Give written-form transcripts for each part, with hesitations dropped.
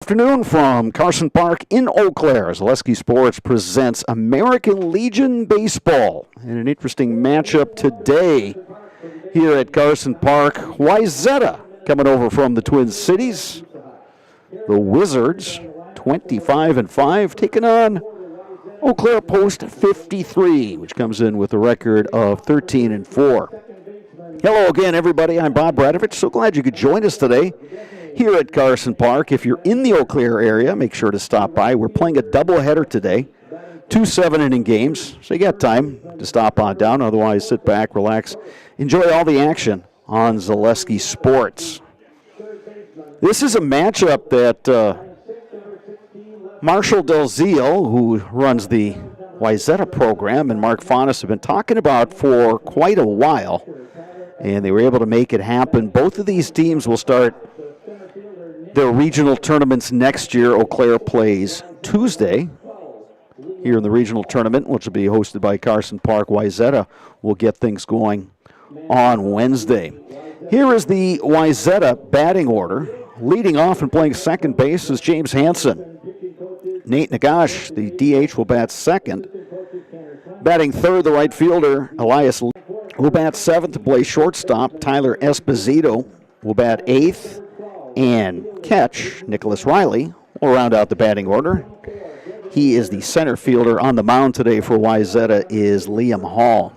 afternoon from Carson Park in Oaklair. Zaleski Sports presents American Legion Baseball. And an interesting matchup today here at Carson Park. Weisetta coming over from the Twin Cities. The Wizards, 25-5, taking on Oaklair Post 53, which comes in with a record of 13-4. Hello again, everybody. I'm Bob Bradovich. So glad you could join us today here at Carson Park. If you're in the Oaklair area, make sure to stop by. We're playing a doubleheader today, 2 7-inning games, so you got time to stop on down. Otherwise, sit back, relax, enjoy all the action on Zaleski Sports. This is a matchup that Marshall Delzio, who runs the Weisetta program, and Mark Faunus have been talking about for quite a while, and they were able to make it happen. Both of these teams will start their regional tournaments next year. Oaklair plays Tuesday here in the regional tournament, which will be hosted by Carson Park. Weisetta will get things going on Wednesday. Here is the Weisetta batting order. Leading off and playing second base is James Hansen. Nate Nagash, the DH, will bat second. Batting third, the right fielder, Elias Lee, will bat seventh to play shortstop. Tyler Esposito will bat eighth. And catch, Nicholas Riley, will round out the batting order. He is the center fielder. On the mound today for Weisetta is Liam Hall.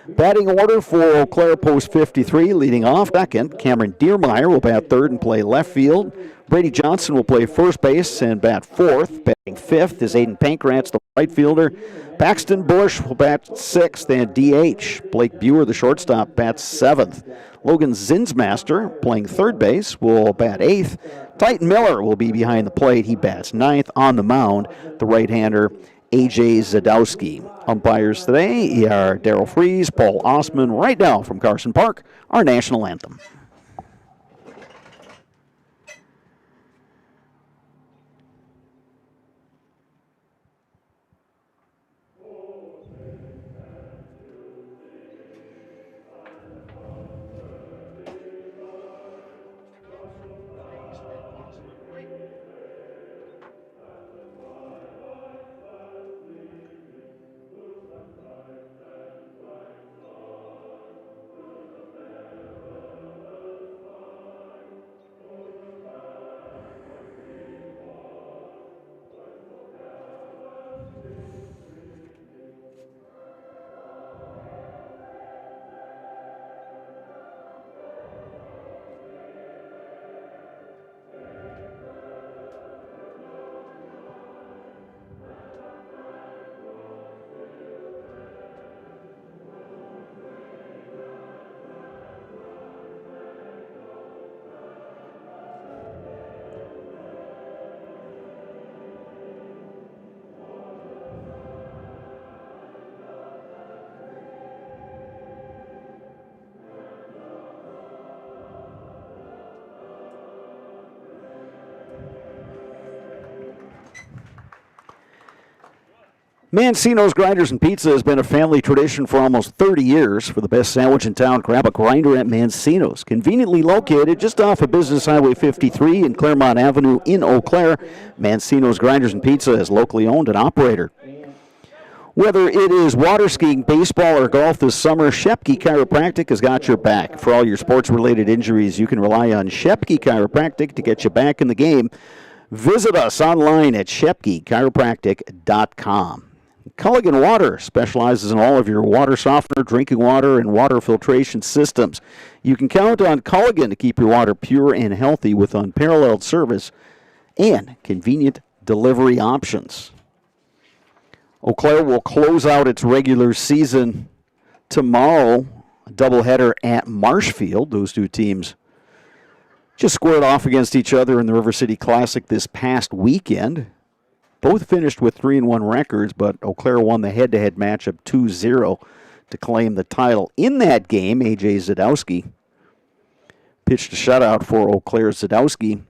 Batting order for Oaklair Post 53, leading off second. Cameron Diermeyer will bat third and play left field. Brady Johnson will play first base and bat fourth. Batting fifth is Aiden Pankratz, the right fielder. Paxton Bush will bat sixth and DH. Blake Buer, the shortstop, bats seventh. Logan Zinsmaster, playing third base, will bat eighth. Titan Miller will be behind the plate. He bats ninth. On the mound, the right-hander, A.J. Zadowski. Umpires today are Darryl Freese, Paul Osman. Right now from Carson Park, our national anthem. Mancino's Grinders and Pizza has been a family tradition for almost 30 years. For the best sandwich in town, grab a grinder at Mancino's. Conveniently located just off of Business Highway 53 and Claremont Avenue in Eau Claire, Mancino's Grinders and Pizza is locally owned and operated. Whether it is water skiing, baseball, or golf this summer, Shepke Chiropractic has got your back. For all your sports-related injuries, you can rely on Shepke Chiropractic to get you back in the game. Visit us online at shepkechiropractic.com. Culligan Water specializes in all of your water softener, drinking water, and water filtration systems. You can count on Culligan to keep your water pure and healthy with unparalleled service and convenient delivery options. Oaklair will close out its regular season tomorrow, a doubleheader at Marshfield. Those two teams just squared off against each other in the River City Classic this past weekend. Both finished with 3-1 records, but Oaklair won the head-to-head matchup 2-0 to claim the title. In that game, A.J. Zadowski pitched a shutout for Eau Claire. Zadowski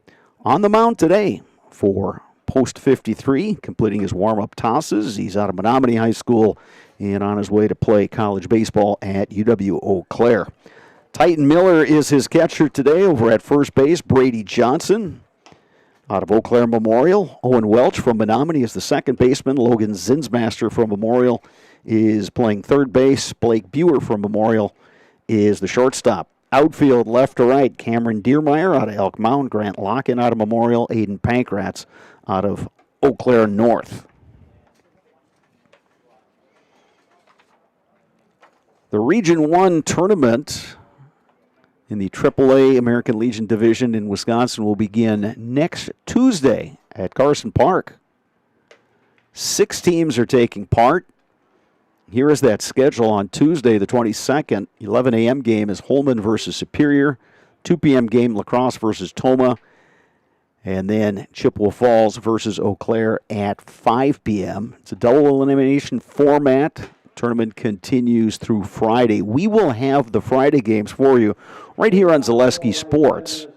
on the mound today for Post 53, completing his warm-up tosses. He's out of Menominee High School and on his way to play college baseball at UW Eau Claire. Titan Miller is his catcher today over at first base. Brady Johnson Out of Eau Claire Memorial, Owen Welch from Menominee is the second baseman. Logan Zinsmaster from Memorial is playing third base. Blake Buer from Memorial is the shortstop. Outfield left to right, Cameron Diermeyer out of Elk Mound, Grant Locken out of Memorial, Aiden Pankratz out of Eau Claire North. The Region 1 tournament in the AAA American Legion Division in Wisconsin will begin next Tuesday at Carson Park. 6 teams are taking part. Here is that schedule on Tuesday, the 22nd. 11 a.m. game is Holman versus Superior. 2 p.m. game, La Crosse versus Tomah. And then Chippewa Falls versus Eau Claire at 5 p.m. It's a double elimination format. Tournament continues through Friday. We will have the Friday games for you right here on Zaleski Sports.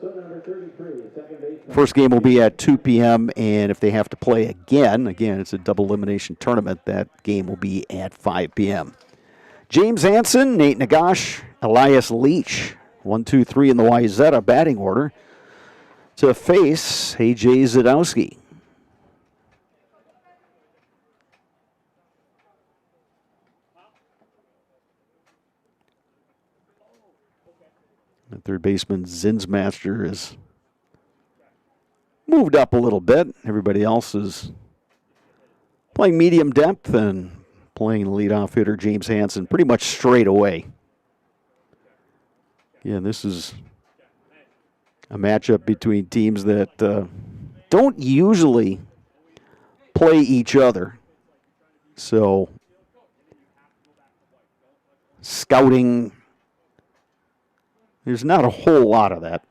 First game will be at 2 p.m., and if they have to play again, it's a double elimination tournament, that game will be at 5 p.m. James Hansen, Nate Nagash, Elias Leach, 1, 2, 3 in the Weisetta batting order to face A.J. Zadowski. The third baseman, Zinsmaster, is moved up a little bit. Everybody else is playing medium depth and playing the leadoff hitter, James Hansen, pretty much straight away. Yeah, this is a matchup between teams that don't usually play each other. So, scouting, there's not a whole lot of that.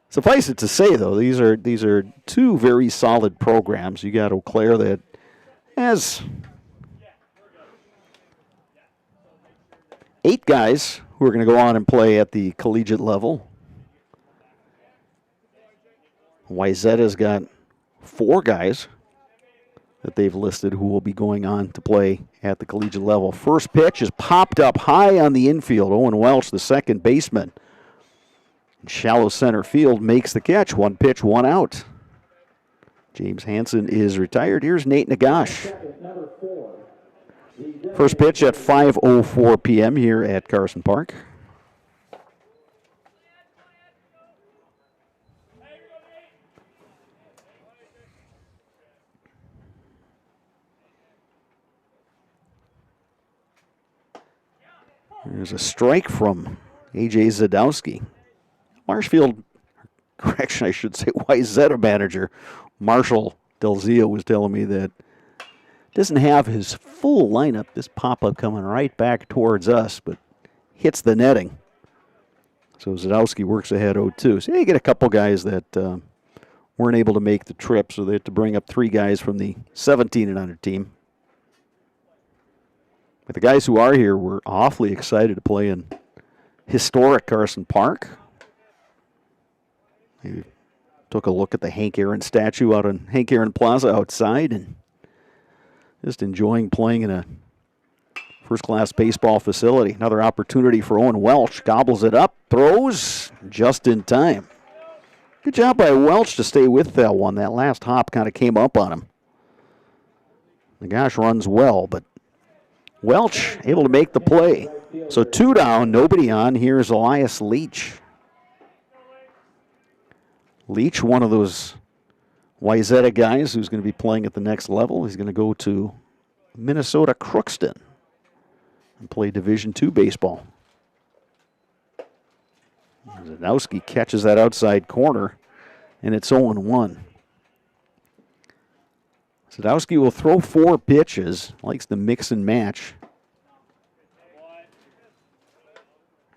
Suffice it to say, though, these are 2 very solid programs. You got Eau Claire that has 8 guys who are going to go on and play at the collegiate level. Weizetta's got 4 guys that they've listed who will be going on to play at the collegiate level. First pitch is popped up high on the infield. Owen Welch, the second baseman, shallow center field, makes the catch. 1 pitch, 1 out. James Hansen is retired. Here's Nate Nagash. First pitch at 5:04 p.m. here at Carson Park. There's a strike from A.J. Zadowski. Marshfield, correction, I should say, Weisetta manager Marshall Delzio was telling me that doesn't have his full lineup. This pop-up coming right back towards us, but hits the netting. So Zadowski works ahead 0-2. So you get a couple guys that weren't able to make the trip, so they had to bring up 3 guys from the 17 and under team. But the guys who are here were awfully excited to play in historic Carson Park. They took a look at the Hank Aaron statue out on Hank Aaron Plaza outside and just enjoying playing in a first-class baseball facility. Another opportunity for Owen Welch. Gobbles it up, throws just in time. Good job by Welch to stay with that one. That last hop kind of came up on him. Nagash runs well, but Welch able to make the play. So 2 down, nobody on. Here's Elias Leach. Leach, one of those Weisetta guys who's going to be playing at the next level. He's going to go to Minnesota Crookston and play Division II baseball. Zadowski catches that outside corner, and it's 0-1. Zadowski will throw 4 pitches, likes to mix and match.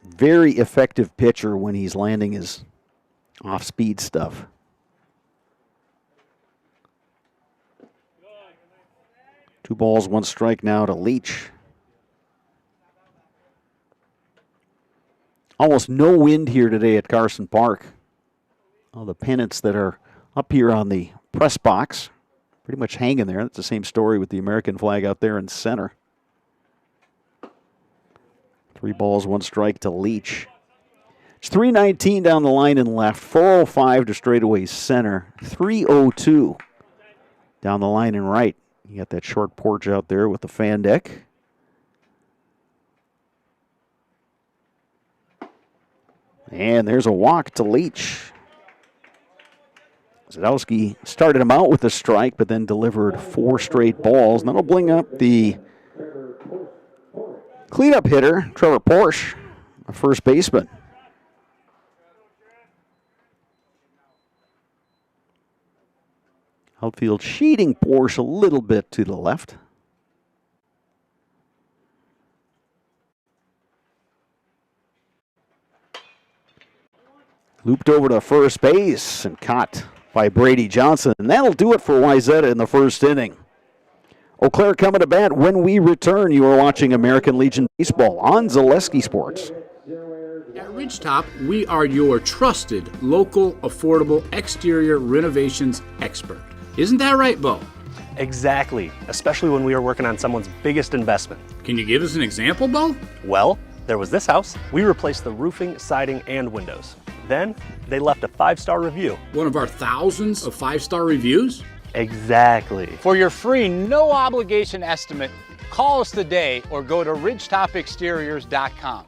Very effective pitcher when he's landing his off-speed stuff. Two balls, 1 strike now to Leach. Almost no wind here today at Carson Park. All the pennants that are up here on the press box pretty much hanging there. That's the same story with the American flag out there in center. 3 balls, 1 strike to Leach. It's 319 down the line and left, 405 to straightaway center, 302 down the line and right. You got that short porch out there with the fan deck. And there's a walk to Leach. Zadowski started him out with a strike, but then delivered 4 straight balls. And that'll bring up the cleanup hitter, Trevor Porsche, a first baseman. Outfield sheeting Porsche a little bit to the left. Looped over to first base and caught by Brady Johnson. And that'll do it for Weisetta in the first inning. Eau Claire coming to bat when we return. You are watching American Legion Baseball on Zaleski Sports. At Ridgetop, we are your trusted, local, affordable exterior renovations expert. Isn't that right, Bo? Exactly, especially when we are working on someone's biggest investment. Can you give us an example, Bo? Well, there was this house. We replaced the roofing, siding, and windows. Then they left a 5-star review. One of our thousands of 5-star reviews? Exactly. For your free, no obligation estimate, call us today or go to ridgetopexteriors.com.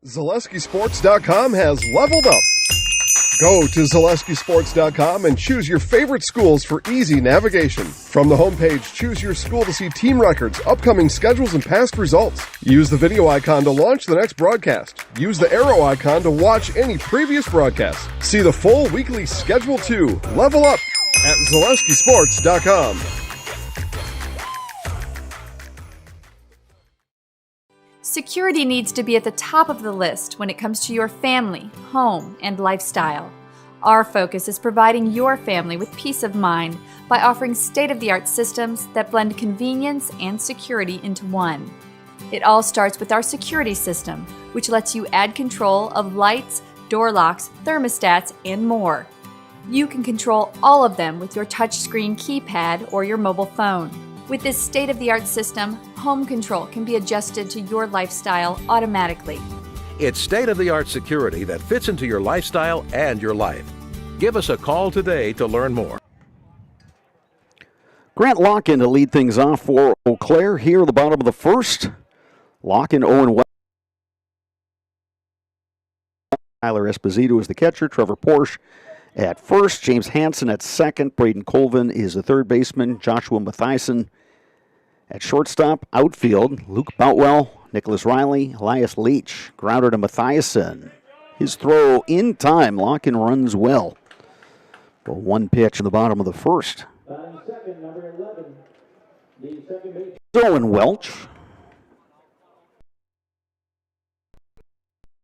ZaleskiSports.com has leveled up. Go to ZaleskiSports.com and choose your favorite schools for easy navigation. From the homepage, choose your school to see team records, upcoming schedules, and past results. Use the video icon to launch the next broadcast. Use the arrow icon to watch any previous broadcast. See the full weekly schedule too. Level up at ZaleskiSports.com. Security needs to be at the top of the list when it comes to your family, home, and lifestyle. Our focus is providing your family with peace of mind by offering state-of-the-art systems that blend convenience and security into one. It all starts with our security system, which lets you add control of lights, door locks, thermostats, and more. You can control all of them with your touchscreen keypad or your mobile phone. With this state-of-the-art system, home control can be adjusted to your lifestyle automatically. It's state-of-the-art security that fits into your lifestyle and your life. Give us a call today to learn more. Grant Locken to lead things off for Eau Claire here at the bottom of the first. Locken, Owen West. Tyler Esposito is the catcher. Trevor Porsche at first. James Hansen at second. Braden Colvin is the third baseman. Joshua Mathiasen at shortstop. Outfield, Luke Boutwell, Nicholas Riley, Elias Leach. Grounder to Mathiasen. His throw in time. Locken runs well. For one pitch in the bottom of the first. Second, number 11, the second base. Owen Welch.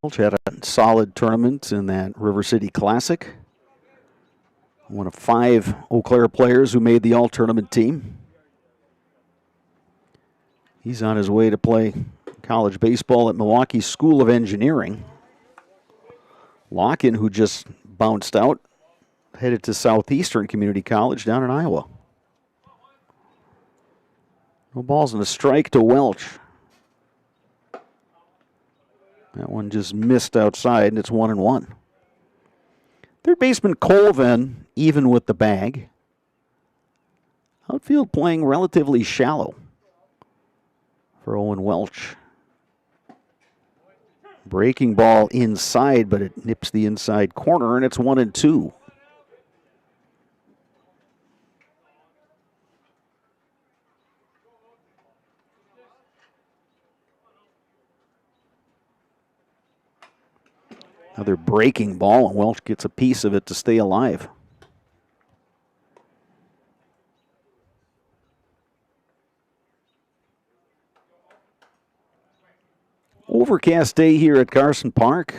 Welch had a solid tournament in that River City Classic. One of 5 Eau Claire players who made the all-tournament team. He's on his way to play college baseball at Milwaukee School of Engineering. Locken, who just bounced out, headed to Southeastern Community College down in Iowa. No balls and a strike to Welch. That one just missed outside, and it's 1-1. Third baseman Colvin, even with the bag. Outfield playing relatively shallow for Owen Welch. Breaking ball inside, but it nips the inside corner, and it's 1-2. Another breaking ball, and Welch gets a piece of it to stay alive. Overcast day here at Carson Park.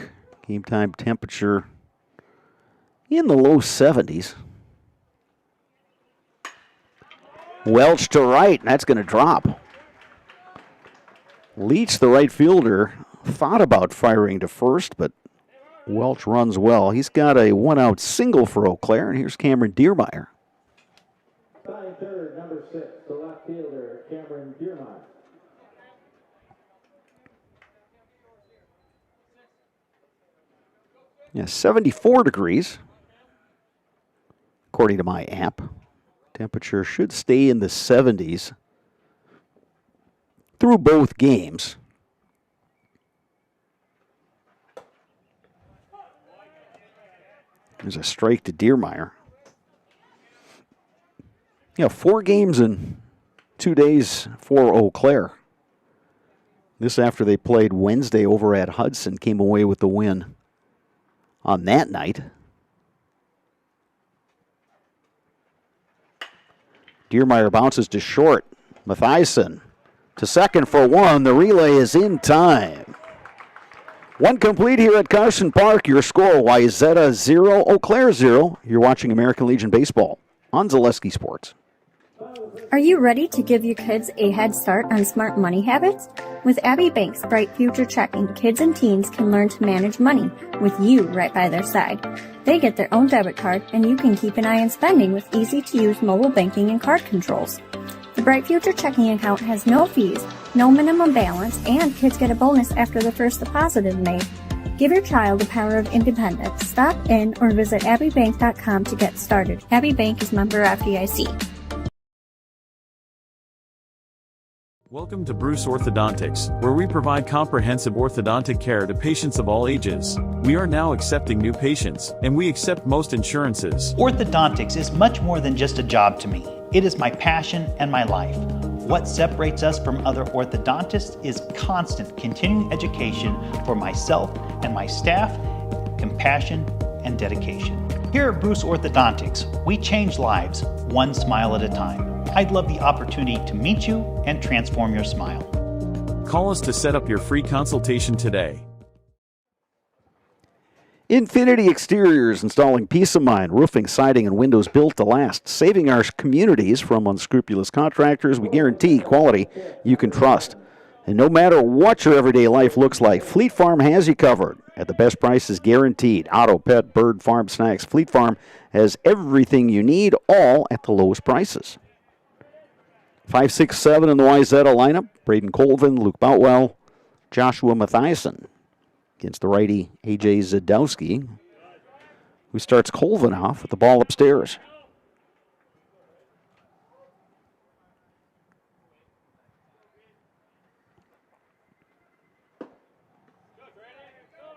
Game time temperature in the low 70s. Welch to right, and that's going to drop. Leach, the right fielder, thought about firing to first, but Welch runs well. He's got a one-out single for Eau Claire, and here's Cameron Diermeyer. Batting third, number 6, the left fielder, Cameron Diermeyer. Yeah, 74 degrees, according to my app. Temperature should stay in the 70s through both games. There's a strike to Diermeyer. Yeah, 4 games in 2 days for Eau Claire. This after they played Wednesday over at Hudson, came away with the win on that night. Diermeyer bounces to short. Mathiasen to second for 1. The relay is in time. 1 complete here at Carson Park. Your score, Weisetta 0, Eau Claire 0. You're watching American Legion Baseball on Zaleski Sports. Are you ready to give your kids a head start on smart money habits? With Abbey Bank's Bright Future Checking, kids and teens can learn to manage money with you right by their side. They get their own debit card, and you can keep an eye on spending with easy-to-use mobile banking and card controls. The Bright Future Checking account has no fees, no minimum balance, and kids get a bonus after the first deposit is made. Give your child the power of independence. Stop in or visit abbeybank.com to get started. Abbey Bank is member FDIC. Welcome to Bruce Orthodontics, where we provide comprehensive orthodontic care to patients of all ages. We are now accepting new patients, and we accept most insurances. Orthodontics is much more than just a job to me. It is my passion and my life. What separates us from other orthodontists is constant continuing education for myself and my staff, compassion, and dedication. Here at Bruce Orthodontics, we change lives one smile at a time. I'd love the opportunity to meet you and transform your smile. Call us to set up your free consultation today. Infinity Exteriors, installing peace of mind, roofing, siding, and windows built to last, saving our communities from unscrupulous contractors. We guarantee quality you can trust. And no matter what your everyday life looks like, Fleet Farm has you covered at the best prices guaranteed. Auto, pet, bird, farm, snacks. Fleet Farm has everything you need, all at the lowest prices. 5, 6, 7 in the Weisetta lineup. Braden Colvin, Luke Boutwell, Joshua Mathiasen against the righty A.J. Zadowski, who starts Colvin off with the ball upstairs.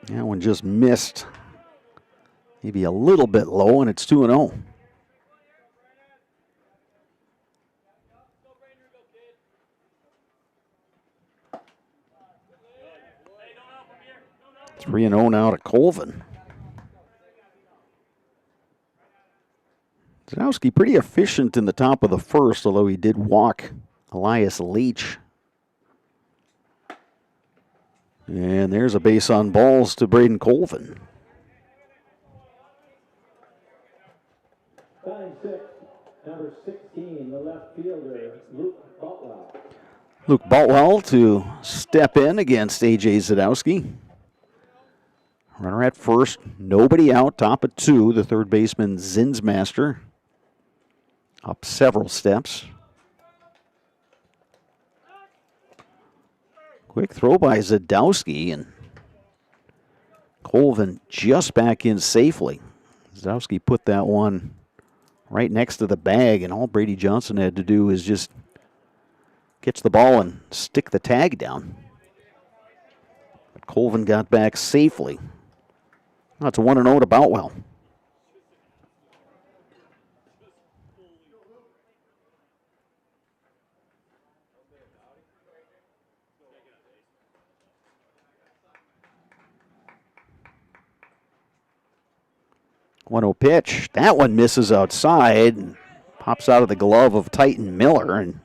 That one just missed. Maybe a little bit low, and it's 2-0. Three and 0 now to Colvin. Zadowski pretty efficient in the top of the first, although he did walk Elias Leach. And there's a base on balls to Braden Colvin. 5-6, number 16, the left fielder, Luke Boutwell. Luke Boutwell to step in against A.J. Zadowski. Runner at first, nobody out, top of 2. The third baseman, Zinsmaster, up several steps. Quick throw by Zadowski, and Colvin just back in safely. Zadowski put that one right next to the bag, and all Brady Johnson had to do is just catch the ball and stick the tag down. But Colvin got back safely. That's a 1-0 to Boutwell. One-0 pitch. That one misses outside and pops out of the glove of Titan Miller, and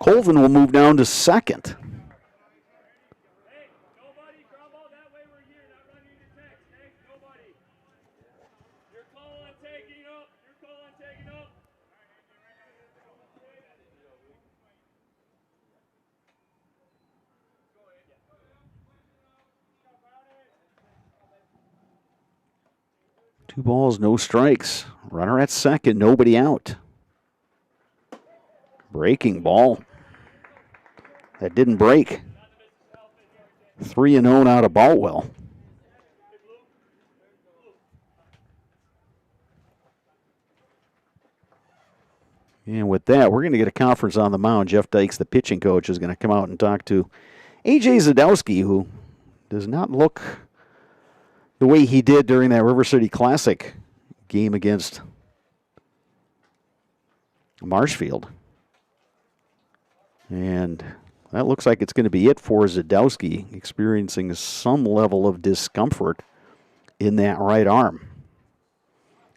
Colvin will move down to second. Two balls, no strikes. Runner at second, nobody out. Breaking ball. That didn't break. 3-0 out of Boutwell. And with that, we're going to get a conference on the mound. Jeff Dykes, the pitching coach, is going to come out and talk to A.J. Zadowski, who does not look the way he did during that River City Classic game against Marshfield. And that looks like it's going to be it for Zadowski, experiencing some level of discomfort in that right arm.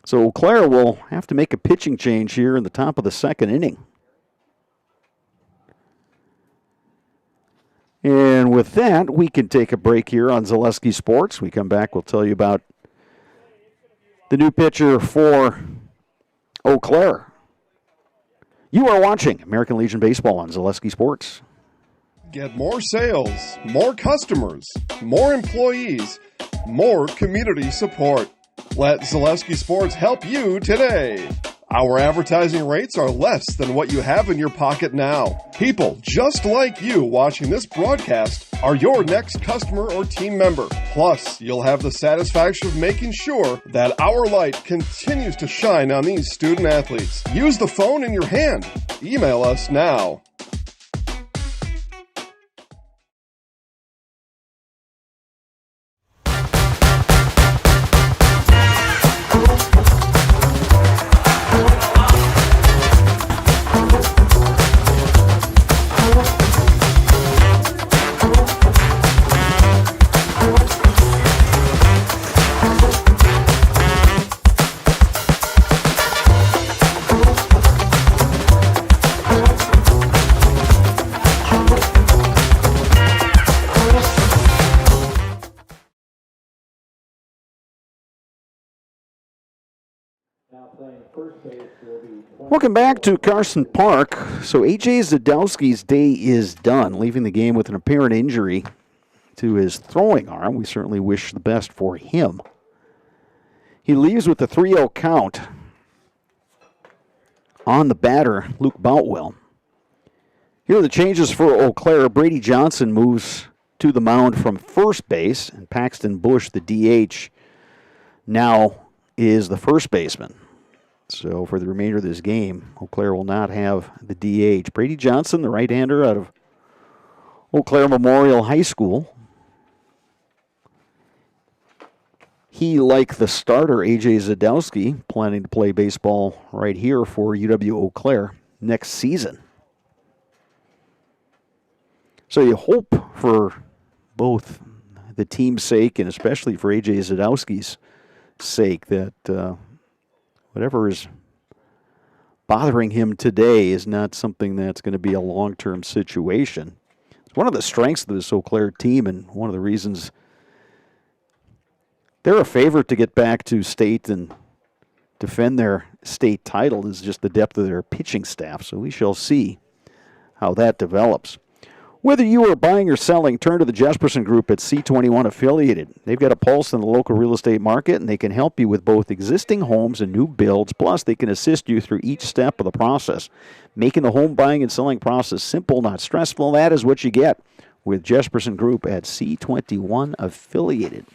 So Eau will have to make a pitching change here in the top of the second inning. And with that, we can take a break here on Zaleski Sports. We come back, we'll tell you about the new pitcher for Eau Claire. You are watching American Legion Baseball on Zaleski Sports. Get more sales, more customers, more employees, more community support. Let Zaleski Sports help you today. Our advertising rates are less than what you have in your pocket now. People just like you watching this broadcast are your next customer or team member. Plus, you'll have the satisfaction of making sure that our light continues to shine on these student athletes. Use the phone in your hand. Email us now. Welcome back to Carson Park. So A.J. Zadowski's day is done, leaving the game with an apparent injury to his throwing arm. We certainly wish the best for him. He leaves with a 3-0 count on the batter, Luke Boutwell. Here are the changes for Eau Claire. Brady Johnson moves to the mound from first base, and Paxton Bush, the DH, now is the first baseman. So for the remainder of this game, Eau Claire will not have the DH. Brady Johnson, the right-hander out of Eau Claire Memorial High School. He, like the starter, A.J. Zadowski, planning to play baseball right here for UW Eau Claire next season. So you hope for both the team's sake and especially for A.J. Zadowski's sake that whatever is bothering him today is not something that's going to be a long-term situation. It's one of the strengths of this Eau Claire team and one of the reasons they're a favorite to get back to state and defend their state title is just the depth of their pitching staff. So we shall see how that develops. Whether you are buying or selling, turn to the Jesperson Group at C21 Affiliated. They've got a pulse in the local real estate market, and they can help you with both existing homes and new builds. Plus, they can assist you through each step of the process, making the home buying and selling process simple, not stressful. That is what you get with Jesperson Group at C21 Affiliated.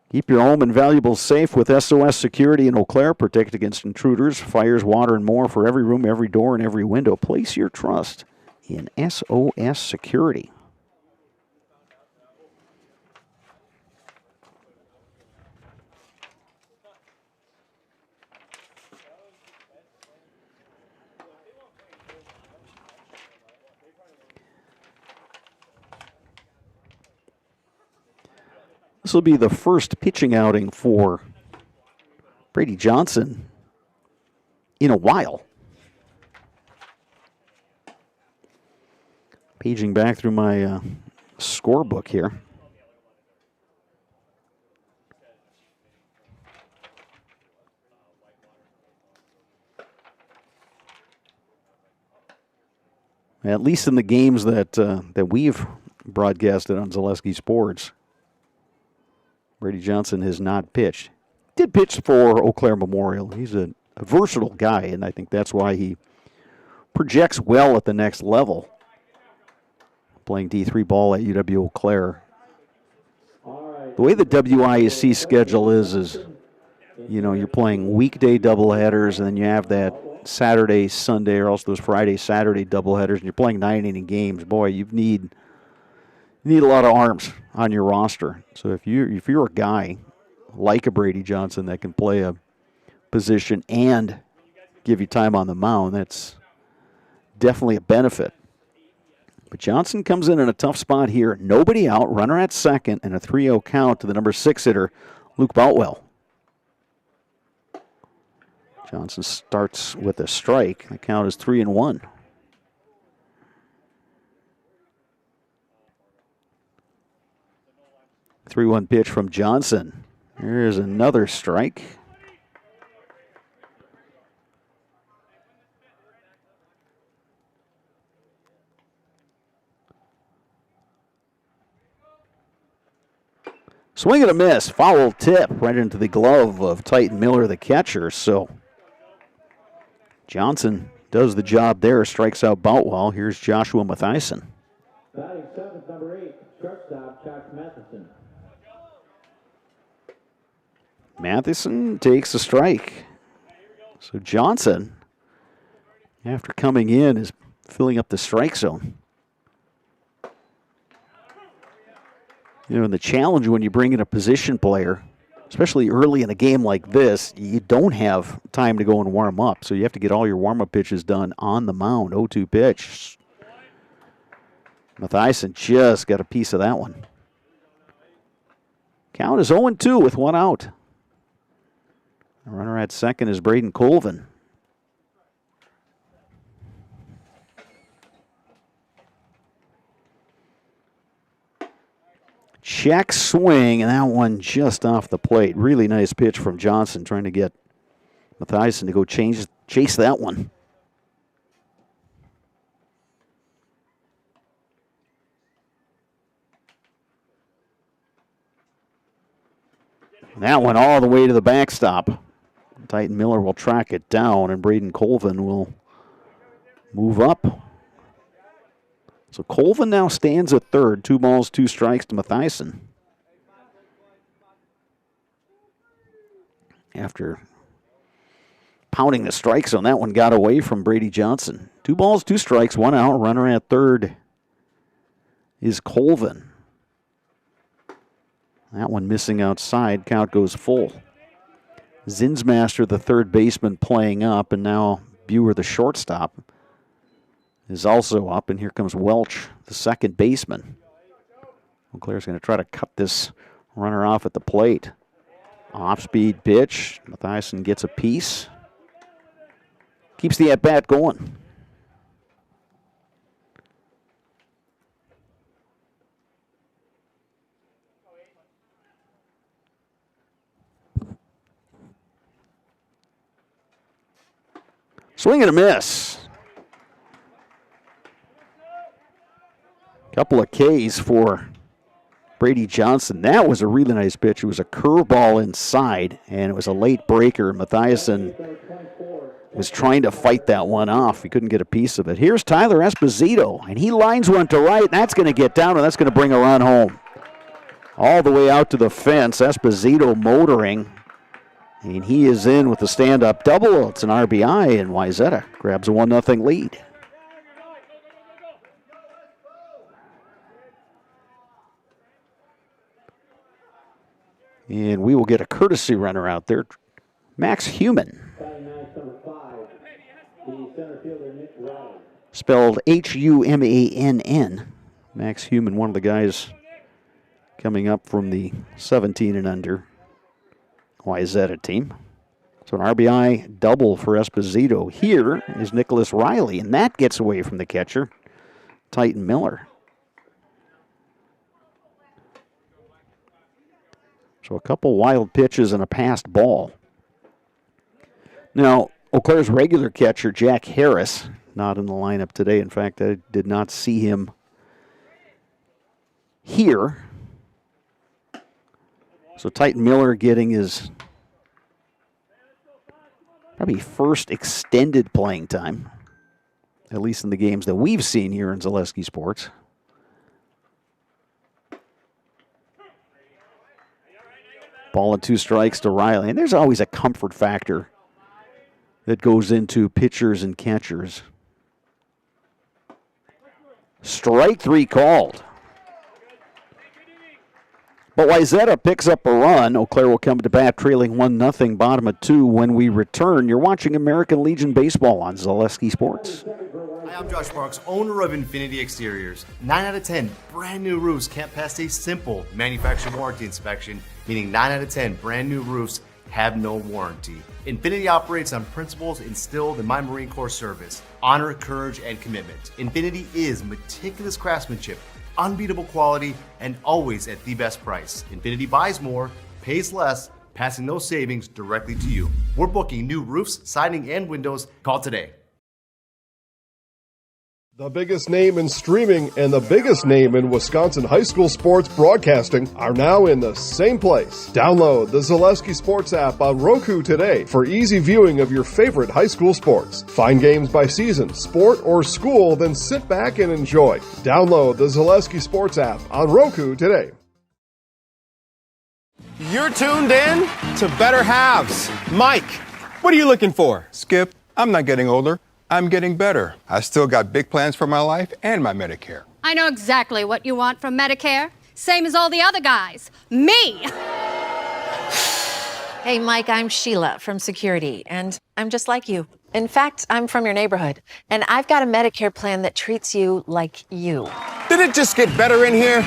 Keep your home and valuables safe with SOS Security in Eau Claire. Protect against intruders, fires, water, and more for every room, every door, and every window. Place your trust in SOS Security. This will be the first pitching outing for Brady Johnson in a while. Paging back through my scorebook here. At least in the games that we've broadcasted on Zaleski Sports, Brady Johnson has not pitched. Did pitch for Eau Claire Memorial. He's a versatile guy, and I think that's why he projects well at the next level. Playing D3 ball at UW Eau Claire. All right, The way the WISC schedule is, you know, you're playing weekday doubleheaders, and then you have that Saturday, Sunday, or else those Friday, Saturday doubleheaders, and you're playing 9-inning games. Boy, you need a lot of arms on your roster. So if you're a guy like a Brady Johnson that can play a position and give you time on the mound, that's definitely a benefit. But Johnson comes in a tough spot here. Nobody out, runner at second, and a 3-0 count to the number 6 hitter, Luke Boutwell. Johnson starts with a strike. The count is 3-1. The 3-1 pitch from Johnson. Here's another strike. Swing and a miss. Foul tip right into the glove of Titan Miller, the catcher. So Johnson does the job there, strikes out Boutwell. Here's Joshua Matthiessen. Batting seventh, number 8, shortstop, Josh Matheson. Matheson takes a strike. So Johnson, after coming in, is filling up the strike zone. You know, and the challenge when you bring in a position player, especially early in a game like this, you don't have time to go and warm up. So you have to get all your warm-up pitches done on the mound. 0-2 pitch. Matthiessen just got a piece of that one. Count is 0-2 with one out. The runner at second is Braden Colvin. Check swing, and that one just off the plate. Really nice pitch from Johnson, trying to get Matthiessen to go chase that one. And that one all the way to the backstop. Titan Miller will track it down, and Braden Colvin will move up. So Colvin now stands at third. 2 balls, 2 strikes to Matthiessen. After pounding the strike zone, that one got away from Brady Johnson. 2 balls, 2 strikes, 1 out. Runner at third is Colvin. That one missing outside. Count goes full. Zinsmaster, the third baseman, playing up, and now Buer, the shortstop, is also up, and here comes Welch, the second baseman. Oaklair's going to try to cut this runner off at the plate. Off-speed pitch. Matthiessen gets a piece. Keeps the at-bat going. Swing and a miss. Couple of Ks for Brady Johnson. That was a really nice pitch. It was a curveball inside, and it was a late breaker. Matthiessen was trying to fight that one off. He couldn't get a piece of it. Here's Tyler Esposito, and he lines one to right, and that's going to get down, and that's going to bring a run home. All the way out to the fence. Esposito motoring, and he is in with the stand-up double. It's an RBI, and Weisetta grabs a 1-0 lead. And we will get a courtesy runner out there, Max Human. Spelled Humann. Max Human, one of the guys coming up from the 17 and under Weisetta team. So an RBI double for Esposito. Here is Nicholas Riley, and that gets away from the catcher, Titan Miller. So a couple wild pitches and a passed ball. Now, Eau Claire's regular catcher, Jack Harris, not in the lineup today. In fact, I did not see him here. So Titan Miller getting his probably first extended playing time, at least in the games that we've seen here in Zaleski Sports. Ball and 2 strikes to Riley. And there's always a comfort factor that goes into pitchers and catchers. Strike 3 called. But Weisetta picks up a run. Eau Claire will come to bat trailing 1-0, bottom of 2 when we return. You're watching American Legion Baseball on Zaleski Sports. Hi, I'm Josh Marks, owner of Infinity Exteriors. 9 out of 10 brand new roofs can't pass a simple manufacturer warranty inspection, meaning 9 out of 10 brand new roofs have no warranty. Infinity operates on principles instilled in my Marine Corps service: honor, courage, and commitment. Infinity is meticulous craftsmanship, unbeatable quality, and always at the best price. Infinity buys more, pays less, passing those savings directly to you. We're booking new roofs, siding, and windows. Call today. The biggest name in streaming and the biggest name in Wisconsin high school sports broadcasting are now in the same place. Download the Zaleski Sports app on Roku today for easy viewing of your favorite high school sports. Find games by season, sport, or school, then sit back and enjoy. Download the Zaleski Sports app on Roku today. You're tuned in to Better Halves. Mike, what are you looking for? Skip, I'm not getting older. I'm getting better. I still got big plans for my life and my Medicare. I know exactly what you want from Medicare. Same as all the other guys. Me! Hey, Mike, I'm Sheila from Security, and I'm just like you. In fact, I'm from your neighborhood, and I've got a Medicare plan that treats you like you. Did it just get better in here?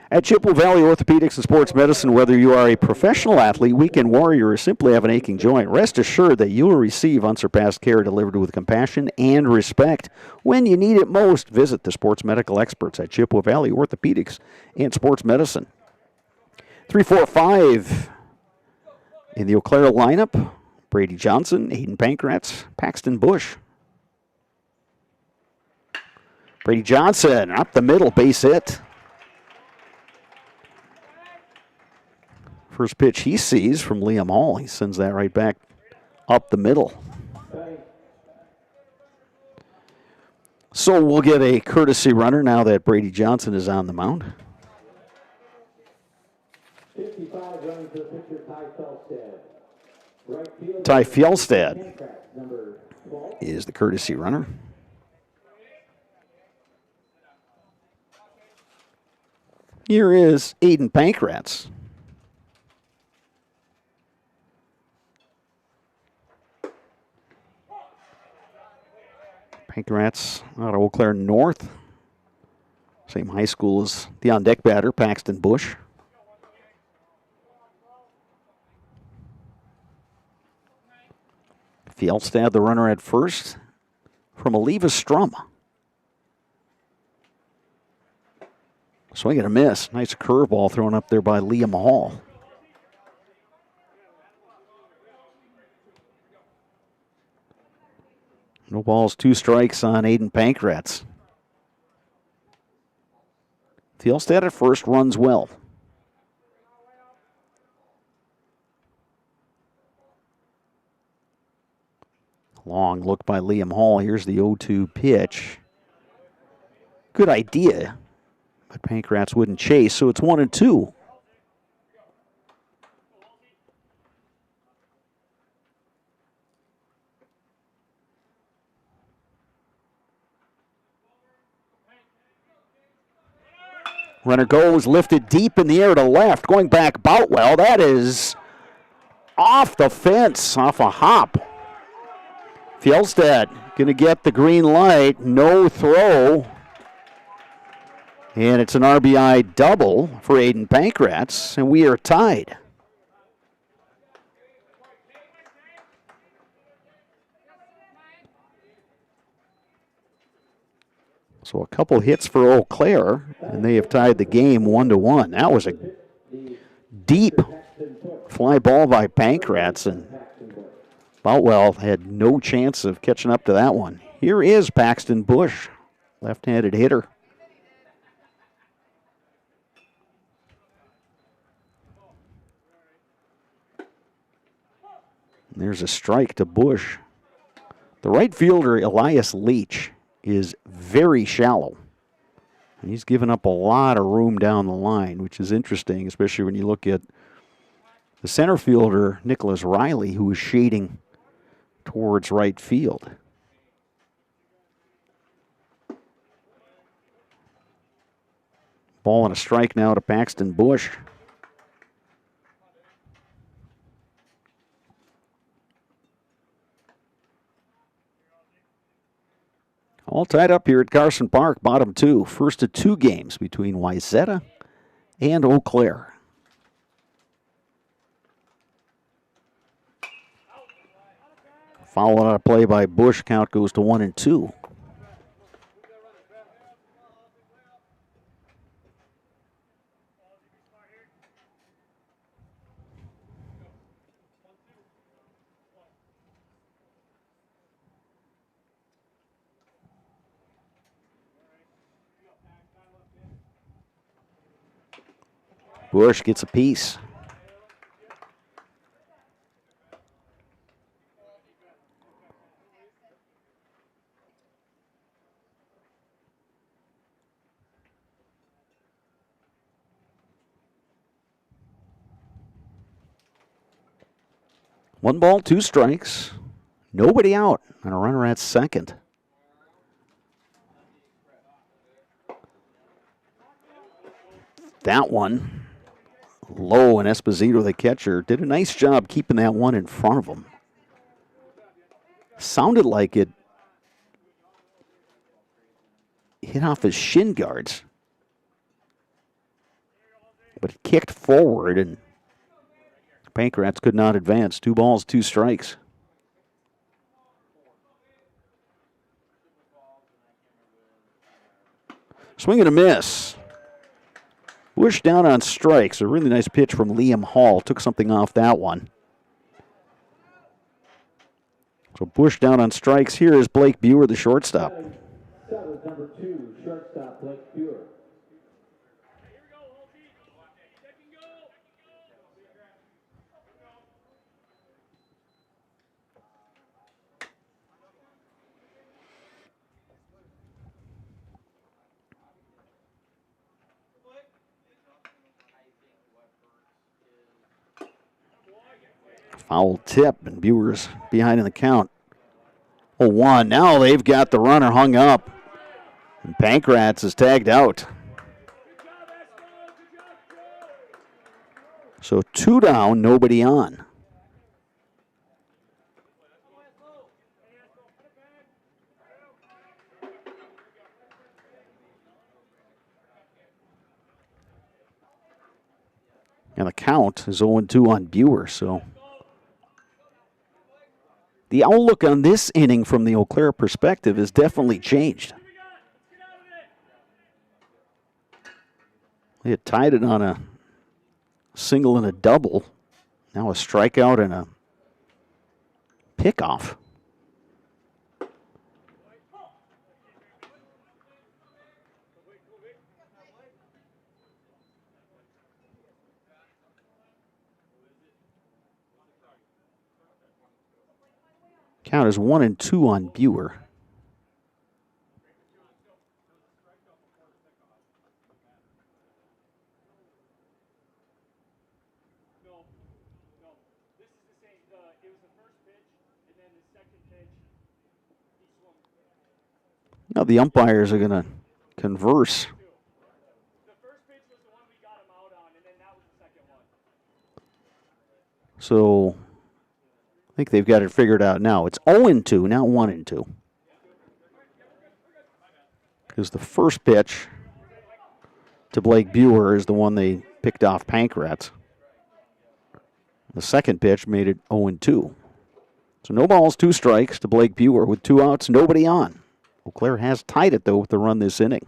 At Chippewa Valley Orthopedics and Sports Medicine, whether you are a professional athlete, weekend warrior, or simply have an aching joint, rest assured that you will receive unsurpassed care delivered with compassion and respect. When you need it most, visit the sports medical experts at Chippewa Valley Orthopedics and Sports Medicine. 3-4-5 in the Eau Claire lineup: Brady Johnson, Aiden Pankratz, Paxton Bush. Brady Johnson up the middle, base hit. First pitch he sees from Liam Hall. He sends that right back up the middle. So we'll get a courtesy runner now that Brady Johnson is on the mound. 55 runs for pitcher Ty Fjellstad is the courtesy runner. Here is Aiden Pankratz. Pankratz out of Eau Claire North. Same high school as the on-deck batter, Paxton Bush. Fjellstad, the runner at first, from Aliva Strum. Swing and a miss. Nice curveball thrown up there by Liam Hall. No balls, 2 strikes on Aiden Pankratz. Fjellstad at first runs well. Long look by Liam Hall. Here's the 0-2 pitch. Good idea, but Pankratz wouldn't chase, so it's 1-2. Runner goes, lifted deep in the air to left, going back Boutwell. That is off the fence, off a hop. Fjellstad going to get the green light, no throw. And it's an RBI double for Aiden Pankratz, and we are tied. So a couple hits for Eau Claire, and they have tied the game 1-1. That was a deep fly ball by Pankratz, and Boutwell had no chance of catching up to that one. Here is Paxton Bush, left-handed hitter. There's a strike to Bush. The right fielder, Elias Leach, is very shallow. And he's given up a lot of room down the line, which is interesting, especially when you look at the center fielder, Nicholas Riley, who is shading towards right field. Ball and a strike now to Paxton Bush. All tied up here at Carson Park, bottom two. First of two games between Weisetta and Oaklair. Foul on a play by Bush. Count goes to 1-2. Bush gets a piece. One ball, two strikes. Nobody out, and a runner at second. That one low, and Esposito, the catcher, did a nice job keeping that one in front of him. Sounded like it hit off his shin guards, but it kicked forward, and Pankrats could not advance. 2 balls, 2 strikes. Swing and a miss. Bush down on strikes. A really nice pitch from Liam Hall. Took something off that one. So Bush down on strikes. Here is Blake Buer, the shortstop. Number 2, shortstop Blake Buer. Foul tip, and Buer's behind in the count. 0-1. Now they've got the runner hung up, and Pankrats is tagged out. So 2 down, nobody on. And the count is 0-2 on Buer, so the outlook on this inning from the Eau Claire perspective has definitely changed. They had tied it on a single and a double. Now a strikeout and a pickoff. Count is 1-2 on Buer. Now the umpires are going to converse. So I think they've got it figured out now. It's 0-2, not 1-2. Because the first pitch to Blake Buer is the one they picked off Pankrats. The second pitch made it 0-2. So no balls, 2 strikes to Blake Buer with 2 outs, nobody on. Eau Claire has tied it, though, with the run this inning.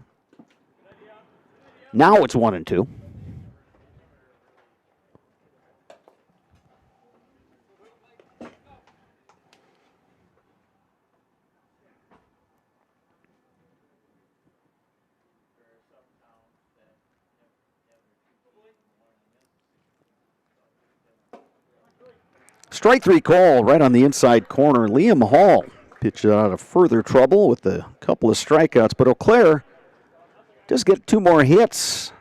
Now it's 1-2. Strike three call right on the inside corner. Liam Hall pitched out of further trouble with a couple of strikeouts, but Oaklair just get 2 more hits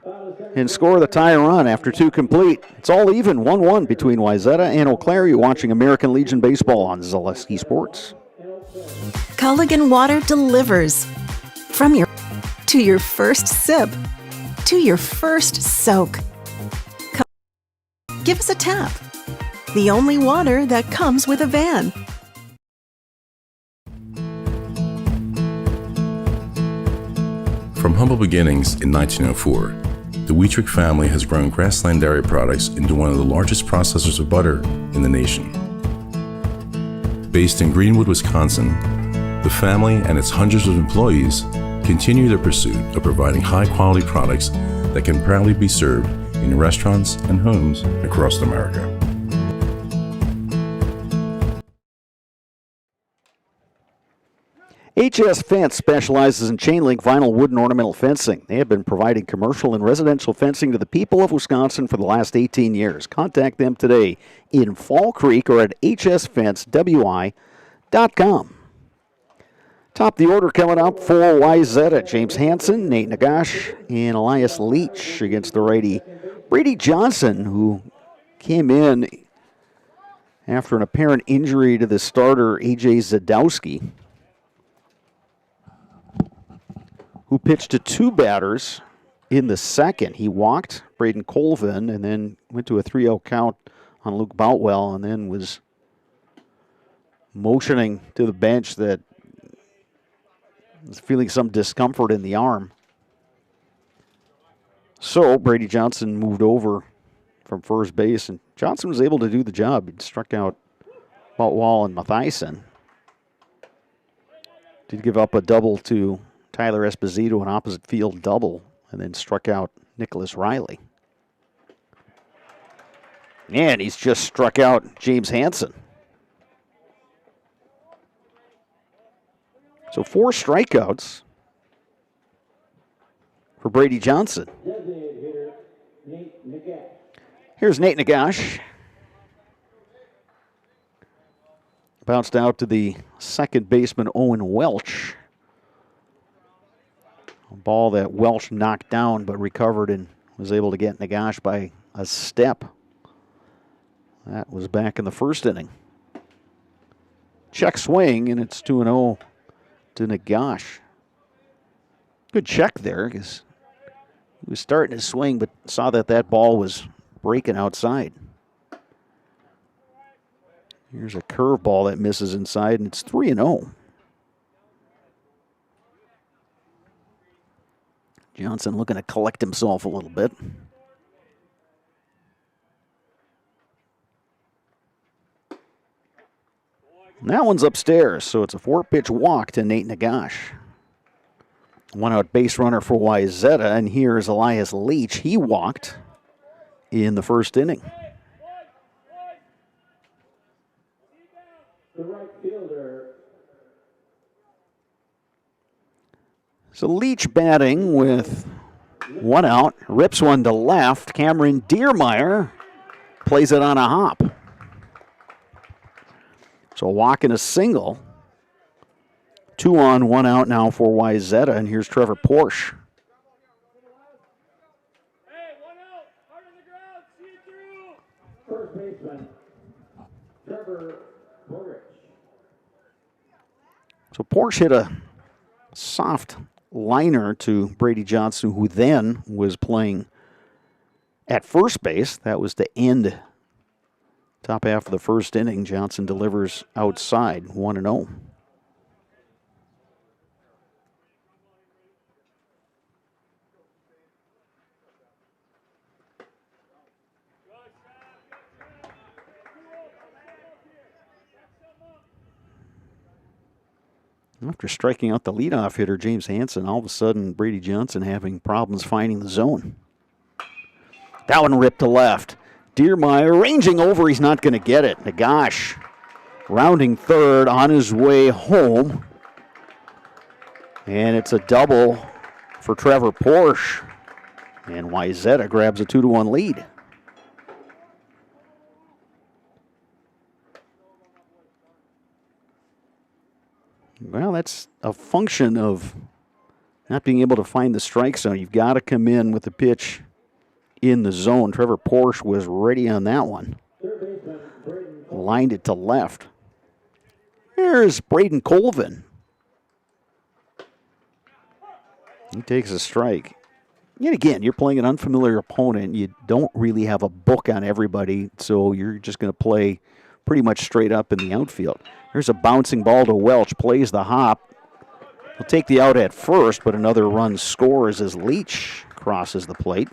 and score the tie run after 2 complete. It's all even, 1-1 between Weisetta and Oaklair. You're watching American Legion Baseball on Zaleski Sports. Culligan Water delivers. From your to your first sip, to your first soak. Give us a tap. The only water that comes with a van. From humble beginnings in 1904, the Wheatrick family has grown Grassland Dairy Products into one of the largest processors of butter in the nation. Based in Greenwood, Wisconsin, the family and its hundreds of employees continue their pursuit of providing high-quality products that can proudly be served in restaurants and homes across America. HS Fence specializes in chain link vinyl wood and ornamental fencing. They have been providing commercial and residential fencing to the people of Wisconsin for the last 18 years. Contact them today in Fall Creek or at hsfencewi.com. Top the order coming up for Weisetta. James Hansen, Nate Nagash, and Elias Leach against the righty Brady Johnson, who came in after an apparent injury to the starter A.J. Zadowski, who pitched to 2 batters in the second. He walked Braden Colvin and then went to a 3-0 count on Luke Boutwell and then was motioning to the bench that was feeling some discomfort in the arm. So Brady Johnson moved over from first base, and Johnson was able to do the job. He struck out Boutwell and Mathiasen. Did give up a double to Tyler Esposito, an opposite field double, and then struck out Nicholas Riley. And he's just struck out James Hansen. So 4 strikeouts for Brady Johnson. Here's Nate Nagash. Bounced out to the second baseman, Owen Welch. A ball that Welch knocked down but recovered and was able to get Nagash by a step. That was back in the first inning. Check swing, and it's 2-0 to Nagash. Good check there because he was starting to swing but saw that that ball was breaking outside. Here's a curveball that misses inside, and it's 3-0. Johnson looking to collect himself a little bit. And that one's upstairs, so it's a 4-pitch walk to Nate Nagash. 1-out base runner for Weisetta, and here's Elias Leach. He walked in the first inning. The right fielder. So Leach batting with 1 out, rips one to left. Cameron Diermeyer plays it on a hop. So a walk and a single. 2 on, 1 out now for Weisetta, and here's Trevor Porsche. First baseman, Trevor Borich. So Porsche hit a soft liner to Brady Johnson, who then was playing at first base. That was to end top half of the first inning. Johnson delivers outside, 1-0. After striking out the leadoff hitter, James Hansen, all of a sudden Brady Johnson having problems finding the zone. That one ripped to left. Diermeyer ranging over, he's not going to get it. Nagash rounding third on his way home. And it's a double for Trevor Porsche. And Weisetta grabs a 2-1 lead. Well, that's a function of not being able to find the strike zone. You've got to come in with the pitch in the zone. Trevor Porsche was ready on that one. Lined it to left. Here's Braden Colvin. He takes a strike. Yet again, you're playing an unfamiliar opponent. You don't really have a book on everybody, so you're just going to play pretty much straight up in the outfield. There's a bouncing ball to Welch. Plays the hop. He'll take the out at first, but another run scores as Leach crosses the plate.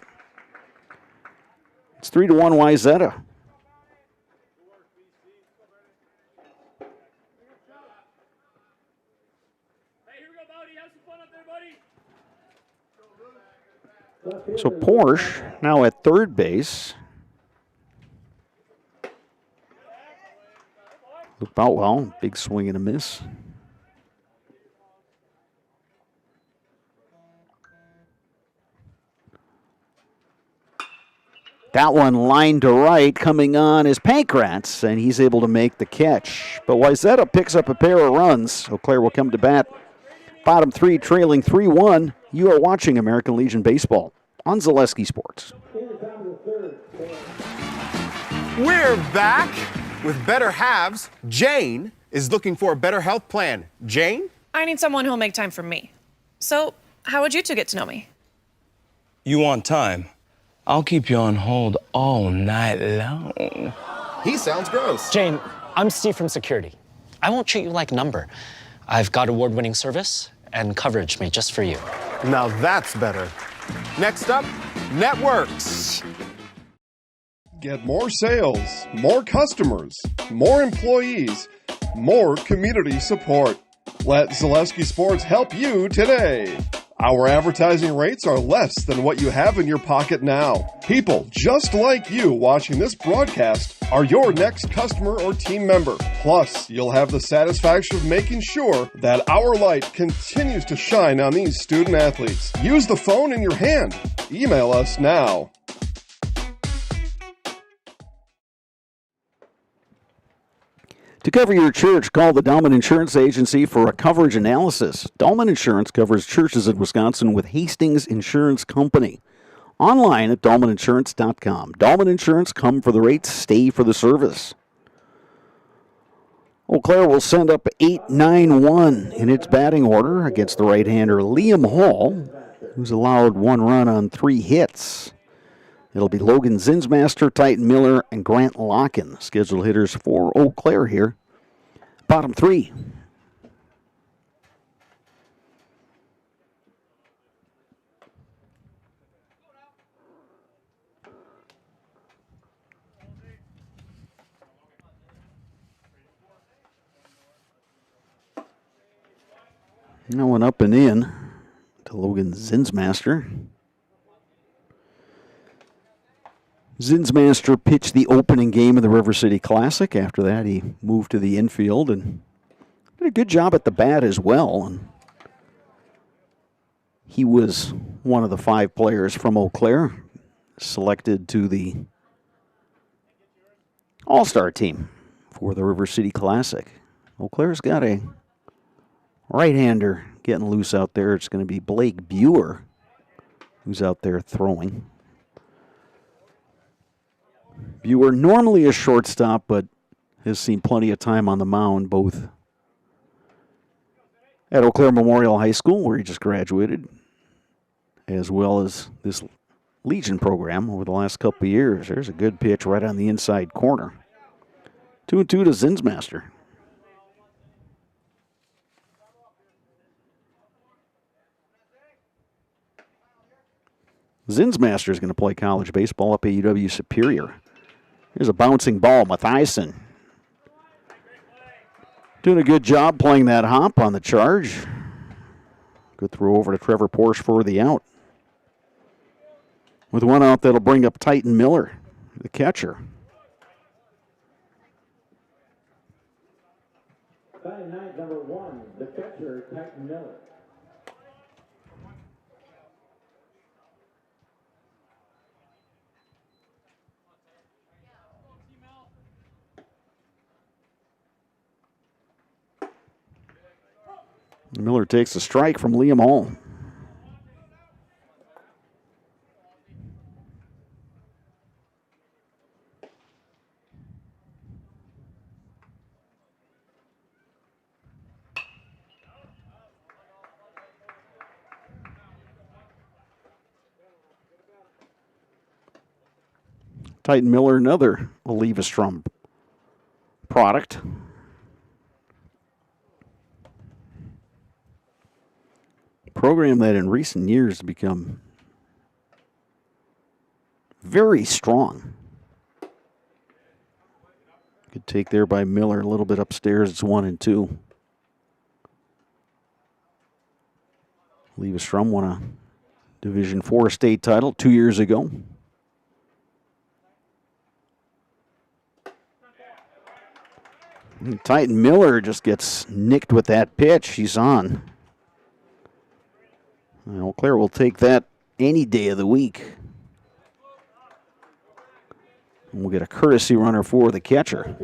It's 3-1 Weisetta. So Porsche now at third base. Loop out well. Big swing and a miss. That one lined to right. Coming on is Pankratz, and he's able to make the catch. But Weisetta picks up a pair of runs. Eau will come to bat. Bottom three trailing 3-1. You are watching American Legion Baseball on Zaleski Sports. We're back with better halves. Jane is looking for a better health plan. Jane? I need someone who'll make time for me. So, how would you two get to know me? You want time? I'll keep you on hold all night long. He sounds gross. Jane, I'm Steve from Security. I won't treat you like a number. I've got award-winning service and coverage made just for you. Now that's better. Next up, networks. Get more sales, more customers, more employees, more community support. Let Zaleski Sports help you today. Our advertising rates are less than what you have in your pocket now. People just like you watching this broadcast are your next customer or team member. Plus, you'll have the satisfaction of making sure that our light continues to shine on these student athletes. Use the phone in your hand. Email us now. To cover your church, call the Dahlman Insurance Agency for a coverage analysis. Dahlman Insurance covers churches in Wisconsin with Hastings Insurance Company. Online at dahlmaninsurance.com. Dahlman Insurance, come for the rates, stay for the service. Oaklair will send up 8-9-1 in its batting order against the right-hander Liam Hall, who's allowed one run on 3 hits. It'll be Logan Zinsmaster, Titan Miller, and Grant Locken, scheduled hitters for Oaklair here. Bottom 3. That one up and in to Logan Zinsmaster. Zinsmaster pitched the opening game of the River City Classic. After that, he moved to the infield and did a good job at the bat as well. And he was one of the 5 players from Oaklair selected to the All-Star team for the River City Classic. Oaklair's got a right-hander getting loose out there. It's going to be Blake Buer who's out there throwing. Buer, normally a shortstop, but has seen plenty of time on the mound, both at Eau Claire Memorial High School, where he just graduated, as well as this Legion program over the last couple of years. There's a good pitch right on the inside corner. 2-2 to Zinsmaster. Zinsmaster is going to play college baseball up at UW Superior. Here's a bouncing ball. Mathiasen doing a good job playing that hop on the charge. Good throw over to Trevor Porsche for the out. With one out, that'll bring up Titan Miller, the catcher. Batting ninth, number 1, the catcher, Titan Miller. Miller takes a strike from Liam Hall. Titan Miller, another Olivestrom product. Program that in recent years has become very strong. Good take there by Miller, a little bit upstairs. It's 1 and 2. Olivestrom won a Division IV state title 2 years ago. And Titan Miller just gets nicked with that pitch. He's on. Eau will take that any day of the week. And we'll get a courtesy runner for the catcher.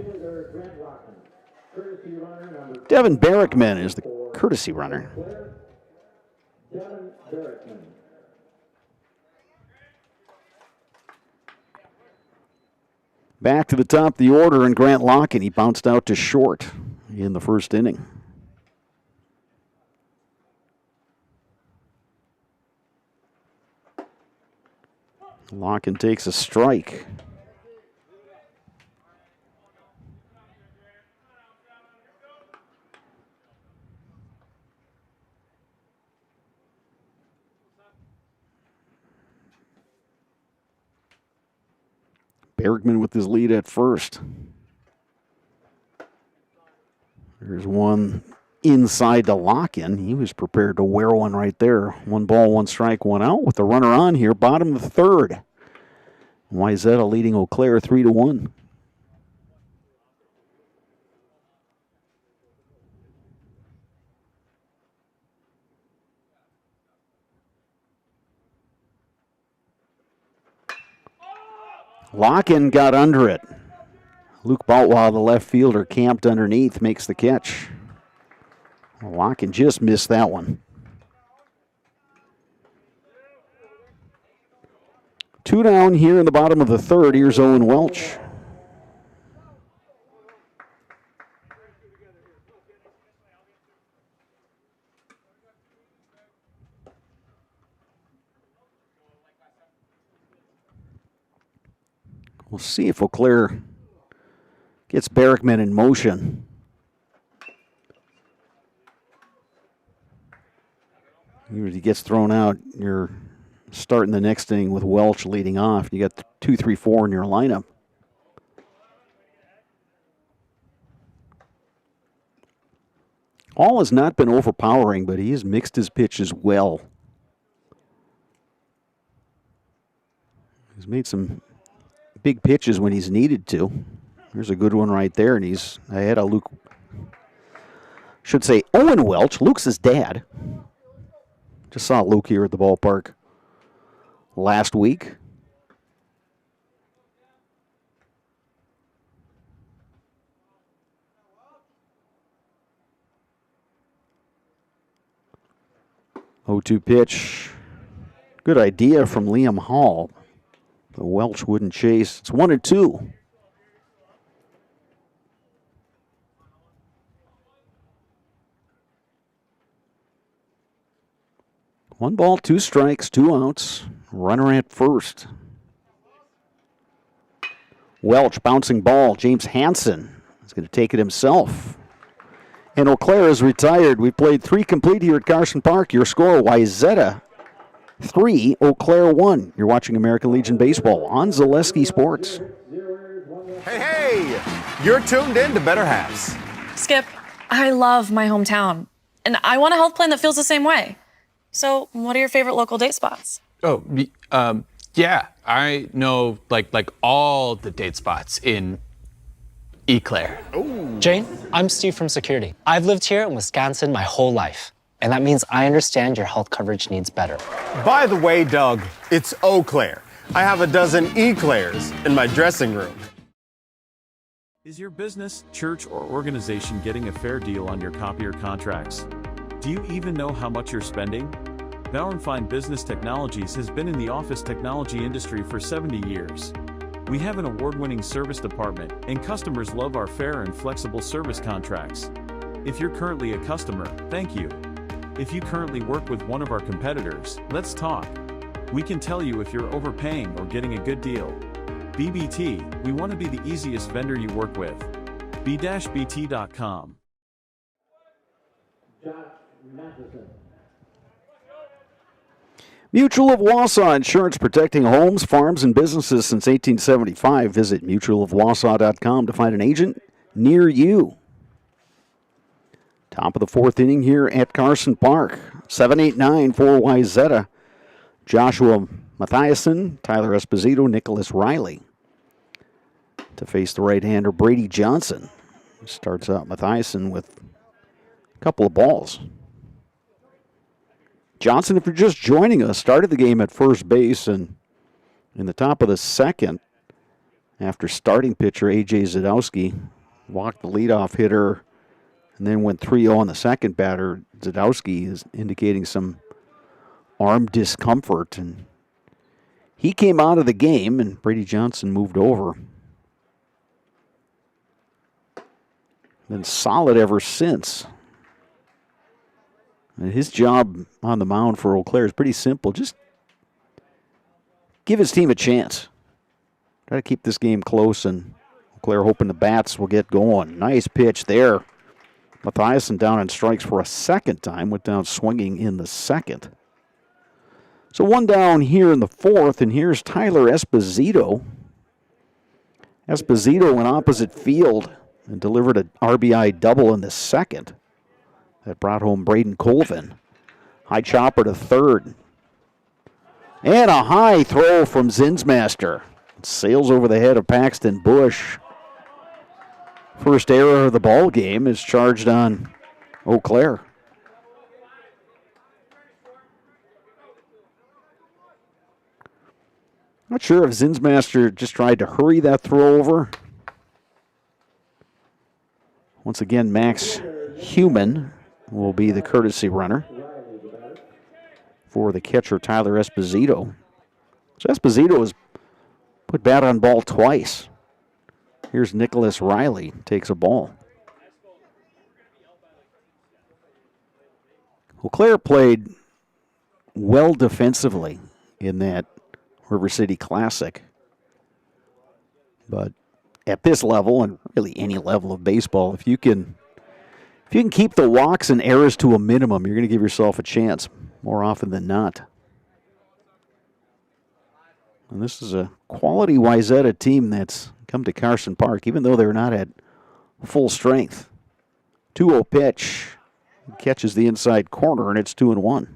Devin Barrickman is the courtesy runner. Back to the top of the order, and Grant Locken, he bounced out to short in the first inning. Locken takes a strike. Bergman with his lead at first. There's one inside to Locken. He was prepared to wear one right there. 1 ball, 1 strike, 1 out with the runner on here. Bottom of the third. Weisetta leading Eau Claire 3-1. Locken got under it. Luke Boutwell, the left fielder, camped underneath, makes the catch. Locken just missed that one. 2 down here in the bottom of the third. Here's Owen Welch. We'll see if Eau Claire gets Barrickman in motion. If he gets thrown out, you're starting the next inning with Welch leading off. You got 2, 3, 4 in your lineup. Hall has not been overpowering, but he has mixed his pitches well. He's made some big pitches when he's needed to. There's a good one right there, and he's ahead of Luke. Should say Owen Welch. Luke's his dad. Just saw Luke here at the ballpark last week. Oh-2 pitch. Good idea from Liam Hall. The Welch wouldn't chase. It's 1-2. One ball, 2 strikes, 2 outs. Runner at first. Welch bouncing ball. James Hansen is going to take it himself. And Eau Claire is retired. We played 3 complete here at Carson Park. Your score, Weisetta 3, Eau Claire 1. You're watching American Legion Baseball on Zaleski Sports. Hey, you're tuned in to Better Halves. Skip, I love my hometown, and I want a health plan that feels the same way. So, what are your favorite local date spots? Oh, yeah, I know like all the date spots in Oaklair. Jane, I'm Steve from Security. I've lived here in Wisconsin my whole life, and that means I understand your health coverage needs better. By the way, Doug, it's Oaklair. I have a dozen Eclairs in my dressing room. Is your business, church, or organization getting a fair deal on your copier contracts? Do you even know how much you're spending? Fine Business Technologies has been in the office technology industry for 70 years. We have an award-winning service department, and customers love our fair and flexible service contracts. If you're currently a customer, thank you. If you currently work with one of our competitors, let's talk. We can tell you if you're overpaying or getting a good deal. BBT, we want to be the easiest vendor you work with. b-bt.com. Josh Matheson. Mutual of Wausau Insurance, protecting homes, farms, and businesses since 1875. Visit mutualofwausau.com to find an agent near you. Top of the fourth inning here at Carson Park. 7-8-9 for Weisetta. Joshua Mathiasen, Tyler Esposito, Nicholas Riley. To face the right-hander Brady Johnson. Starts out Mathiasen with a couple of balls. Johnson, if you're just joining us, started the game at first base, and in the top of the second, after starting pitcher A.J. Zadowski walked the leadoff hitter and then went 3-0 on the second batter. Zadowski is indicating some arm discomfort, and he came out of the game, and Brady Johnson moved over. Been solid ever since. And his job on the mound for Oaklair is pretty simple. Just give his team a chance. Try to keep this game close, and Oaklair hoping the bats will get going. Nice pitch there. Mathiasen down on strikes for a second time. Went down swinging in the second. So one down here in the fourth, and here's Tyler Esposito. Esposito in opposite field and delivered an RBI double in the second. That brought home Braden Colvin. High chopper to third. And a high throw from Zinsmaster. It sails over the head of Paxton Bush. First error of the ball game is charged on Oaklair. Not sure if Zinsmaster just tried to hurry that throw over. Once again, Max Human will be the courtesy runner for the catcher, Tyler Esposito. So Esposito has put bat on ball twice. Here's Nicholas Riley, takes a ball. Oaklair played well defensively in that River City Classic. But at this level, and really any level of baseball, if you can keep the walks and errors to a minimum, you're going to give yourself a chance more often than not. And this is a quality Weisetta team that's come to Carson Park, even though they're not at full strength. 2-0 pitch. Catches the inside corner, and it's 2-1.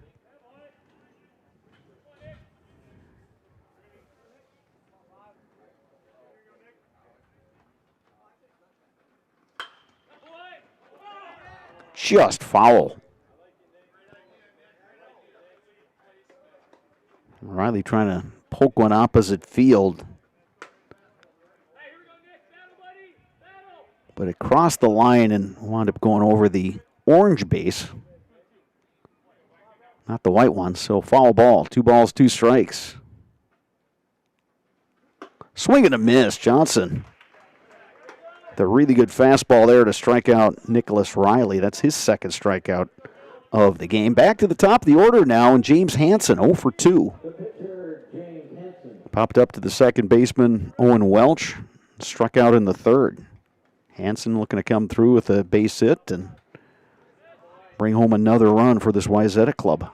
Just foul. Riley trying to poke one opposite field. But it crossed the line and wound up going over the orange base. Not the white one, so foul ball. 2 balls, 2 strikes. Swing and a miss, Johnson. The really good fastball there to strike out Nicholas Riley. That's his second strikeout of the game. Back to the top of the order now, and James Hansen, 0 for 2. Popped up to the second baseman, Owen Welch. Struck out in the third. Hansen looking to come through with a base hit and bring home another run for this Weisetta club.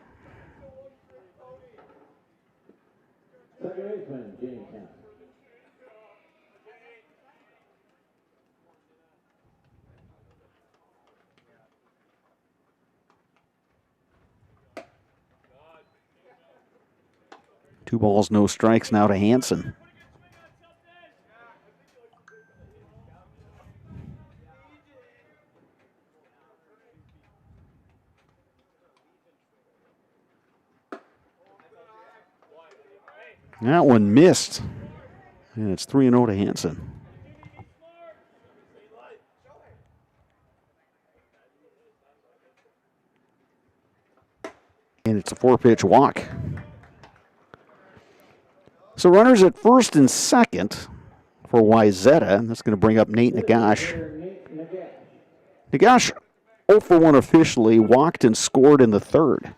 Two balls, no strikes now to Hansen. That one missed. And it's 3-0 to Hansen. and it's a 4-pitch walk. So runners at first and second for Weisetta, and that's going to bring up Nate Nagash. Nagash 0 for 1 officially, walked and scored in the third.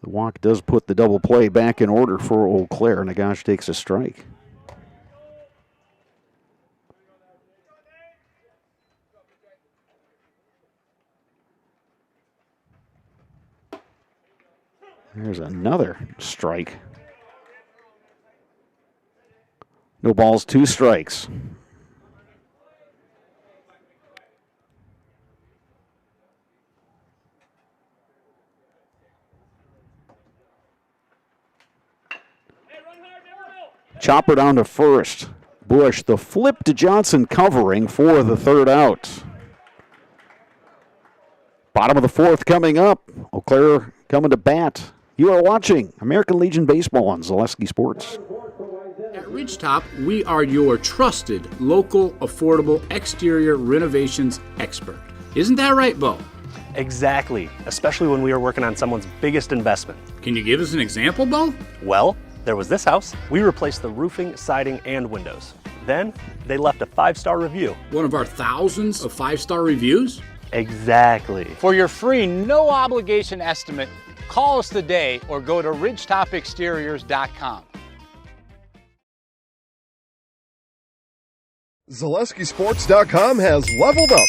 The walk does put the double play back in order for Eau Claire. Nagash takes a strike. There's another strike. No balls, 2 strikes. Chopper down to first. Bush, the flip to Johnson covering for the third out. Bottom of the fourth coming up. Eau Claire coming to bat. You are watching American Legion Baseball on Zaleski Sports. At Ridgetop, we are your trusted, local, affordable exterior renovations expert. Isn't that right, Bo? Exactly, especially when we are working on someone's biggest investment. Can you give us an example, Bo? Well, there was this house. We replaced the roofing, siding, and windows. Then, they left a 5-star review. One of our thousands of 5-star reviews? Exactly. For your free, no obligation estimate, call us today or go to ridgetopexteriors.com. ZaleskiSports.com has leveled up.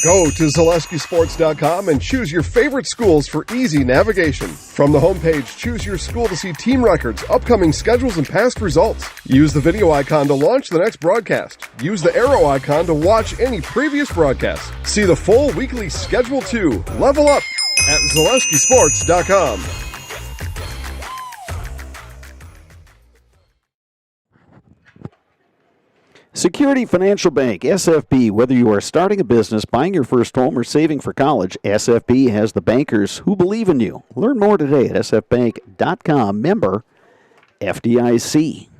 Go to ZaleskiSports.com and choose your favorite schools for easy navigation. From the homepage, choose your school to see team records, upcoming schedules, and past results. Use the video icon to launch the next broadcast. Use the arrow icon to watch any previous broadcast. See the full weekly schedule too. Level up at ZaleskiSports.com. Security Financial Bank, SFB. Whether you are starting a business, buying your first home, or saving for college, SFB has the bankers who believe in you. Learn more today at sfbank.com. Member FDIC.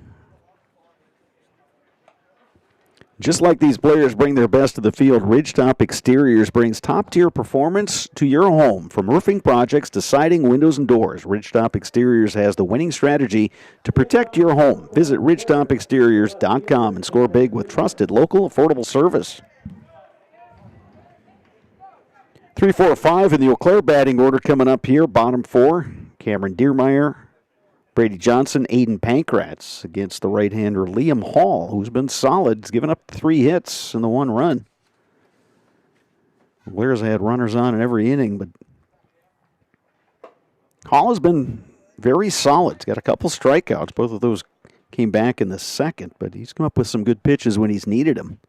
Just like these players bring their best to the field, Ridgetop Exteriors brings top-tier performance to your home. From roofing projects to siding, windows, and doors, Ridgetop Exteriors has the winning strategy to protect your home. Visit ridgetopexteriors.com and score big with trusted, local, affordable service. 3, 4, 5 in the Eau Claire batting order coming up here. Bottom 4, Cameron Diermeyer, Brady Johnson, Aiden Pankratz against the right-hander Liam Hall, who's been solid. He's given up 3 hits and the 1 run. Blair's had runners on in every inning, but Hall has been very solid. He's got a couple strikeouts. Both of those came back in the second, but he's come up with some good pitches when he's needed them.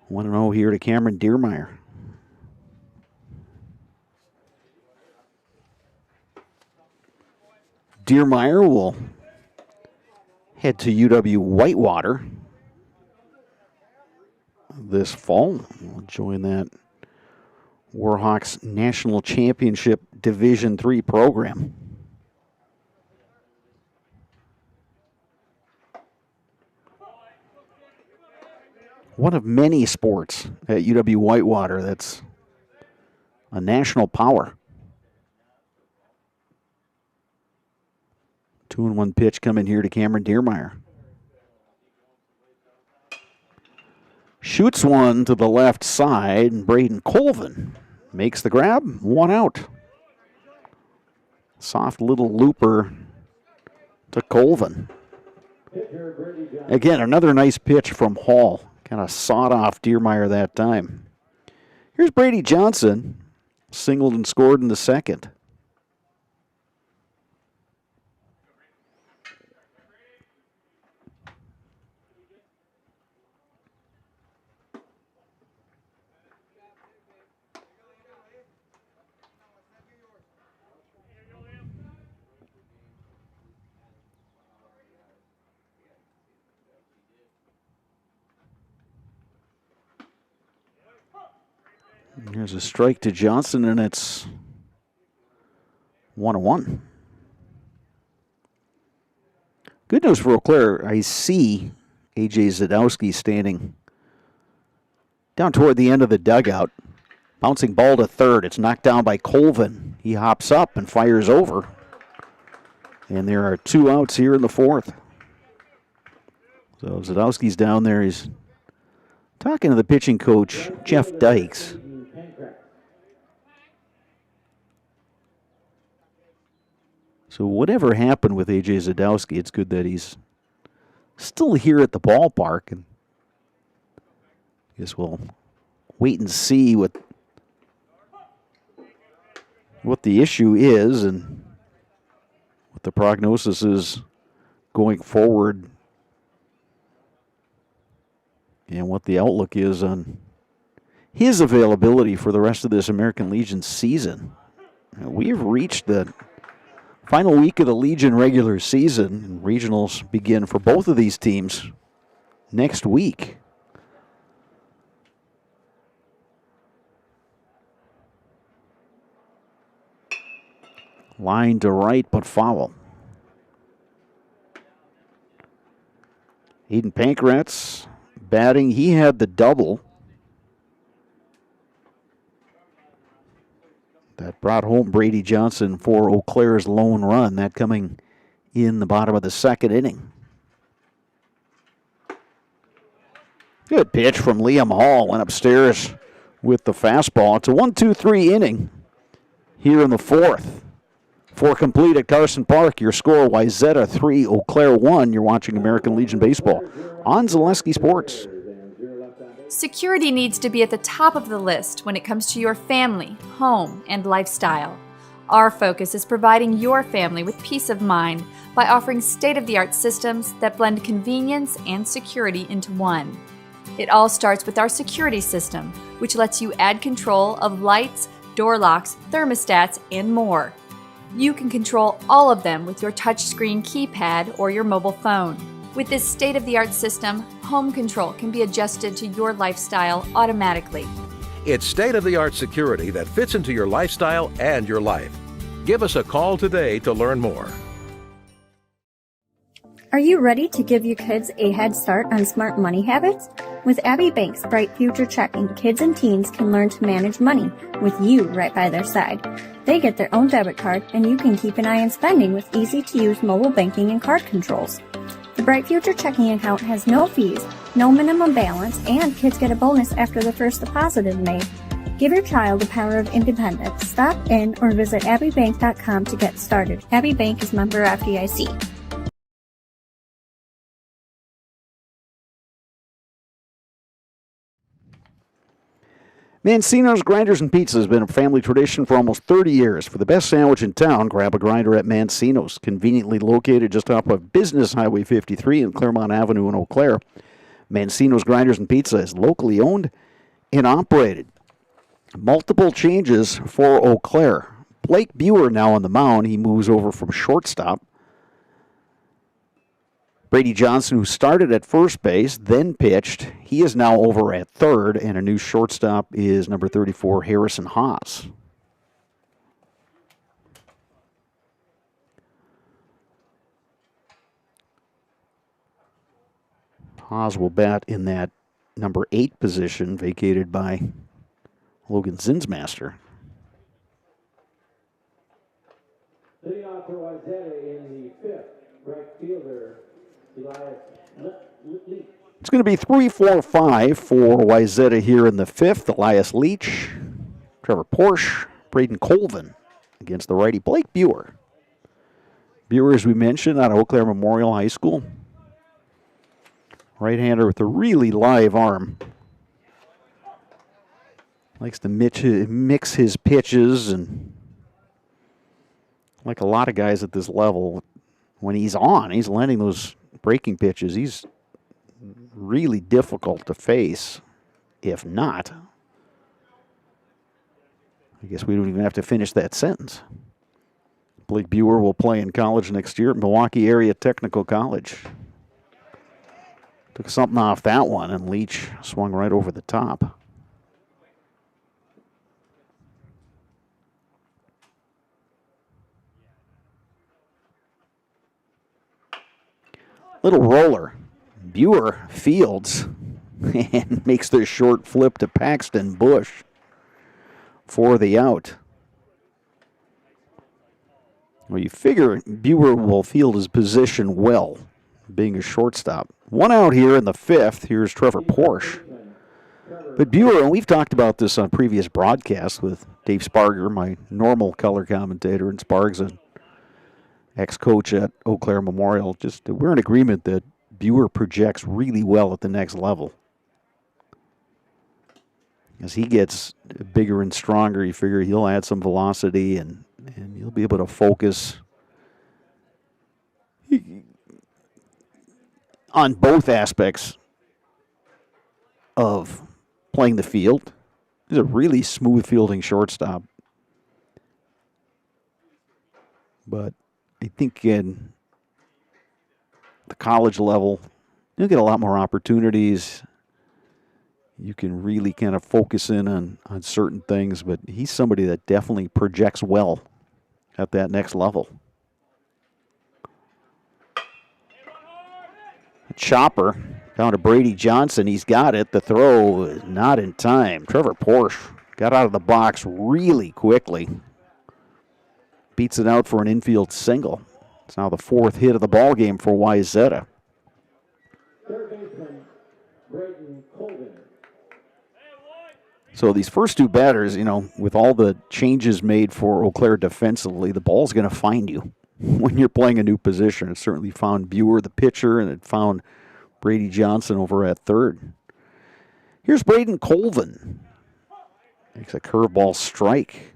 1-0 here to Cameron Diermeyer. Diermeyer will head to UW Whitewater this fall. We'll join that Warhawks National Championship Division III program. One of many sports at UW Whitewater that's a national power. 2-1 pitch coming here to Cameron Diermeyer. Shoots one to the left side, and Braden Colvin makes the grab. 1 out. Soft little looper to Colvin. Again, another nice pitch from Hall. Kind of sawed off Diermeyer that time. Here's Brady Johnson. Singled and scored in the second. Here's a strike to Johnson, and it's 1-1. Good news for Eau Claire. I see A.J. Zadowski standing Down toward the end of the dugout. Bouncing ball to third. It's knocked down by Colvin. He hops up and fires over. And there are 2 outs here in the 4th. So Zadowski's down there. He's talking to the pitching coach, Jeff Dykes. So whatever happened with A.J. Zadowski, it's good that he's still here at the ballpark. And I guess we'll wait and see what the issue is and what the prognosis is going forward and what the outlook is on his availability for the rest of this American Legion season. We've reached the final week of the Legion regular season, and regionals begin for both of these teams next week. Line to right, but foul. Aiden Pankratz batting. He had the double that brought home Brady Johnson for Eau Claire's lone run. That coming in the bottom of the 2nd inning. Good pitch from Liam Hall. Went upstairs with the fastball. It's a 1-2-3 inning here in the 4th. 4 complete at Carson Park. Your score, Weisetta 3, Eau Claire 1. You're watching American Legion Baseball on Zaleski Sports. Security needs to be at the top of the list when it comes to your family, home, and lifestyle. Our focus is providing your family with peace of mind by offering state-of-the-art systems that blend convenience and security into one. It all starts with our security system, which lets you add control of lights, door locks, thermostats, and more. You can control all of them with your touchscreen keypad or your mobile phone. With this state-of-the-art system, home control can be adjusted to your lifestyle automatically. It's state-of-the-art security that fits into your lifestyle and your life. Give us a call today to learn more. Are you ready to give your kids a head start on smart money habits? With Abbey Bank's Bright Future Checking, kids and teens can learn to manage money with you right by their side. They get their own debit card, and you can keep an eye on spending with easy-to-use mobile banking and card controls. The Bright Future Checking account has no fees, no minimum balance, and kids get a bonus after the first deposit is made. Give your child the power of independence. Stop in or visit abbeybank.com to get started. Abbey Bank is member FDIC. Mancino's Grinders and Pizza has been a family tradition for almost 30 years. For the best sandwich in town, grab a grinder at Mancino's, conveniently located just off of Business Highway 53 and Claremont Avenue in Eau Claire. Mancino's Grinders and Pizza is locally owned and operated. Multiple changes for Eau Claire. Blake Buer now on the mound. He moves over from shortstop. Brady Johnson, who started at first base, then pitched, he is now over at third, and a new shortstop is number 34, Harrison Haas. Haas will bat in that number 8 position, vacated by Logan Zinsmaster. Leading off for Weisetta in the 5th, right fielder, It's going to be 3-4-5 for Weisetta here in the 5th. Elias Leach, Trevor Porsche, Braden Colvin against the righty Blake Buer. Buer, as we mentioned, out of Eau Claire Memorial High School. Right-hander with a really live arm. Likes to mix his pitches, and like a lot of guys at this level, when he's on, he's landing those breaking pitches. He's really difficult to face. If not, I guess we don't even have to finish that sentence. Blake Buer will play in college next year at Milwaukee Area Technical College. Took something off that one, and Leach swung right over the top. Little roller. Buer fields. and makes the short flip to Paxton Bush for the out. Well, you figure Buer will field his position well, being a shortstop. One out here in the fifth. Here's Trevor Porsche. But Buer, and we've talked about this on previous broadcasts with Dave Sparger, my normal color commentator, and Spargs, an ex-coach at Eau Claire Memorial. Just we're in agreement that Buer projects really well at the next level. As he gets bigger and stronger, you figure he'll add some velocity and he'll be able to focus on both aspects of playing the field. He's a really smooth fielding shortstop. But I think in the college level, you'll get a lot more opportunities. You can really kind of focus in on certain things, but he's somebody that definitely projects well at that next level. Chopper down to Brady Johnson. He's got it. The throw is not in time. Trevor Porsche got out of the box really quickly. Beats it out for an infield single. It's now the fourth hit of the ball game for Weisetta. So these first two batters, with all the changes made for Eau Claire defensively, the ball's going to find you when you're playing a new position. It certainly found Buer, the pitcher, and it found Brady Johnson over at third. Here's Braden Colvin. Makes a curveball strike.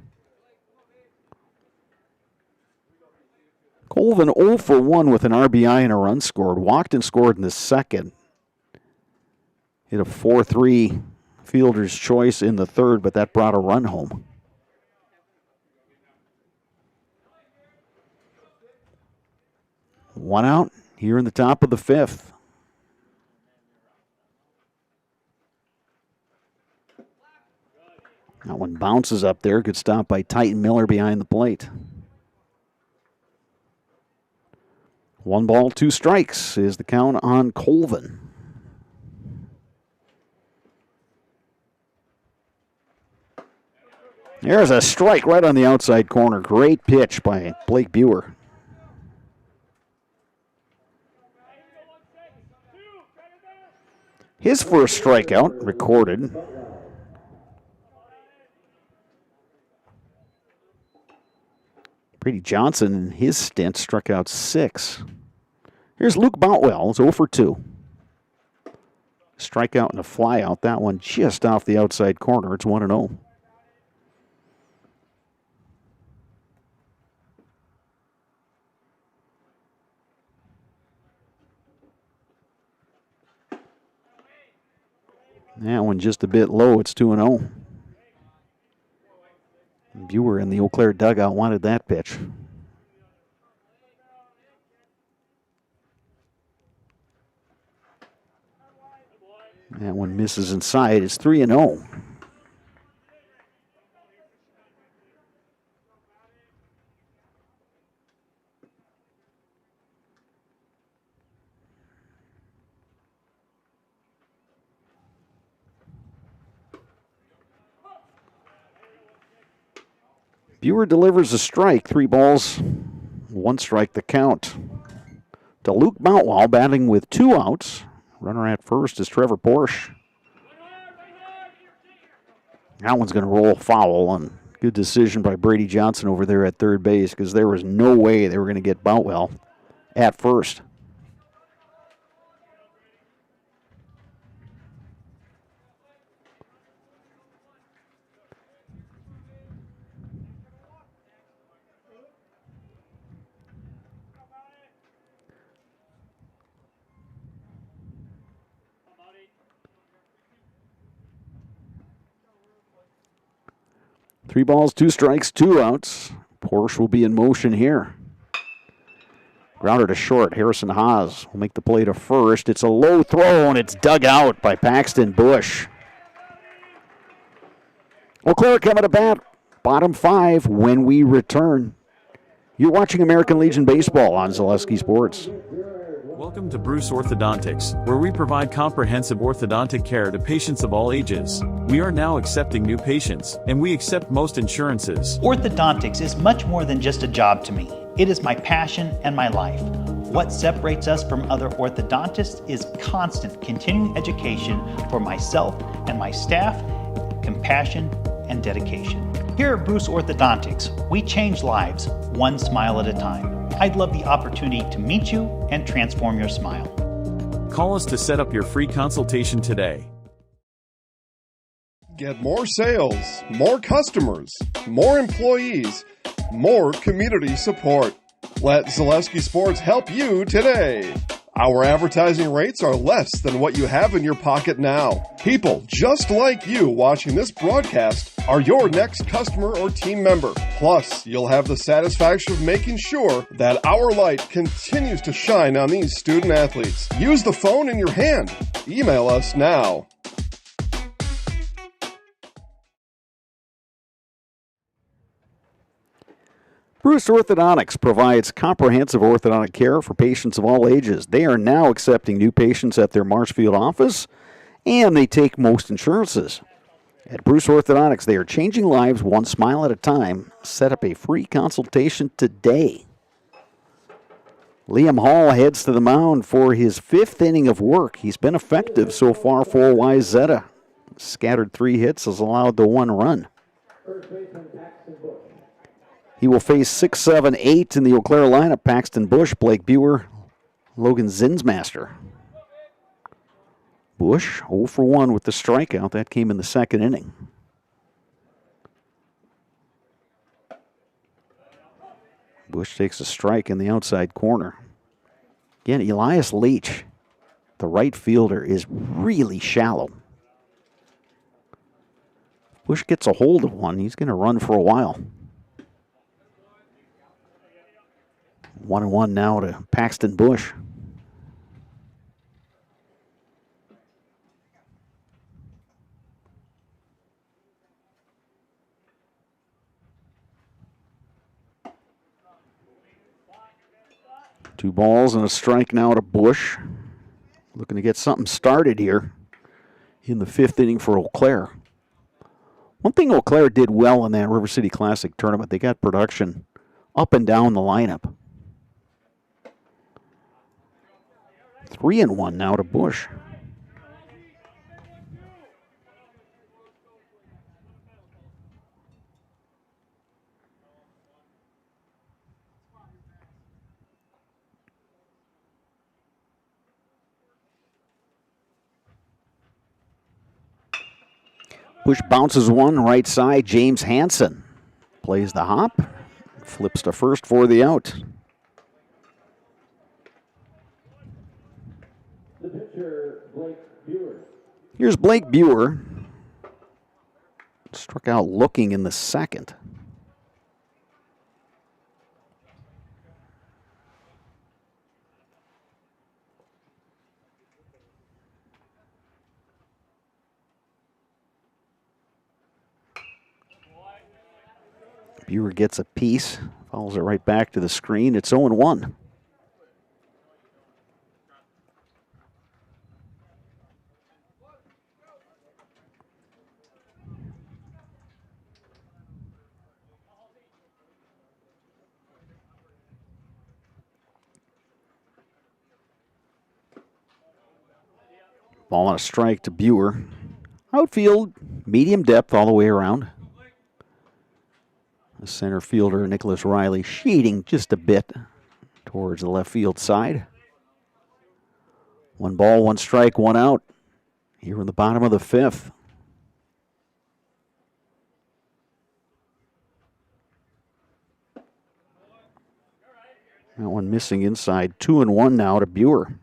Colvin 0 for 1 with an RBI and a run scored. Walked and scored in the second. Hit a 4-3 fielder's choice in the third, but that brought a run home. One out here in the top of the fifth. That one bounces up there. Good stop by Titan Miller behind the plate. 1 ball, 2 strikes is the count on Colvin. There's a strike right on the outside corner. Great pitch by Blake Buer. His first strikeout recorded. Brady Johnson in his stint struck out 6. Here's Luke Boutwell. It's 0 for 2. Strikeout and a flyout. That one just off the outside corner. It's 1-0. That one just a bit low. It's 2-0. Buer in the Eau Claire dugout wanted that pitch. That one misses inside. It's 3-0. Buer delivers a strike. 3 balls, 1 strike the count. To Luke Boutwell batting with 2 outs. Runner at first is Trevor Porsche. That one's going to roll foul, and good decision by Brady Johnson over there at third base because there was no way they were going to get Boutwell at first. Three balls, 2 strikes, 2 outs. Porsche will be in motion here. Grounder to short. Harrison Haas will make the play to first. It's a low throw, and it's dug out by Paxton Bush. Eau Claire coming to bat. Bottom 5 when we return. You're watching American Legion Baseball on Zaleski Sports. Welcome to Bruce Orthodontics, where we provide comprehensive orthodontic care to patients of all ages. We are now accepting new patients, and we accept most insurances. Orthodontics is much more than just a job to me. It is my passion and my life. What separates us from other orthodontists is constant continuing education for myself and my staff, compassion and dedication. Here at Bruce Orthodontics, we change lives one smile at a time. I'd love the opportunity to meet you and transform your smile. Call us to set up your free consultation today. Get more sales, more customers, more employees, more community support. Let Zaleski Sports help you today. Our advertising rates are less than what you have in your pocket now. People just like you watching this broadcast are your next customer or team member. Plus, you'll have the satisfaction of making sure that our light continues to shine on these student athletes. Use the phone in your hand. Email us now. Bruce Orthodontics provides comprehensive orthodontic care for patients of all ages. They are now accepting new patients at their Marshfield office, and they take most insurances. At Bruce Orthodontics, they are changing lives one smile at a time. Set up a free consultation today. Liam Hall heads to the mound for his 5th inning of work. He's been effective so far for Weisetta. Scattered 3 hits, has allowed the 1 run. He will face 6, 7, 8 in the Oaklair lineup. Paxton Bush, Blake Buer, Logan Zinsmaster. Bush 0 for 1 with the strikeout. That came in the 2nd inning. Bush takes a strike in the outside corner. Again, Elias Leach, the right fielder, is really shallow. Bush gets a hold of one. He's going to run for a while. 1-1 now to Paxton Bush. Two balls and a strike now to Bush. Looking to get something started here in the 5th inning for Oaklair. One thing Oaklair did well in that River City Classic tournament, they got production up and down the lineup. 3-1 now to Bush. Bush bounces one right side. James Hansen plays the hop, flips to first for the out. The pitcher, Blake Buer. Here's Blake Buer. Struck out looking in the 2nd. Buer gets a piece, follows it right back to the screen. It's 0-1. Ball on a strike to Buer. Outfield, medium depth all the way around. The center fielder, Nicholas Riley, shading just a bit towards the left field side. 1 ball, 1 strike, 1 out here in the bottom of the 5th. That one missing inside. 2-1 now to Buer.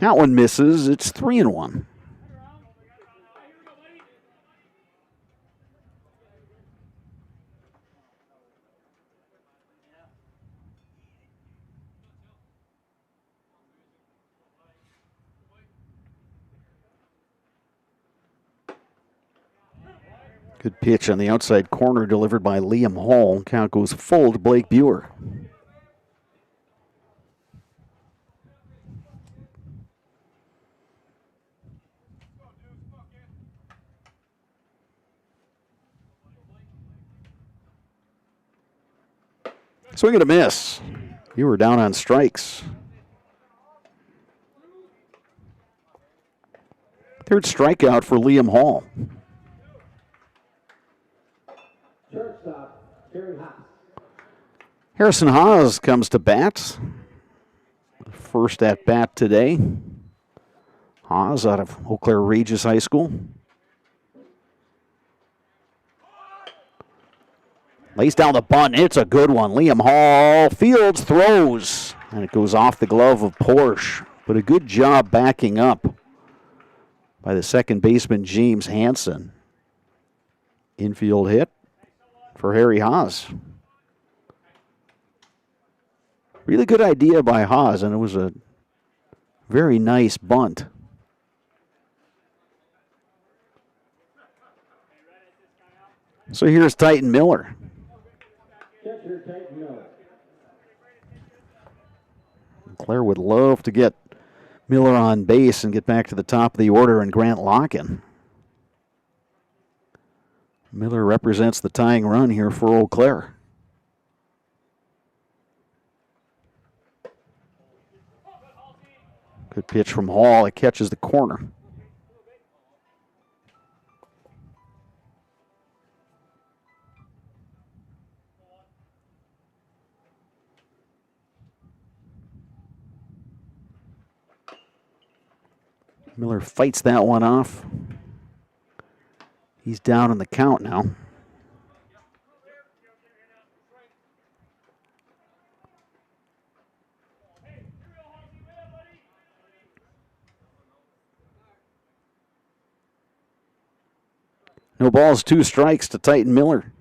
That one misses. It's 3-1. Good pitch on the outside corner delivered by Liam Hall. Count goes full to Blake Buer. Swing and a miss. You were down on strikes. Third strikeout for Liam Hall. Harrison Haas comes to bat. First at bat today. Haas out of Oaklair Regis High School. Lays down the bunt. It's a good one. Liam Hall fields, throws, and it goes off the glove of Porsche. But a good job backing up by the second baseman, James Hansen. Infield hit for Harry Haas. Really good idea by Haas, and it was a very nice bunt. So here's Titan Miller. Claire would love to get Miller on base and get back to the top of the order and Grant Locken. Miller represents the tying run here for Eau Claire. Good pitch from Hall. It catches the corner. Miller fights that one off. He's down in the count now. No balls, 2 strikes to Titan Miller.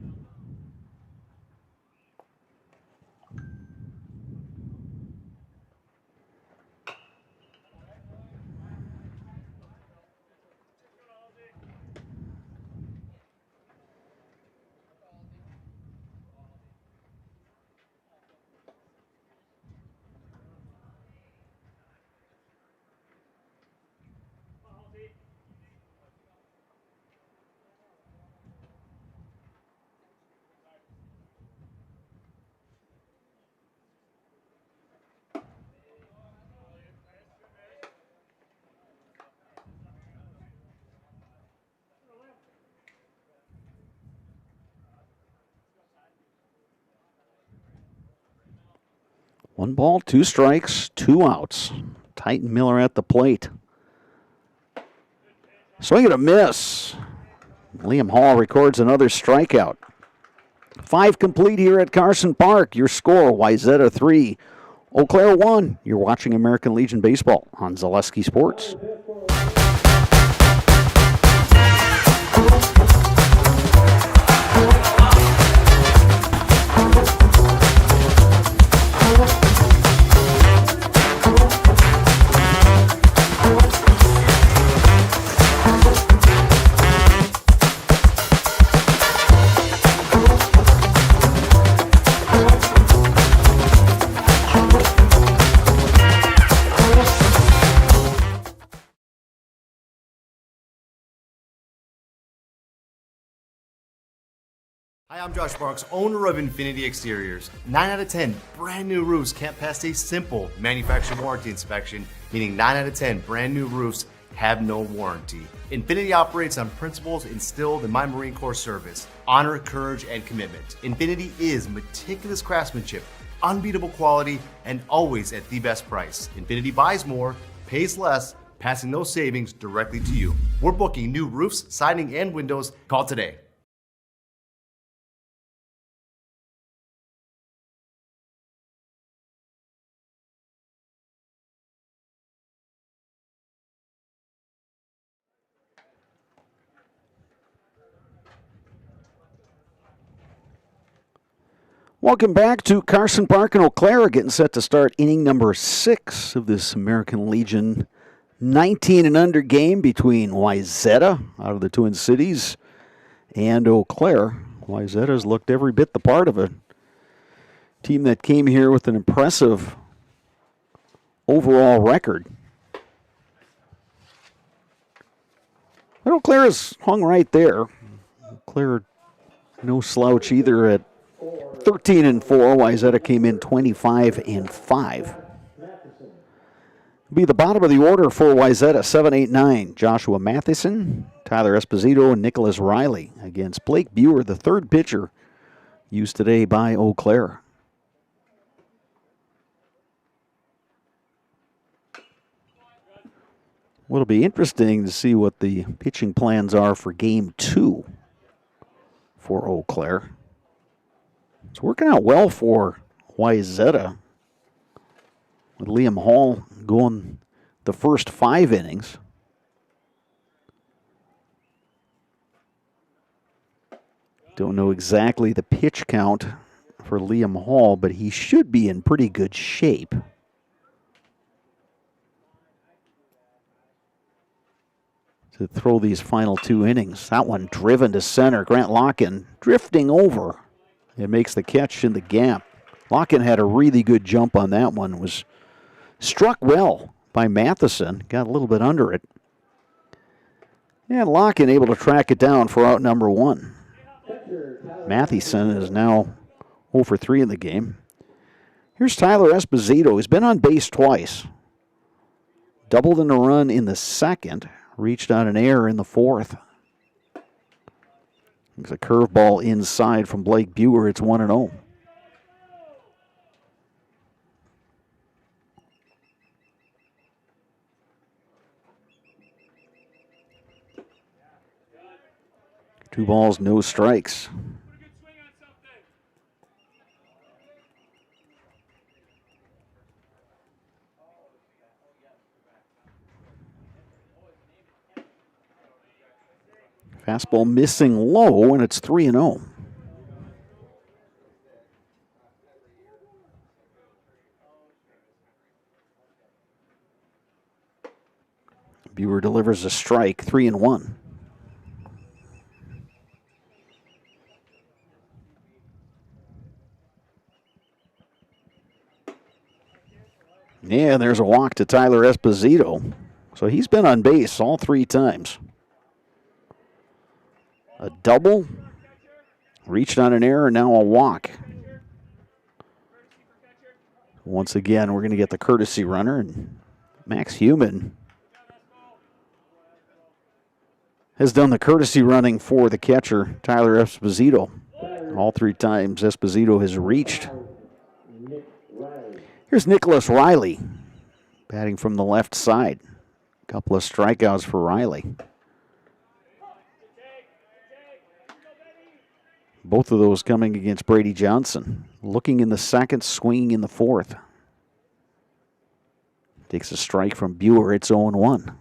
One ball, 2 strikes, 2 outs. Titan Miller at the plate. Swing and a miss. Liam Hall records another strikeout. 5 complete here at Carson Park. Your score, Weisetta 3, Eau Claire 1. You're watching American Legion Baseball on Zaleski Sports. Hi, I'm Josh Barks, owner of Infinity Exteriors. 9 out of 10 brand new roofs can't pass a simple manufacturer warranty inspection, meaning 9 out of 10 brand new roofs have no warranty. Infinity operates on principles instilled in my Marine Corps service: honor, courage, and commitment. Infinity is meticulous craftsmanship, unbeatable quality, and always at the best price. Infinity buys more, pays less, passing those savings directly to you. We're booking new roofs, siding, and windows. Call today. Welcome back to Carson Park and Eau Claire, getting set to start inning number 6 of this American Legion 19 and under game between Weisetta out of the Twin Cities and Eau Claire. Wayzetta's looked every bit the part of a team that came here with an impressive overall record. But Eau Claire is hung right there. Eau Claire, no slouch either at 13-4. Weisetta came in 25-5. Be the bottom of the order for Weisetta, 7-8-9. Joshua Matheson, Tyler Esposito, and Nicholas Riley against Blake Buer, the third pitcher used today by Eau Claire. It'll be interesting to see what the pitching plans are for Game 2 for Eau Claire. It's working out well for Weisetta, with Liam Hall going the first 5 innings. Don't know exactly the pitch count for Liam Hall, but he should be in pretty good shape. To throw these final 2 innings. That one driven to center. Grant Locken drifting over. It makes the catch in the gap. Locken had a really good jump on that one. Was struck well by Matheson. Got a little bit under it. And Locken able to track it down for out number 1. Matheson is now 0 for 3 in the game. Here's Tyler Esposito. He's been on base twice. Doubled in a run in the second. Reached on an error in the fourth. It's a curveball inside from Blake Buer. It's 1-0. Two balls, no strikes. Fastball missing low, and it's 3-0. Buer delivers a strike, 3-1. Yeah, there's a walk to Tyler Esposito. So he's been on base all 3 times. A double, reached on an error, now a walk. Once again, we're going to get the courtesy runner, and Max Heumann has done the courtesy running for the catcher, Tyler Esposito. All 3 times Esposito has reached. Here's Nicholas Riley, batting from the left side. A couple of strikeouts for Riley. Both of those coming against Brady Johnson. Looking in the second, swinging in the fourth. Takes a strike from Buer. It's 0-1.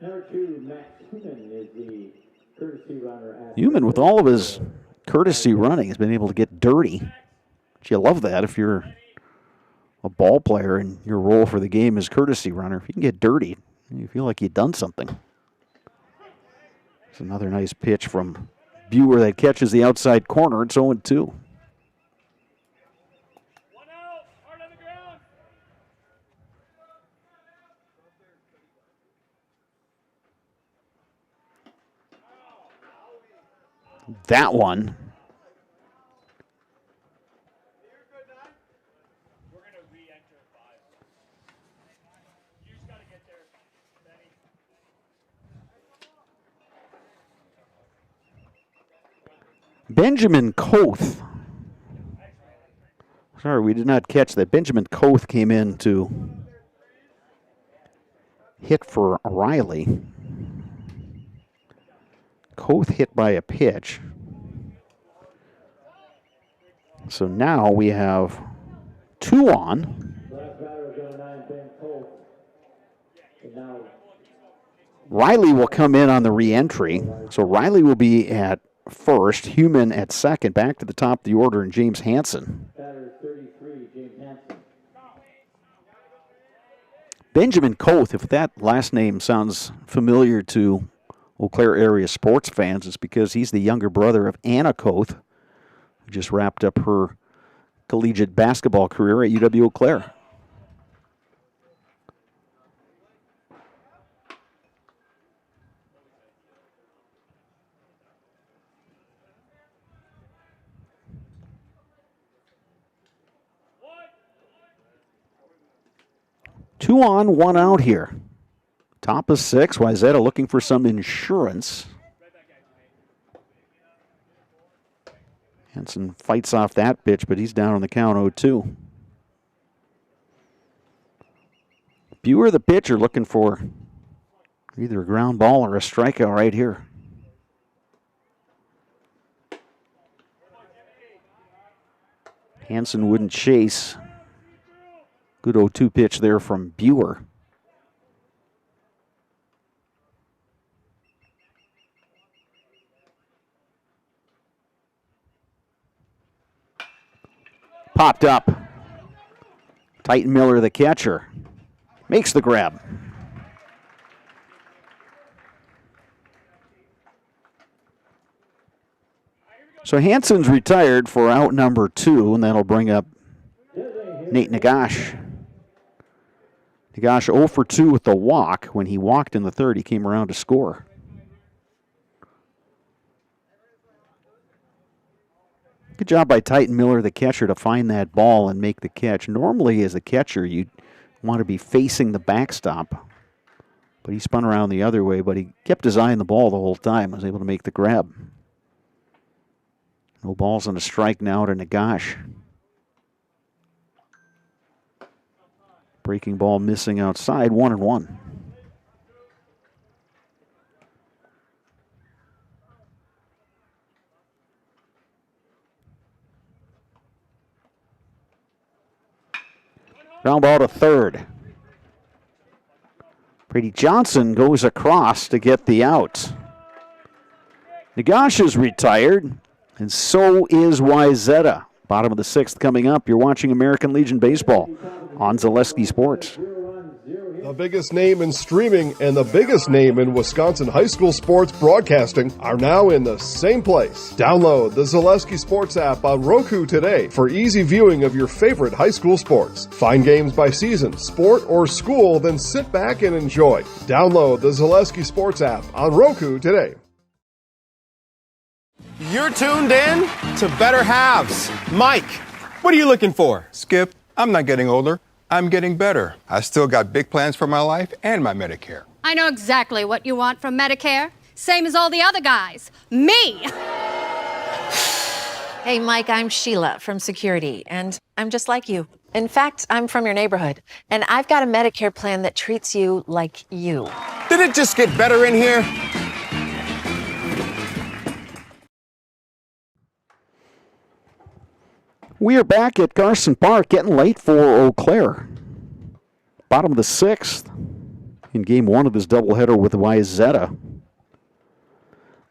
Number 2, Max Heumann is the courtesy runner. Heumann, with all of his courtesy running, has been able to get dirty. But you love that if you're a ball player and your role for the game is courtesy runner. If you can get dirty, you feel like you've done something. It's another nice pitch from Buer that catches the outside corner. It's 0-2. That one. Benjamin Koth. Sorry, we did not catch that. Benjamin Koth came in to hit for Riley. Koth hit by a pitch. So now we have 2 on. Riley will come in on the re-entry. So Riley will be at first, Heumann at second, back to the top of the order, and James Hansen. Benjamin Koth, if that last name sounds familiar to Eau Claire area sports fans, it's because he's the younger brother of Anna Koth, who just wrapped up her collegiate basketball career at UW Eau Claire. Two on, one out here. Top of 6, Weisetta looking for some insurance. Hansen fights off that pitch, but he's down on the count 0-2. Buer, the pitcher, looking for either a ground ball or a strikeout right here. Hansen wouldn't chase. Good 0-2 pitch there from Buer. Popped up. Titan Miller, the catcher, makes the grab. So Hansen's retired for out number 2, and that'll bring up Nate Nagash. Nagash 0 for 2 with the walk. When he walked in the third, he came around to score. Good job by Titan Miller, the catcher, to find that ball and make the catch. Normally, as a catcher, you'd want to be facing the backstop. But he spun around the other way, but he kept his eye on the ball the whole time, was able to make the grab. No balls and a strike now to Nagash. Breaking ball missing outside, 1-1. Ground ball to third. Brady Johnson goes across to get the out. Nagash is retired, and so is Weisetta. Bottom of the 6th coming up. You're watching American Legion Baseball on Zaleski Sports. The biggest name in streaming and the biggest name in Wisconsin high school sports broadcasting are now in the same place. Download the Zaleski Sports app on Roku today for easy viewing of your favorite high school sports. Find games by season, sport, or school, then sit back and enjoy. Download the Zaleski Sports app on Roku today. You're tuned in to Better Halves. Mike, what are you looking for? Skip, I'm not getting older. I'm getting better. I still got big plans for my life and my Medicare. I know exactly what you want from Medicare. Same as all the other guys. Me! Hey, Mike, I'm Sheila from Security, and I'm just like you. In fact, I'm from your neighborhood, and I've got a Medicare plan that treats you like you. Did it just get better in here? We are back at Carson Park, getting late for Eau Claire. Bottom of the 6th in game 1 of this doubleheader with Weisetta.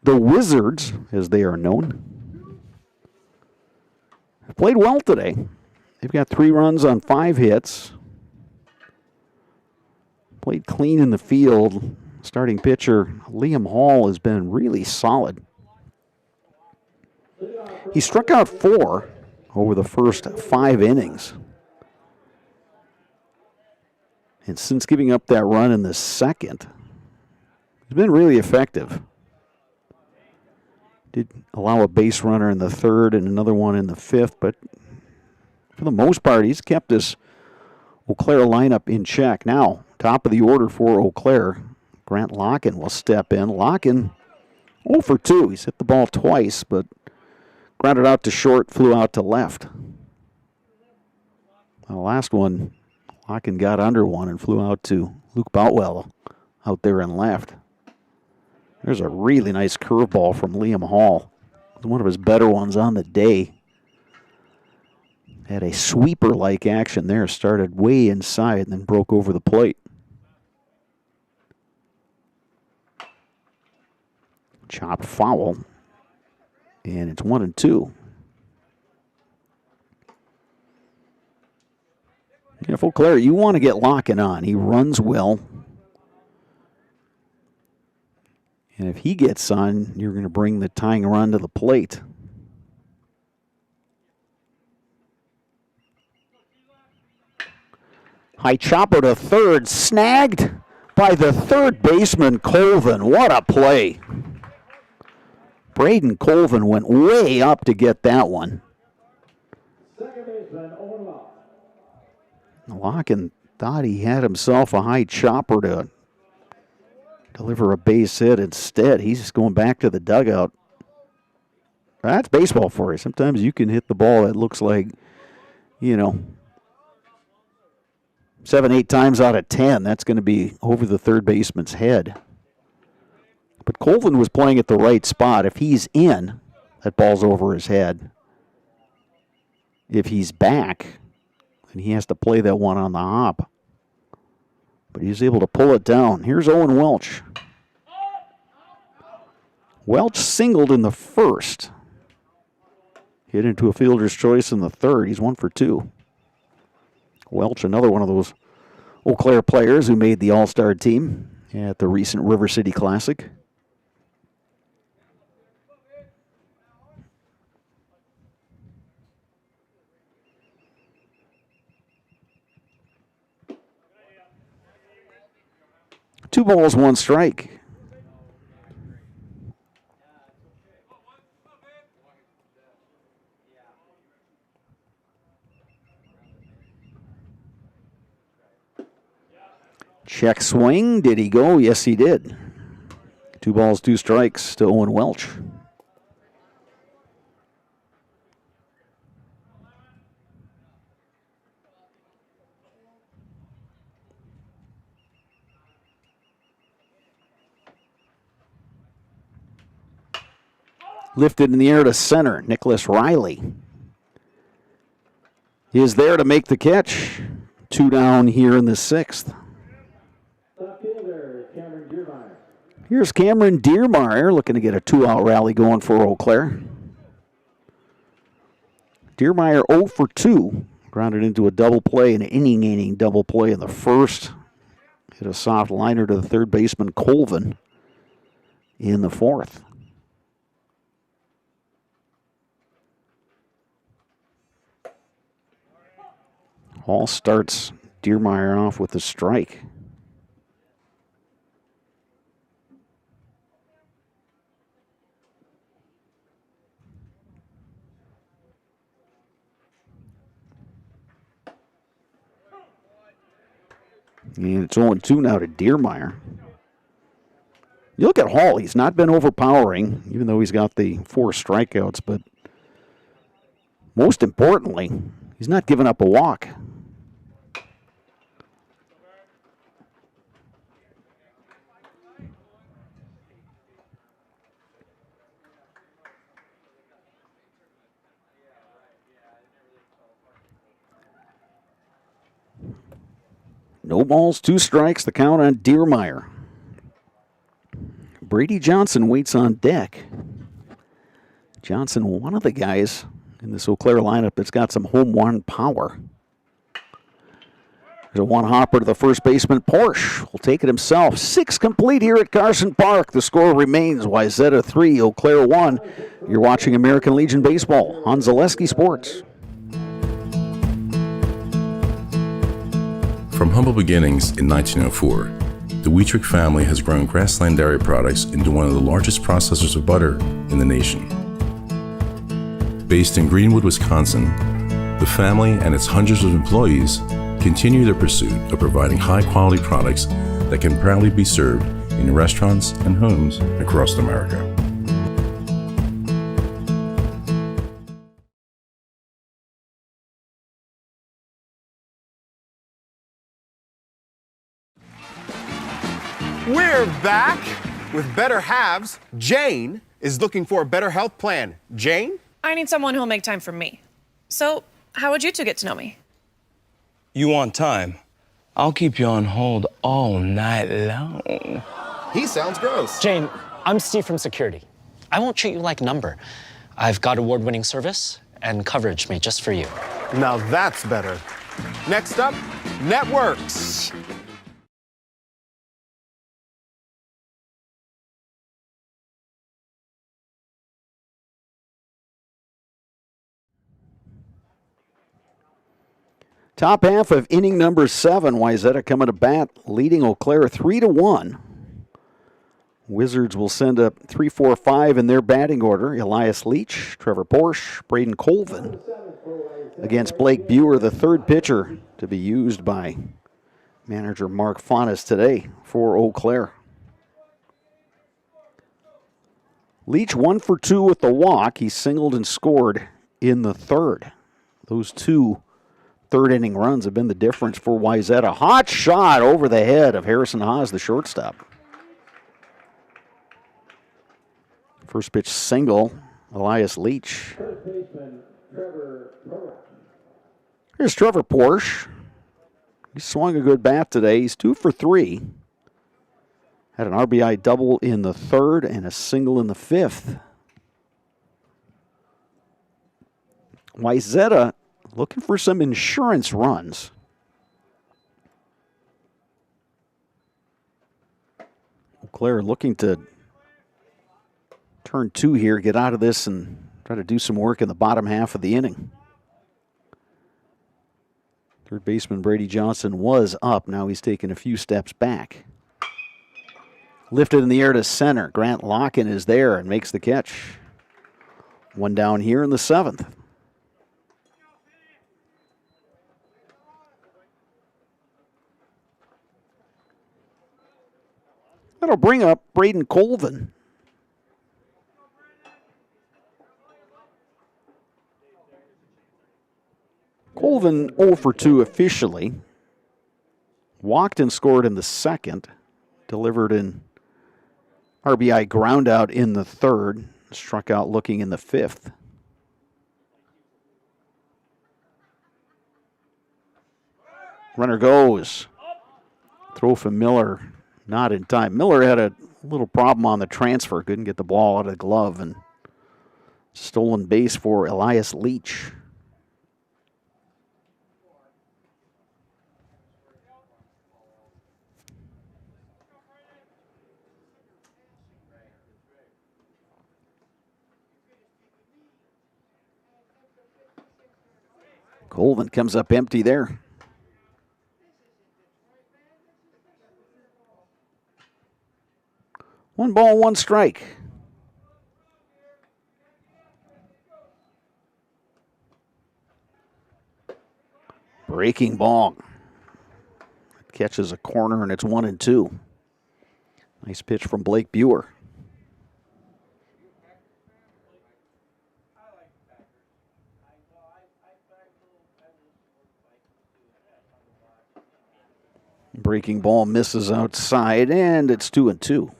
The Wizards, as they are known, have played well today. They've got 3 runs on 5 hits. Played clean in the field. Starting pitcher Liam Hall has been really solid. He struck out 4 over the first 5 innings. And since giving up that run in the second, he's been really effective. Did allow a base runner in the third and another one in the 5th, but for the most part, he's kept this Eau Claire lineup in check. Now, top of the order for Eau Claire, Grant Locken will step in. Locken 0 for 2. He's hit the ball twice, but grounded out to short, flew out to left. The last one, Locken got under one and flew out to Luke Boutwell out there and left. There's a really nice curveball from Liam Hall. One of his better ones on the day. Had a sweeper-like action there. Started way inside and then broke over the plate. Chopped foul. And it's 1-2. If Oaklair, you want to get locking on. He runs well. And if he gets on, you're going to bring the tying run to the plate. High chopper to third, snagged by the third baseman, Colvin. What a play. Braden Colvin went way up to get that one. Locken thought he had himself a high chopper to deliver a base hit. Instead, he's just going back to the dugout. That's baseball for you. Sometimes you can hit the ball that looks like, 7, 8 times out of 10, that's going to be over the third baseman's head. But Colvin was playing at the right spot. If he's in, that ball's over his head. If he's back, then he has to play that one on the hop. But he's able to pull it down. Here's Owen Welch. Welch singled in the first. Hit into a fielder's choice in the third. He's 1 for 2. Welch, another one of those Oaklair players who made the All-Star team at the recent River City Classic. Two balls, one strike. Check swing. Did he go? Yes, he did. 2 balls, 2 strikes to Owen Welch. Lifted in the air to center. Nicholas Riley is there to make the catch. 2 down here in the 6th. Here's Cameron Diermeyer looking to get a 2-out rally going for Oaklair. Diermeyer 0 for 2. Grounded into a double play, an inning double play in the first. Hit a soft liner to the third baseman, Colvin, in the 4th. Hall starts Diermeyer off with a strike. And it's 0-2 now to Diermeyer. You look at Hall, he's not been overpowering, even though he's got the 4 strikeouts, but most importantly, he's not giving up a walk. No balls, 2 strikes, the count on Diermeyer. Brady Johnson waits on deck. Johnson, one of the guys in this Oaklair lineup that's got some home run power. There's a 1 hopper to the first baseman. Porsche will take it himself. 6 complete here at Carson Park. The score remains Weisetta 3, Oaklair 1. You're watching American Legion Baseball on Zaleski Sports. From humble beginnings in 1904, the Wheatrick family has grown Grassland Dairy Products into one of the largest processors of butter in the nation. Based in Greenwood, Wisconsin, the family and its hundreds of employees continue their pursuit of providing high-quality products that can proudly be served in restaurants and homes across America. We're back with better halves. Jane is looking for a better health plan. Jane? I need someone who'll make time for me. So, how would you two get to know me? You want time? I'll keep you on hold all night long. He sounds gross. Jane, I'm Steve from Security. I won't treat you like a number. I've got award-winning service and coverage made just for you. Now that's better. Next up, networks. Top half of inning number 7. Weisetta coming to bat, leading Eau Claire 3-1. Wizards will send up 3, 4, 5 in their batting order. Elias Leach, Trevor Porsche, Braden Colvin against Blake Buer, the third pitcher to be used by manager Mark Faunas today for Eau Claire. Leach 1 for 2 with the walk. He singled and scored in the third. Those 2 third-inning runs have been the difference for Weisetta. Hot shot over the head of Harrison Haas, the shortstop. First pitch single, Elias Leach. Here's Trevor Porsche. He swung a good bat today. He's 2 for 3. Had an RBI double in the third and a single in the fifth. Weisetta looking for some insurance runs. Eau Claire looking to turn 2 here, get out of this, and try to do some work in the bottom half of the inning. Third baseman Brady Johnson was up. Now he's taken a few steps back. Lifted in the air to center. Grant Locken is there and makes the catch. 1 down here in the 7th. That'll bring up Braden Colvin. Colvin 0 for 2 officially. Walked and scored in the second. Delivered an RBI ground out in the third. Struck out looking in the fifth. Runner goes. Throw from Miller. Not in time. Miller had a little problem on the transfer. Couldn't get the ball out of the glove. And stolen base for Elias Leach. Colvin comes up empty there. One ball, one strike. Breaking ball. Catches a corner, and it's 1-2. Nice pitch from Blake Buer. Breaking ball misses outside, and it's 2-2.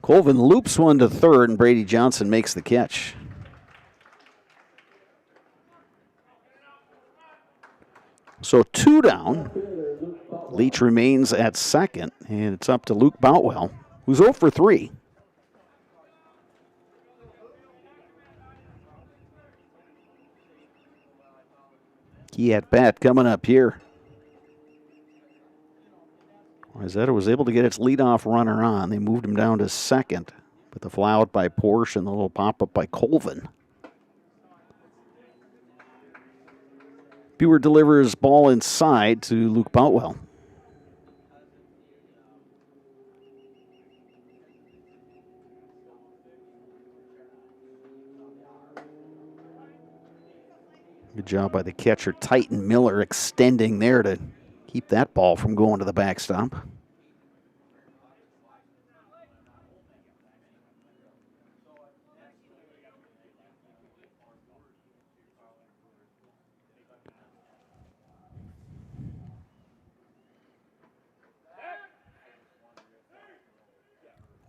Colvin loops one to third, and Brady Johnson makes the catch. So 2 down. Leach remains at second, and it's up to Luke Boutwell, who's 0 for 3. Key at bat coming up here. Weisetta was able to get its leadoff runner on. They moved him down to second, but the fly out by Porsche and the little pop-up by Colvin. Buer delivers ball inside to Luke Boutwell. Good job by the catcher, Titan Miller, extending there to keep that ball from going to the backstop.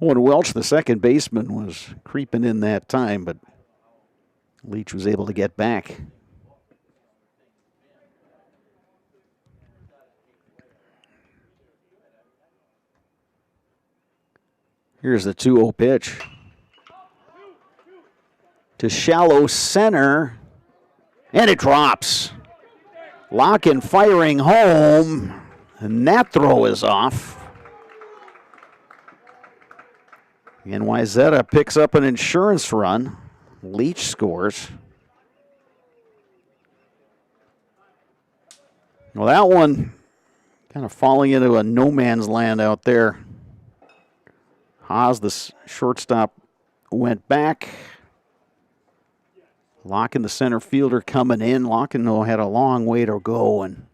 Owen Welch, the second baseman, was creeping in that time, but Leach was able to get back. Here's the 2-0 pitch. To shallow center, and it drops. Locken firing home, and that throw is off. And Weisetta picks up an insurance run. Leach scores. Well, that one kind of falling into a no man's land out there. Haas, the shortstop, went back. Locken, the center fielder, coming in. Locken, though, had a long way to go, and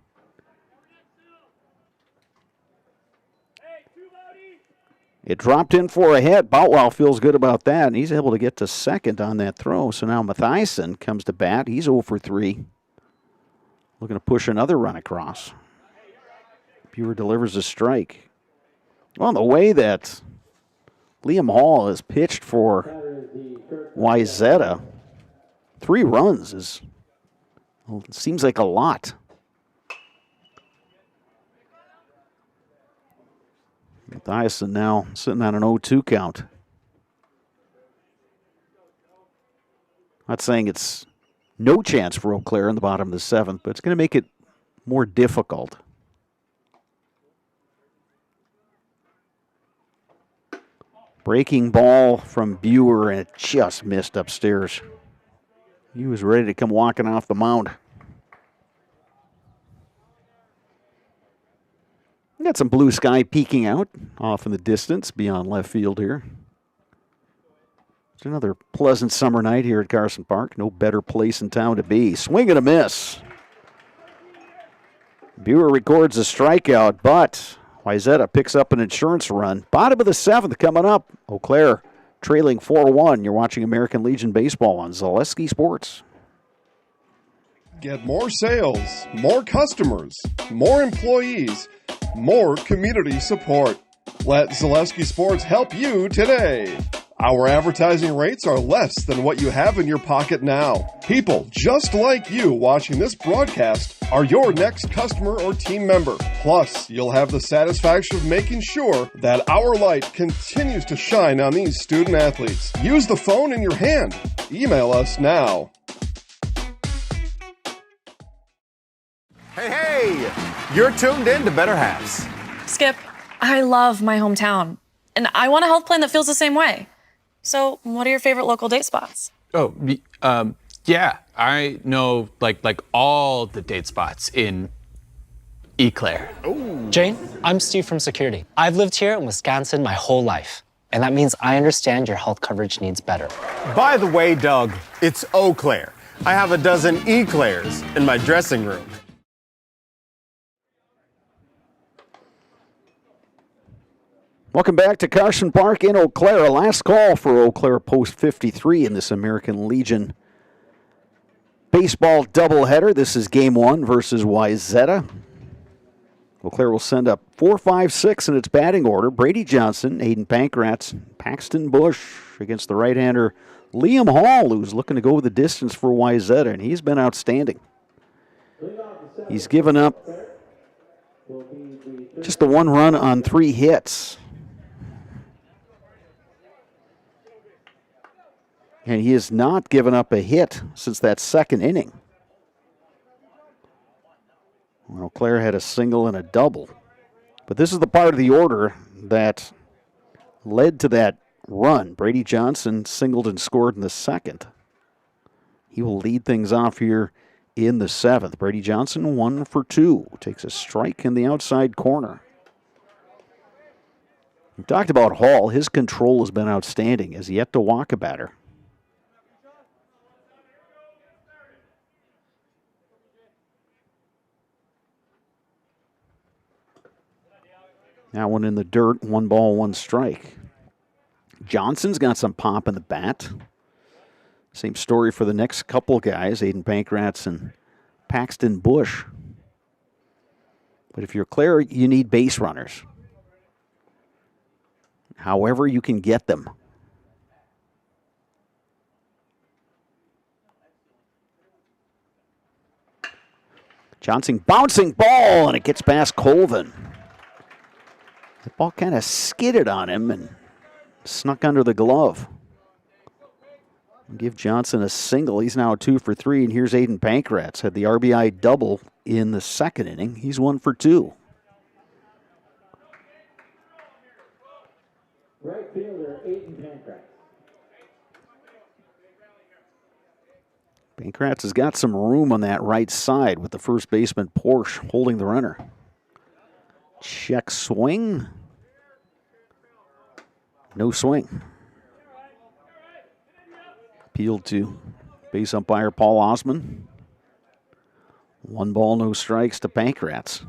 it dropped in for a hit. Boutwell feels good about that, and he's able to get to second on that throw. So now Mathiasen comes to bat. He's 0 for 3. Looking to push another run across. Buer delivers a strike. Well, the way that Liam Hall has pitched for Weisetta, 3 runs is, well, it seems like a lot. Mathiasen now sitting on an 0-2 count. Not saying it's no chance for Oaklair in the bottom of the 7th, but it's going to make it more difficult. Breaking ball from Buer, and it just missed upstairs. He was ready to come walking off the mound. Got some blue sky peeking out off in the distance beyond left field here. It's another pleasant summer night here at Carson Park. No better place in town to be. Swing and a miss. Buer records a strikeout, but Weisetta picks up an insurance run. Bottom of the 7th coming up. Oaklair trailing 4-1. You're watching American Legion Baseball on Zaleski Sports. Get more sales, more customers, more employees, more community support. Let Zaleski Sports help you today. Our advertising rates are less than what you have in your pocket now. People just like you watching this broadcast are your next customer or team member. Plus, you'll have the satisfaction of making sure that our light continues to shine on these student athletes. Use the phone in your hand. Email us now. Hey, you're tuned in to Better Halves. Skip, I love my hometown, and I want a health plan that feels the same way. So, what are your favorite local date spots? Oh, yeah, I know like all the date spots in Oaklair. Jane, I'm Steve from Security. I've lived here in Wisconsin my whole life, and that means I understand your health coverage needs better. By the way, Doug, it's Oaklair. I have a dozen Eclairs in my dressing room. Welcome back to Carson Park in Eau Claire. Last call for Eau Claire Post 53 in this American Legion baseball doubleheader. This is game 1 versus Weisetta. Eau Claire will send up 4-5-6 in its batting order. Brady Johnson, Aiden Pankratz, Paxton Bush against the right-hander Liam Hall, who's looking to go the distance for Weisetta, and he's been outstanding. He's given up just the 1 run on 3 hits. And he has not given up a hit since that 2nd inning. Well, Claire had a single and a double. But this is the part of the order that led to that run. Brady Johnson singled and scored in the 2nd. He will lead things off here in the 7th. Brady Johnson 1 for 2. Takes a strike in the outside corner. We talked about Hall. His control has been outstanding. Has yet to walk a batter. That one in the dirt, 1 ball, 1 strike. Johnson's got some pop in the bat. Same story for the next couple guys, Aiden Pankratz and Paxton Bush. But if you're Claire, you need base runners. However you can get them. Johnson bouncing ball, and it gets past Colvin. The ball kind of skidded on him and snuck under the glove. Give Johnson a single. He's now 2 for 3, and here's Aiden Pankratz. Had the RBI double in the second inning. He's 1 for 2. Right fielder, Aiden Pankratz. Pankratz has got some room on that right side with the first baseman Porsche holding the runner. Check swing. No swing. Appeal to base umpire Paul Osman. 1 ball, no strikes to Pankratz.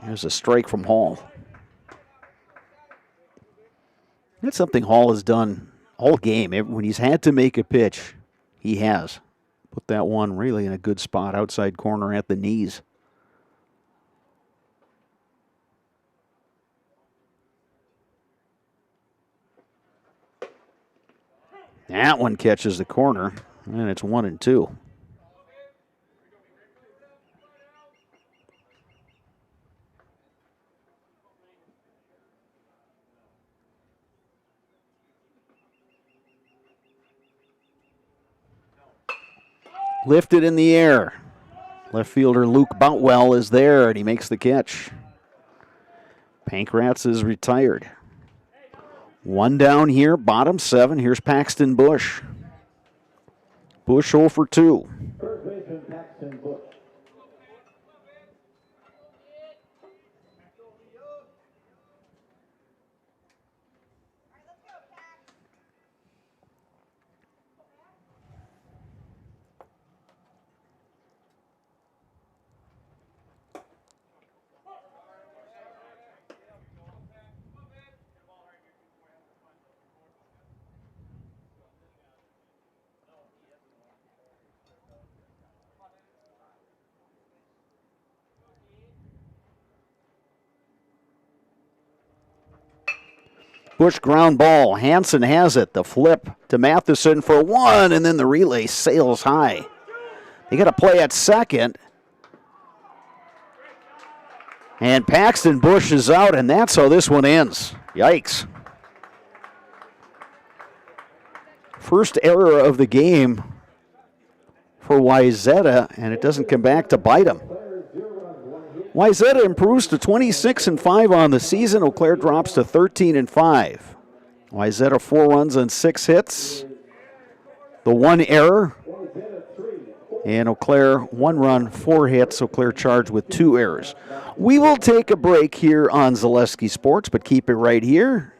There's a strike from Hall. That's something Hall has done all game. When he's had to make a pitch, he has. Put that one really in a good spot, outside corner at the knees. That one catches the corner, and it's 1-2. Lifted in the air. Left fielder Luke Boutwell is there, and he makes the catch. Pankratz is retired. 1 down here, bottom 7. Here's Paxton Bush. Bush 0 for 2. First baseman Paxton Bush. Bush ground ball. Hansen has it. The flip to Matheson for 1, and then the relay sails high. They got a play at second. And Paxton Bush is out, and that's how this one ends. Yikes. First error of the game for Weisetta, and it doesn't come back to bite him. Weisetta improves to 26-5 on the season. Oaklair drops to 13-5. Weisetta 4 runs on 6 hits. The 1 error. And Oaklair 1 run, 4 hits. Oaklair charged with 2 errors. We will take a break here on Zaleski Sports, but keep it right here.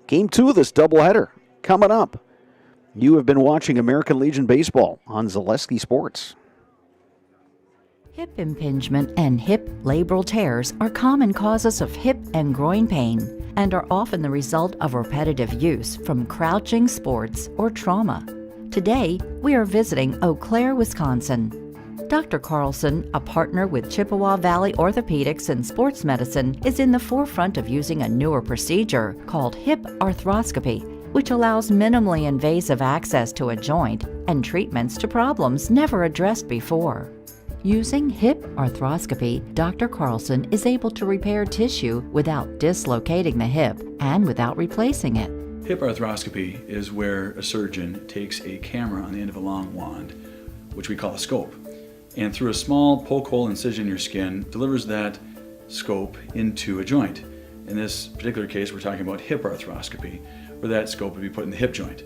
Game 2 of this doubleheader coming up. You have been watching American Legion Baseball on Zaleski Sports. Hip impingement and hip labral tears are common causes of hip and groin pain and are often the result of repetitive use from crouching sports or trauma. Today, we are visiting Oaklair, Wisconsin. Dr. Carlson, a partner with Chippewa Valley Orthopedics and Sports Medicine, is in the forefront of using a newer procedure called hip arthroscopy, which allows minimally invasive access to a joint and treatments to problems never addressed before. Using hip arthroscopy, Dr. Carlson is able to repair tissue without dislocating the hip and without replacing it. Hip arthroscopy is where a surgeon takes a camera on the end of a long wand, which we call a scope, and through a small poke hole incision in your skin, delivers that scope into a joint. In this particular case, we're talking about hip arthroscopy, where that scope would be put in the hip joint.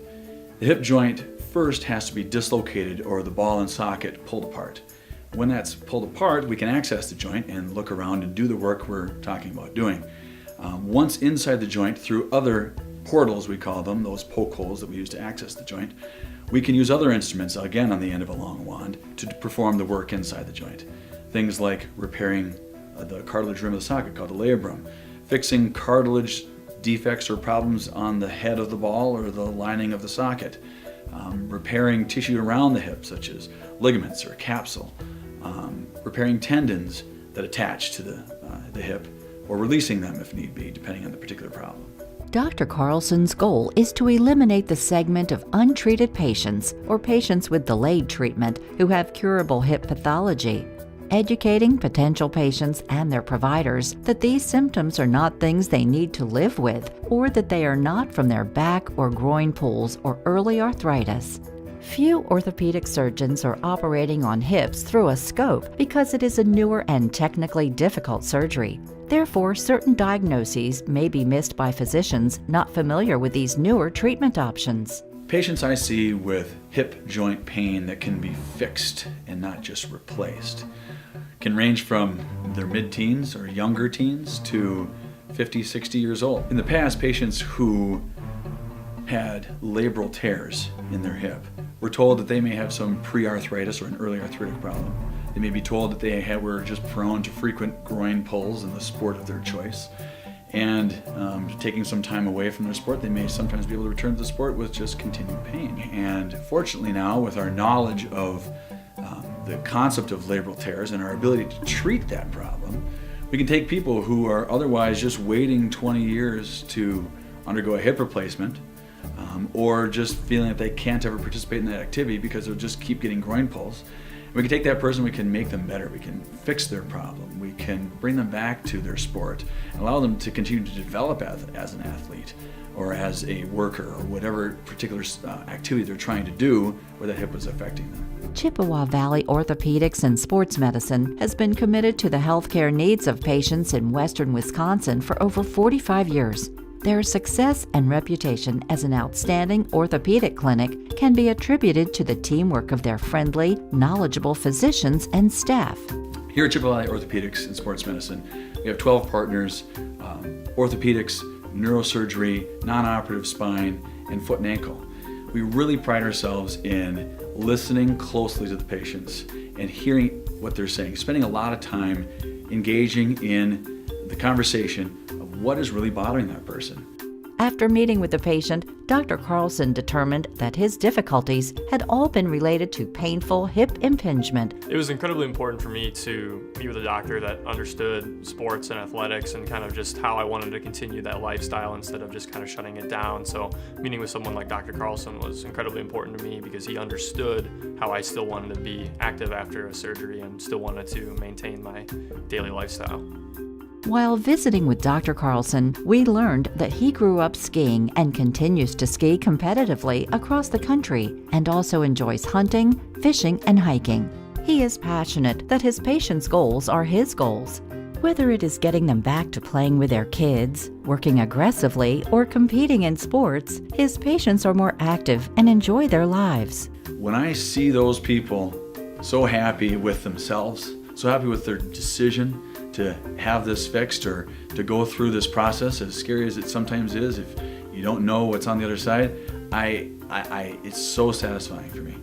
The hip joint first has to be dislocated or the ball and socket pulled apart. When that's pulled apart, we can access the joint and look around and do the work we're talking about doing. Once inside the joint, through other portals, we call them, those poke holes that we use to access the joint, we can use other instruments, again on the end of a long wand, to perform the work inside the joint. Things like repairing the cartilage rim of the socket, called a labrum, fixing cartilage defects or problems on the head of the ball or the lining of the socket, repairing tissue around the hip, such as ligaments or capsule, repairing tendons that attach to the hip, or releasing them if need be, depending on the particular problem. Dr. Carlson's goal is to eliminate the segment of untreated patients or patients with delayed treatment who have curable hip pathology, educating potential patients and their providers that these symptoms are not things they need to live with or that they are not from their back or groin pulls or early arthritis. Few orthopedic surgeons are operating on hips through a scope because it is a newer and technically difficult surgery. Therefore, certain diagnoses may be missed by physicians not familiar with these newer treatment options. Patients I see with hip joint pain that can be fixed and not just replaced can range from their mid-teens or younger teens to 50, 60 years old. In the past, patients who had labral tears in their hip were told that they may have some pre-arthritis or an early arthritic problem. They may be told that they were just prone to frequent groin pulls in the sport of their choice. And taking some time away from their sport, they may sometimes be able to return to the sport with just continued pain. And fortunately now, with our knowledge of the concept of labral tears and our ability to treat that problem, we can take people who are otherwise just waiting 20 years to undergo a hip replacement, or just feeling that they can't ever participate in that activity because they'll just keep getting groin pulls. We can take that person, we can make them better, we can fix their problem, we can bring them back to their sport, and allow them to continue to develop as an athlete or as a worker or whatever particular activity they're trying to do where that hip is affecting them. Chippewa Valley Orthopedics and Sports Medicine has been committed to the healthcare needs of patients in western Wisconsin for over 45 years. Their success and reputation as an outstanding orthopedic clinic can be attributed to the teamwork of their friendly, knowledgeable physicians and staff. Here at Chippewa Valley Orthopedics and Sports Medicine, we have 12 partners, orthopedics, neurosurgery, non-operative spine, and foot and ankle. We really pride ourselves in listening closely to the patients and hearing what they're saying, spending a lot of time engaging in the conversation of what is really bothering that person. After meeting with the patient, Dr. Carlson determined that his difficulties had all been related to painful hip impingement. It was incredibly important for me to meet with a doctor that understood sports and athletics and kind of just how I wanted to continue that lifestyle instead of just kind of shutting it down. So meeting with someone like Dr. Carlson was incredibly important to me because he understood how I still wanted to be active after a surgery and still wanted to maintain my daily lifestyle. While visiting with Dr. Carlson, we learned that he grew up skiing and continues to ski competitively across the country and also enjoys hunting, fishing, and hiking. He is passionate that his patients' goals are his goals. Whether it is getting them back to playing with their kids, working aggressively, or competing in sports, his patients are more active and enjoy their lives. When I see those people so happy with themselves, so happy with their decision to have this fixed or to go through this process, as scary as it sometimes is, if you don't know what's on the other side, it's so satisfying for me.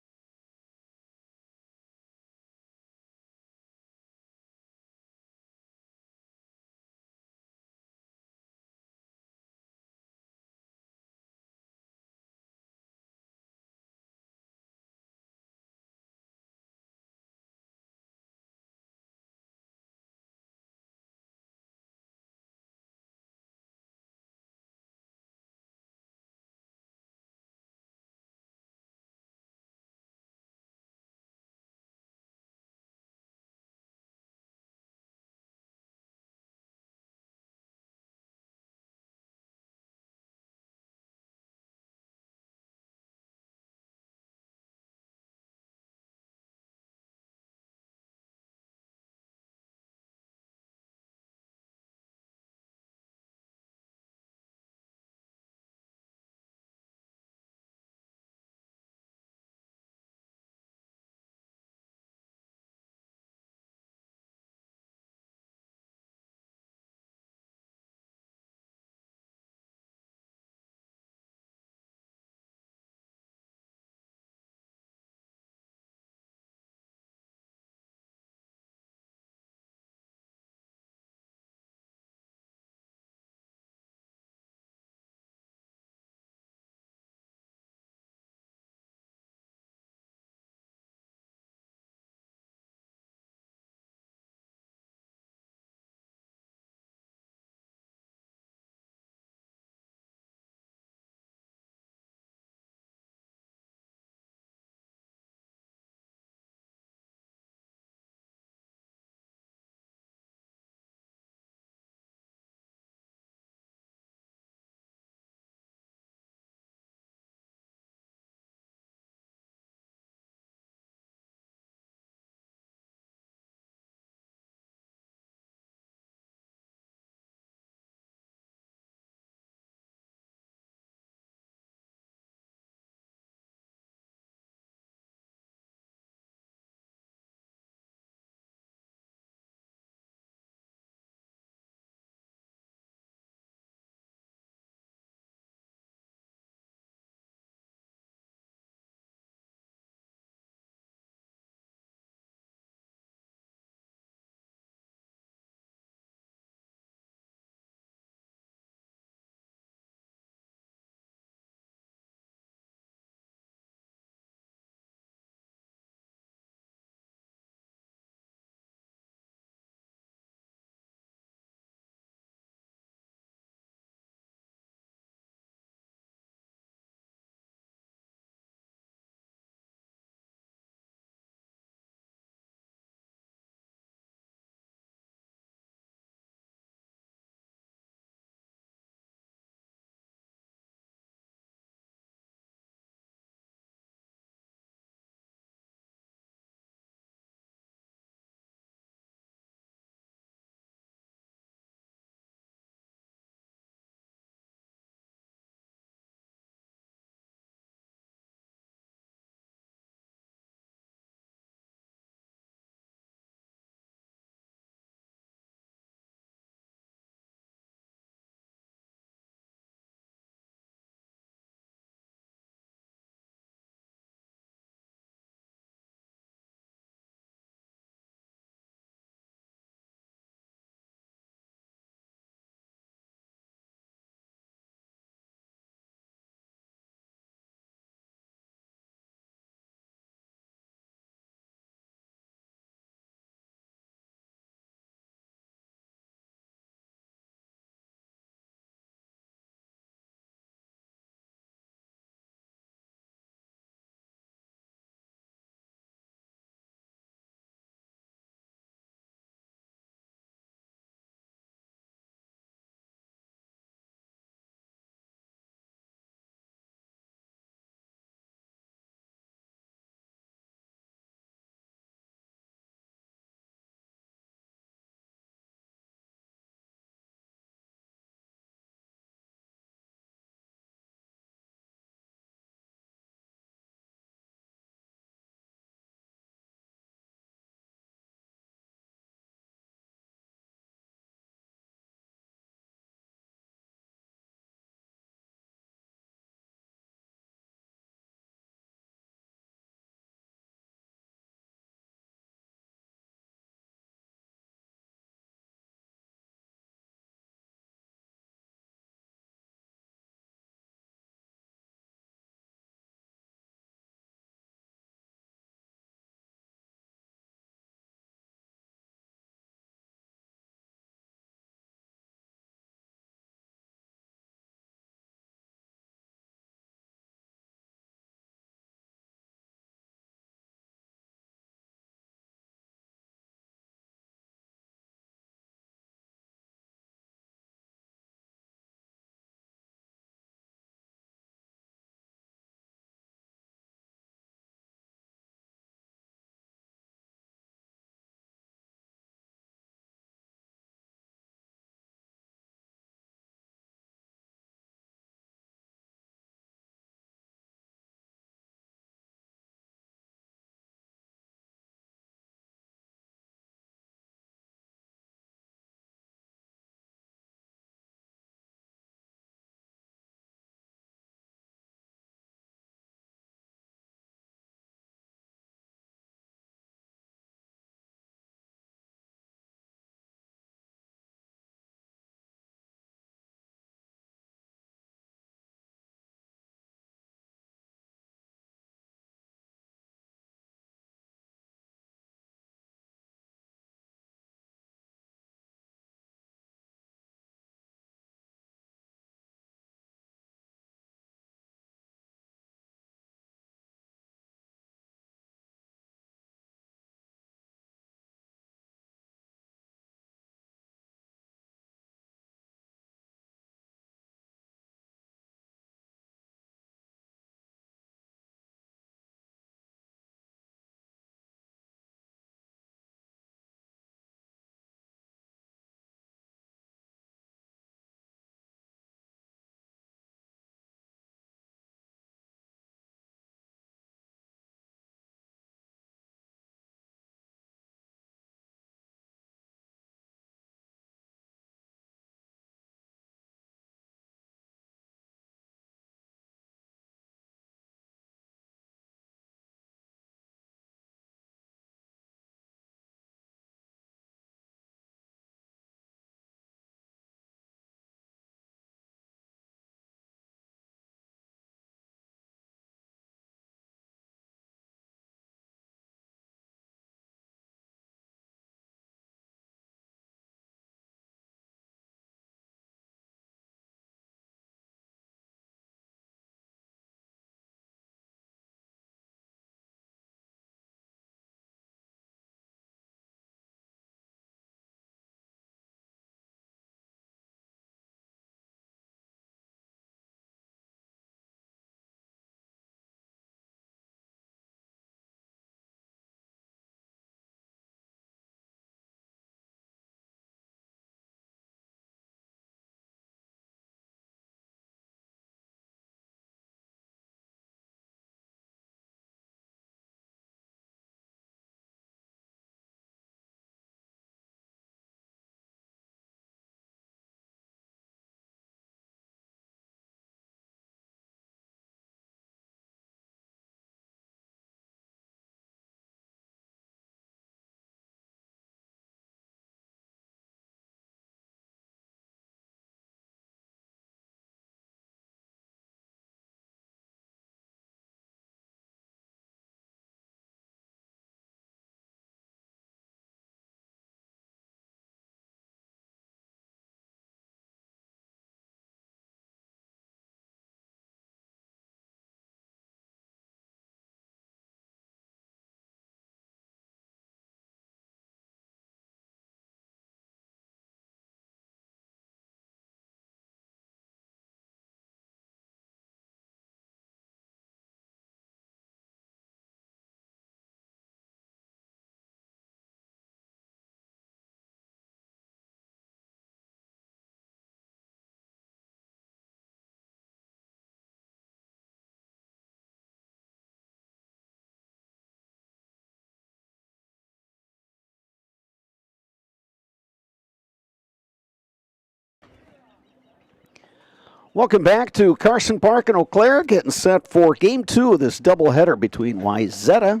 Welcome back to Carson Park in Eau Claire, getting set for Game 2 of this doubleheader between Weisetta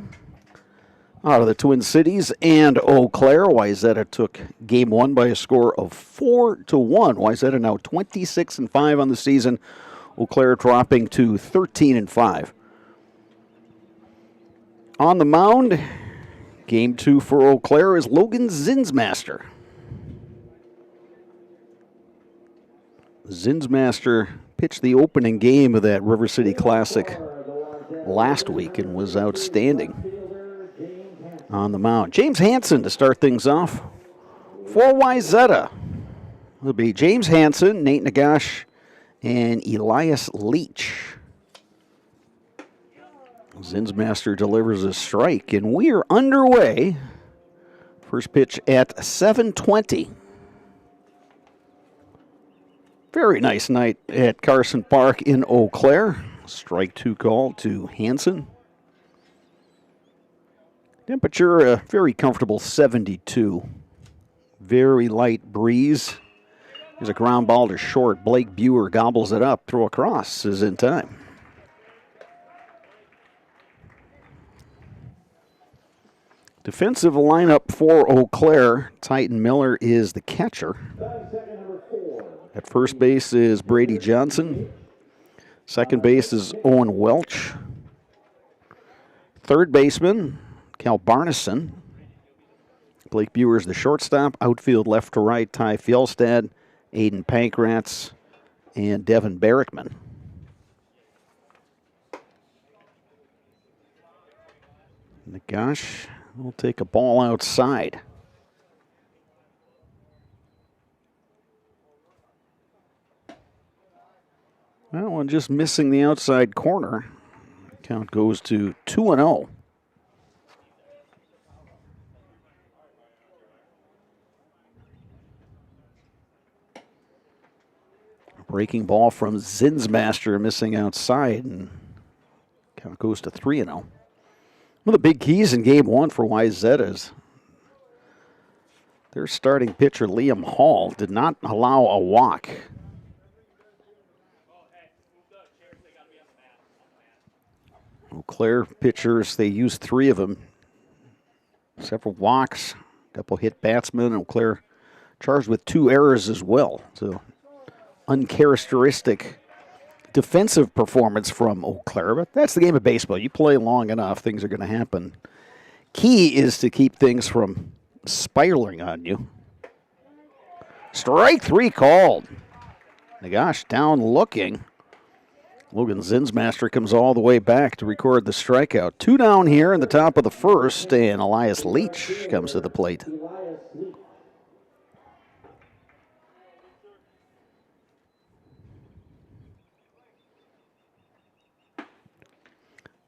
out of the Twin Cities and Eau Claire. Weisetta took Game 1 by a score of 4-1. Weisetta now 26-5 on the season. Eau Claire dropping to 13-5. On the mound, Game 2 for Eau Claire is Logan Zinsmaster. Zinsmaster pitched the opening game of that River City Classic last week and was outstanding on the mound. James Hansen to start things off for Weisetta. It'll be James Hansen, Nate Nagash, and Elias Leach. Zinsmaster delivers a strike, and we are underway. First pitch at 7:20. Very nice night at Carson Park in Eau Claire. Strike 2 call to Hansen. Temperature, a very comfortable 72. Very light breeze. There's a ground ball to short. Blake Buer gobbles it up. Throw across is in time. Defensive lineup for Eau Claire. Titan Miller is the catcher. At first base is Brady Johnson. Second base is Owen Welch. Third baseman, Cal Barneson. Blake Buer is the shortstop. Outfield left to right, Ty Fjellstad, Aiden Pankratz, and Devin Barrickman. Nagash will take a ball outside. That one just missing the outside corner. Count goes to 2-0. Breaking ball from Zinsmaster, missing outside, and count goes to 3-0. One of the big keys in Game 1 for Weisetta is their starting pitcher, Liam Hall, did not allow a walk. Eau Claire pitchers, they used 3 of them. Several walks, a couple hit batsmen. Eau Claire charged with 2 errors as well. So uncharacteristic defensive performance from Eau Claire, but that's the game of baseball. You play long enough, things are going to happen. Key is to keep things from spiraling on you. Strike 3 called. Nagash down looking. Logan Zinsmaster comes all the way back to record the strikeout. 2 down here in the top of the first, and Elias Leach comes to the plate.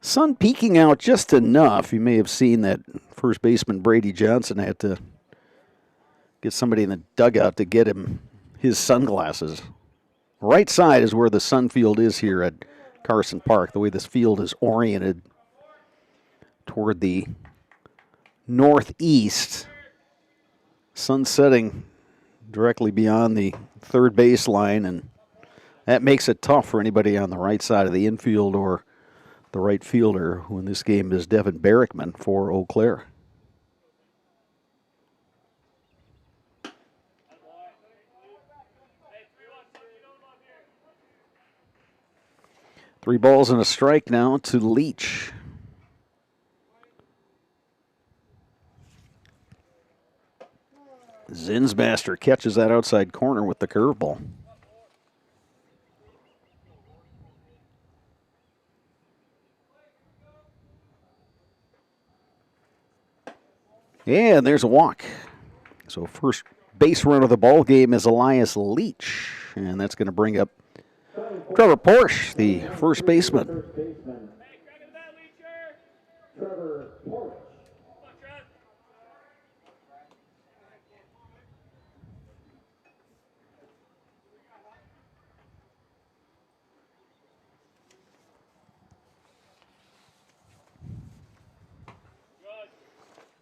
Sun peeking out just enough. You may have seen that first baseman Brady Johnson had to get somebody in the dugout to get him his sunglasses. Right side is where the sun field is here at Carson Park, the way this field is oriented toward the northeast. Sun setting directly beyond the third baseline, and that makes it tough for anybody on the right side of the infield or the right fielder, who in this game is Devin Barrickman for Eau Claire. Three balls and a strike now to Leach. Zinsmaster catches that outside corner with the curveball. And there's a walk. So first base run of the ball game is Elias Leach, and that's going to bring up Trevor Porsche, the first baseman.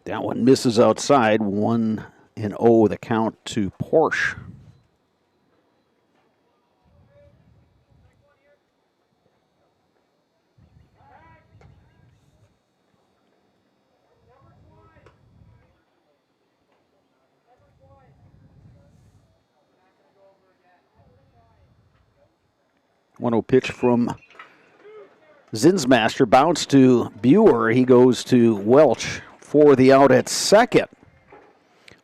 That one misses outside. 1-0 the count to Porsche. 1-0 pitch from Zinsmaster. Bounce to Buer. He goes to Welch for the out at second.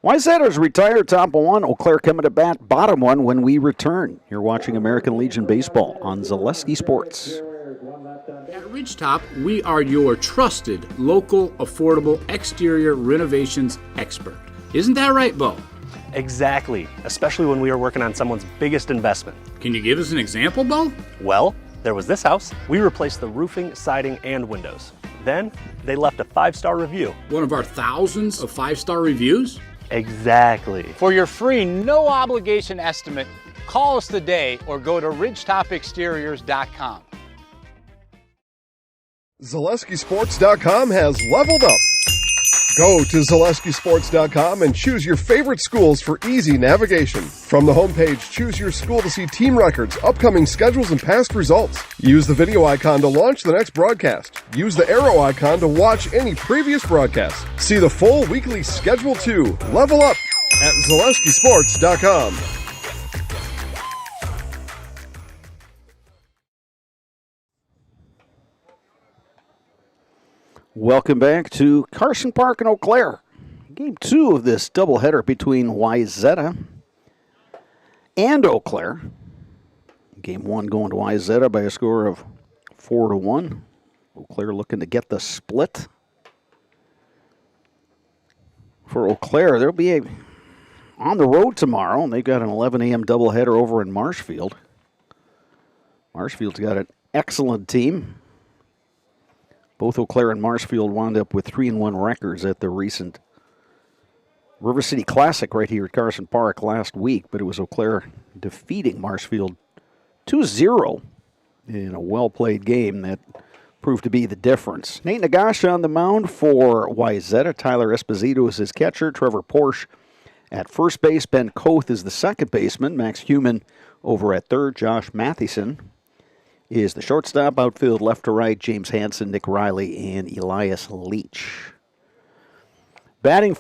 Weisetta's retired, top of one. Eau Claire coming to bat, bottom one when we return. You're watching American Legion Baseball on Zaleski Sports. At Ridgetop, we are your trusted, local, affordable exterior renovations expert. Isn't that right, Bo? Exactly, especially when we are working on someone's biggest investment. Can you give us an example, Bo? Well, there was this house. We replaced the roofing, siding, and windows. Then they left a 5-star review. One of our thousands of 5-star reviews? Exactly. For your free, no obligation estimate, call us today or go to ridgetopexteriors.com. ZaleskiSports.com has leveled up. Go to ZaleskiSports.com and choose your favorite schools for easy navigation. From the homepage, choose your school to see team records, upcoming schedules, and past results. Use the video icon to launch the next broadcast. Use the arrow icon to watch any previous broadcast. See the full weekly schedule too. Level up at ZaleskiSports.com. Welcome back to Carson Park and Eau Claire. Game 2 of this doubleheader between Weisetta and Eau Claire. Game 1 going to Weisetta by a score of 4-1. Eau Claire looking to get the split. For Eau Claire, there'll be on the road tomorrow, and they've got an 11 a.m. doubleheader over in Marshfield. Marshfield's got an excellent team. Both Eau Claire and Marshfield wound up with 3-1 records at the recent River City Classic right here at Carson Park last week, but it was Eau Claire defeating Marshfield 2-0 in a well-played game that proved to be the difference. Nate Nagash on the mound for Weisetta. Tyler Esposito is his catcher. Trevor Porsche at first base. Ben Koth is the second baseman. Max Heumann over at third. Josh Mathieson is the shortstop. Outfield left to right, James Hansen, Nick Riley, and Elias Leach. Batting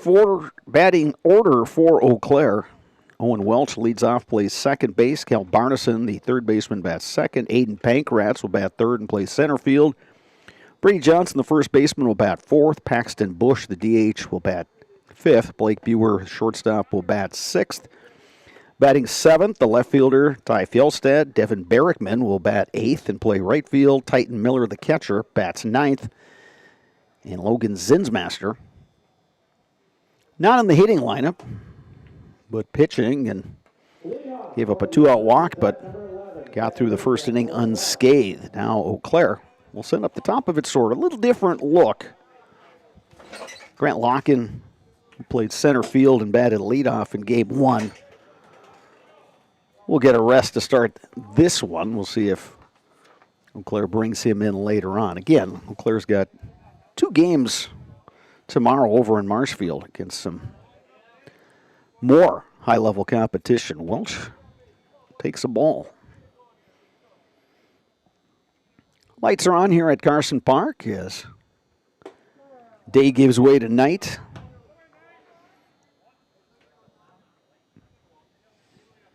order for Eau Claire. Owen Welch leads off, plays second base. Cal Barneson, the third baseman, bats second. Aiden Pankratz will bat third and play center field. Brady Johnson, the first baseman, will bat fourth. Paxton Bush, the DH, will bat fifth. Blake Buer, shortstop, will bat sixth. Batting seventh, the left fielder, Ty Fjellstad. Devin Barrickman will bat eighth and play right field. Titan Miller, the catcher, bats ninth. And Logan Zinsmaster, not in the hitting lineup, but pitching, and gave up a 2-out walk, but got through the first inning unscathed. Now Eau Claire will send up the top of its sword. A little different look. Grant Locken, who played center field and batted leadoff in game 1. We'll get a rest to start this one. We'll see if Eau Claire brings him in later on. Again, Eau Claire's got 2 games tomorrow over in Marshfield against some more high-level competition. Welch takes a ball. Lights are on here at Carson Park as day gives way to night.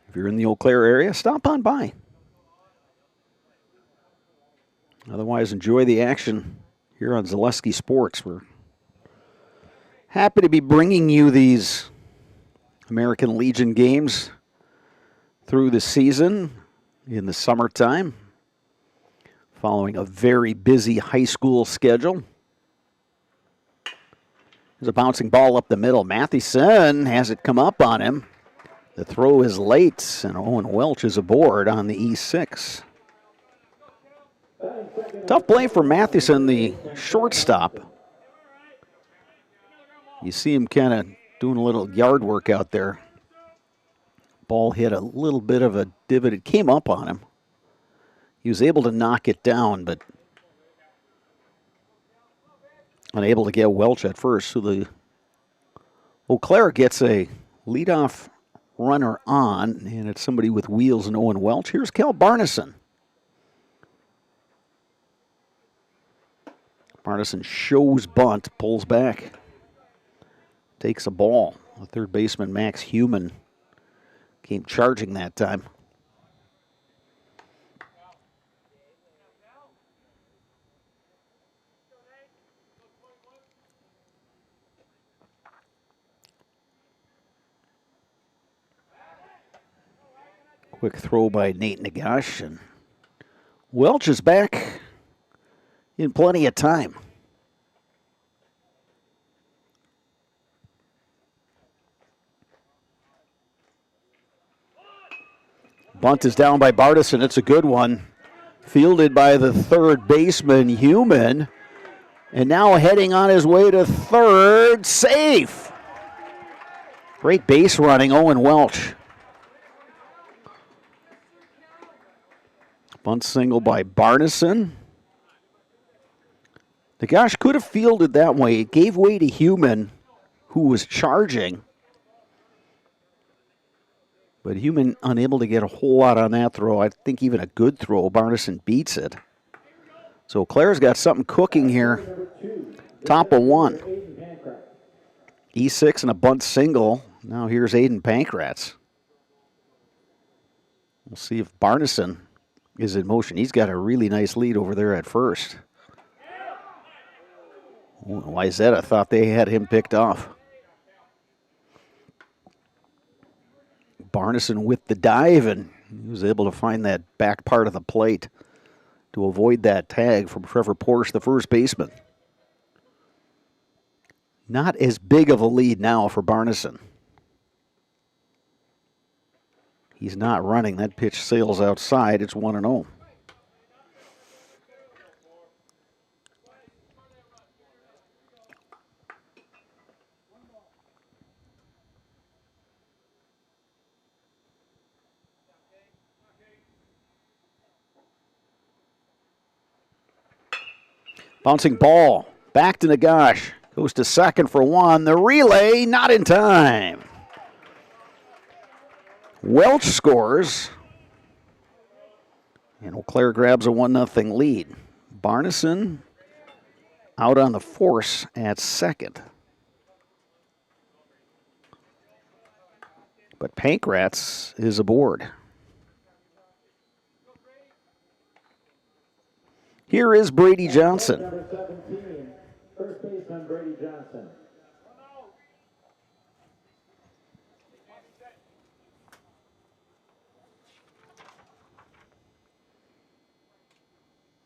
If you're in the Eau Claire area, stop on by. Otherwise, enjoy the action here on Zaleski Sports. We're happy to be bringing you these American Legion games through the season in the summertime, following a very busy high school schedule. There's a bouncing ball up the middle. Mathieson has it come up on him. The throw is late, and Owen Welch is aboard on the E6. Tough play for Mathieson, the shortstop. You see him kind of doing a little yard work out there. Ball hit a little bit of a divot. It came up on him. He was able to knock it down, but unable to get Welch at first. So the Eau Claire gets a leadoff runner on, and it's somebody with wheels and Owen Welch. Here's Cal Barneson. Barneson shows bunt, pulls back, takes a ball. The third baseman, Max Heumann, came charging that time. Quick throw by Nate Nagash, and Welch is back in plenty of time. Bunt is down by Bartison. It's a good one. Fielded by the third baseman, Human. And now heading on his way to third, safe. Great base running, Owen Welch. Bunt single by Bartison. The gosh could have fielded that way. It gave way to Human, who was charging. But Human unable to get a whole lot on that throw. I think even a good throw. Bartison beats it. So Claire's got something cooking here. Top of one. E6 and a bunt single. Now here's Aiden Pankratz. We'll see if Bartison is in motion. He's got a really nice lead over there at first. Weisetta thought they had him picked off. Bartison with the dive, and he was able to find that back part of the plate to avoid that tag from Trevor Porsche, the first baseman. Not as big of a lead now for Bartison. He's not running. That pitch sails outside. It's 1-0. Bouncing ball. Back to Nagash. Goes to second for one. The relay not in time. Welch scores. And Oaklair grabs a 1-0 lead. Bartison out on the force at second. But Pankratz is aboard. Here is Brady Johnson. Number 17, first baseman Brady Johnson.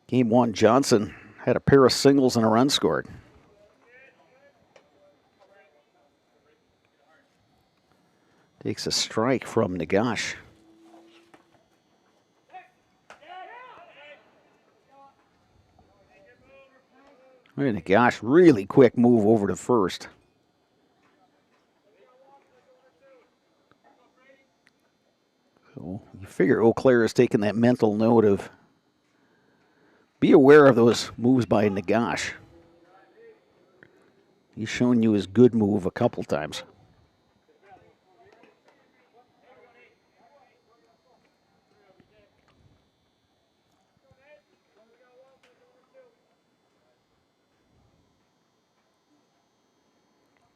Game one, Johnson had a pair of singles and a run scored. Takes a strike from Nagash. Nagash, really quick move over to first. So you figure Oaklair is taking that mental note of be aware of those moves by Nagash. He's shown you his good move a couple times.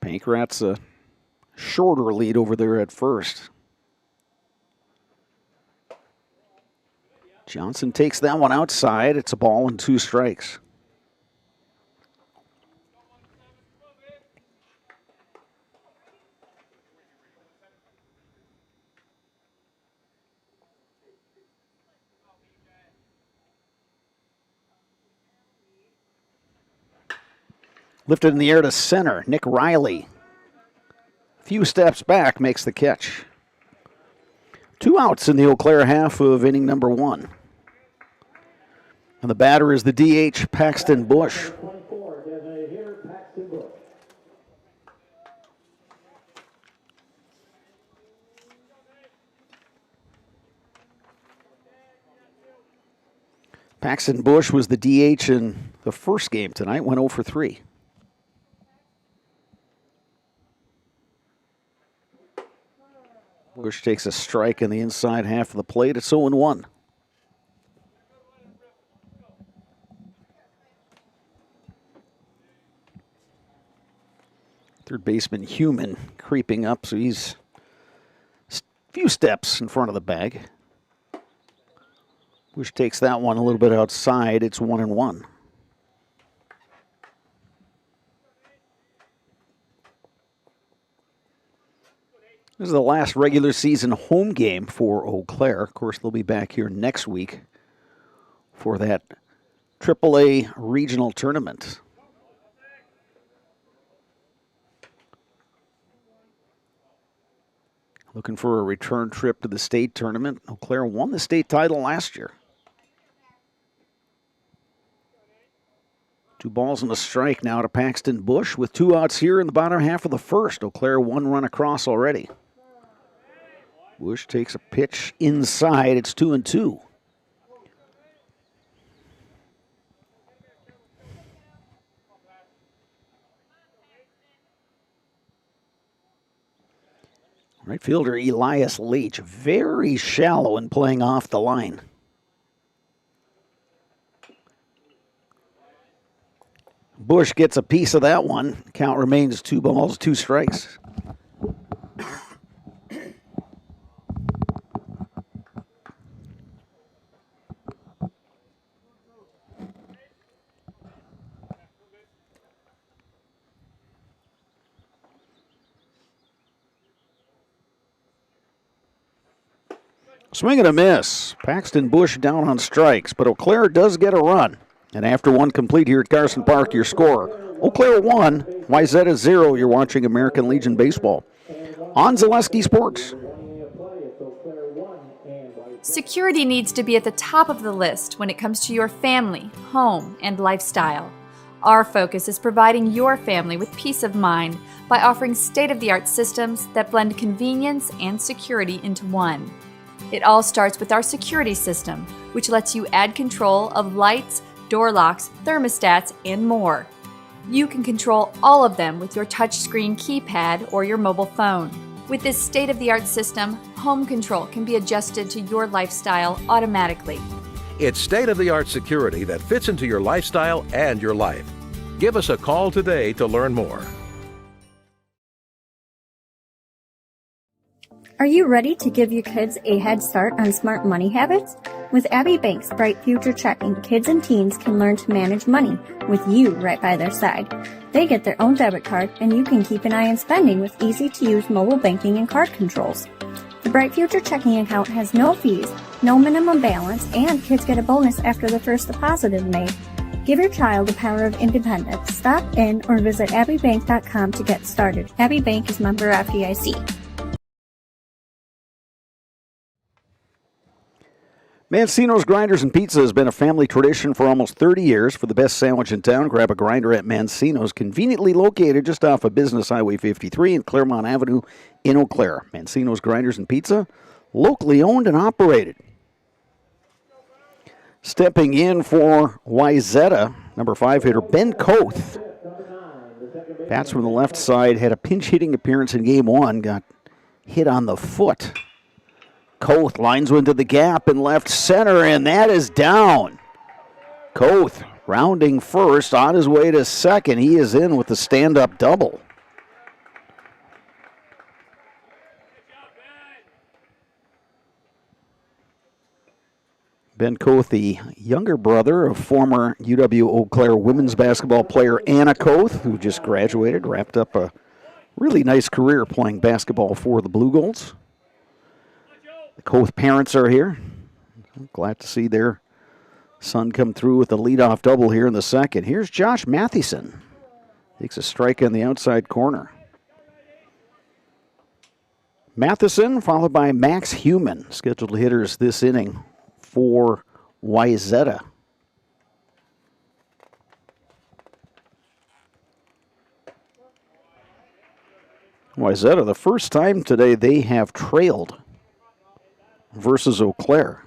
Pankratz a shorter lead over there at first. Johnson takes that one outside. It's a ball and 2 strikes. Lifted in the air to center. Nick Riley. Few steps back, makes the catch. 2 outs in the Oaklair half of inning number 1. And the batter is the DH, Paxton Bush. 24, designated here, Paxton Bush. Paxton Bush was the DH in the first game tonight, went 0 for 3. Bush takes a strike in the inside half of the plate. It's 0-1. Third baseman Human creeping up, so he's a few steps in front of the bag. Bush takes that one a little bit outside. It's 1-1. This is the last regular season home game for Eau Claire. Of course, they'll be back here next week for that AAA regional tournament. Looking for a return trip to the state tournament. Eau Claire won the state title last year. 2 balls and a strike now to Paxton Bush with 2 outs here in the bottom half of the first. Eau Claire 1 run across already. Bush takes a pitch inside. It's 2-2. Right fielder Elias Leach, very shallow and playing off the line. Bush gets a piece of that one. Count remains 2 balls, 2 strikes. Swing and a miss. Paxton Bush down on strikes, but Eau Claire does get a run. And after 1 complete here at Carson Park, your score, Eau Claire 1, Weisetta 0. You're watching American Legion Baseball on Zaleski Sports. Security needs to be at the top of the list when it comes to your family, home, and lifestyle. Our focus is providing your family with peace of mind by offering state-of-the-art systems that blend convenience and security into one. It all starts with our security system, which lets you add control of lights, door locks, thermostats, and more. You can control all of them with your touchscreen keypad or your mobile phone. With this state-of-the-art system, home control can be adjusted to your lifestyle automatically. It's state-of-the-art security that fits into your lifestyle and your life. Give us a call today to learn more. Are you ready to give your kids a head start on smart money habits? With Abbey Bank's Bright Future Checking, kids and teens can learn to manage money with you right by their side. They get their own debit card, and you can keep an eye on spending with easy-to-use mobile banking and card controls. The Bright Future Checking account has no fees, no minimum balance, and kids get a bonus after the first deposit is made. Give your child the power of independence. Stop in or visit abbeybank.com to get started. Abbey Bank is member FDIC. Mancino's Grinders and Pizza has been a family tradition for almost 30 years. For the best sandwich in town, grab a grinder at Mancino's, conveniently located just off of Business Highway 53 and Claremont Avenue in Eau Claire. Mancino's Grinders and Pizza, locally owned and operated. Stepping in for Weisetta, number 5 hitter Ben Koth. Bats from the left side, had a pinch hitting appearance in game 1, got hit on the foot. Koth lines into the gap in left center, and that is down. Koth rounding first, on his way to second. He is in with the stand-up double. Ben Koth, the younger brother of former UW Eau Claire women's basketball player Anna Koth, who just graduated, wrapped up a really nice career playing basketball for the Blue Golds. The Koth parents are here. Glad to see their son come through with the leadoff double here in the second. Here's Josh Mathieson. Takes a strike on the outside corner. Mathieson followed by Max Human, scheduled hitters this inning for Weisetta. Weisetta, the first time today they have trailed versus Eau Claire.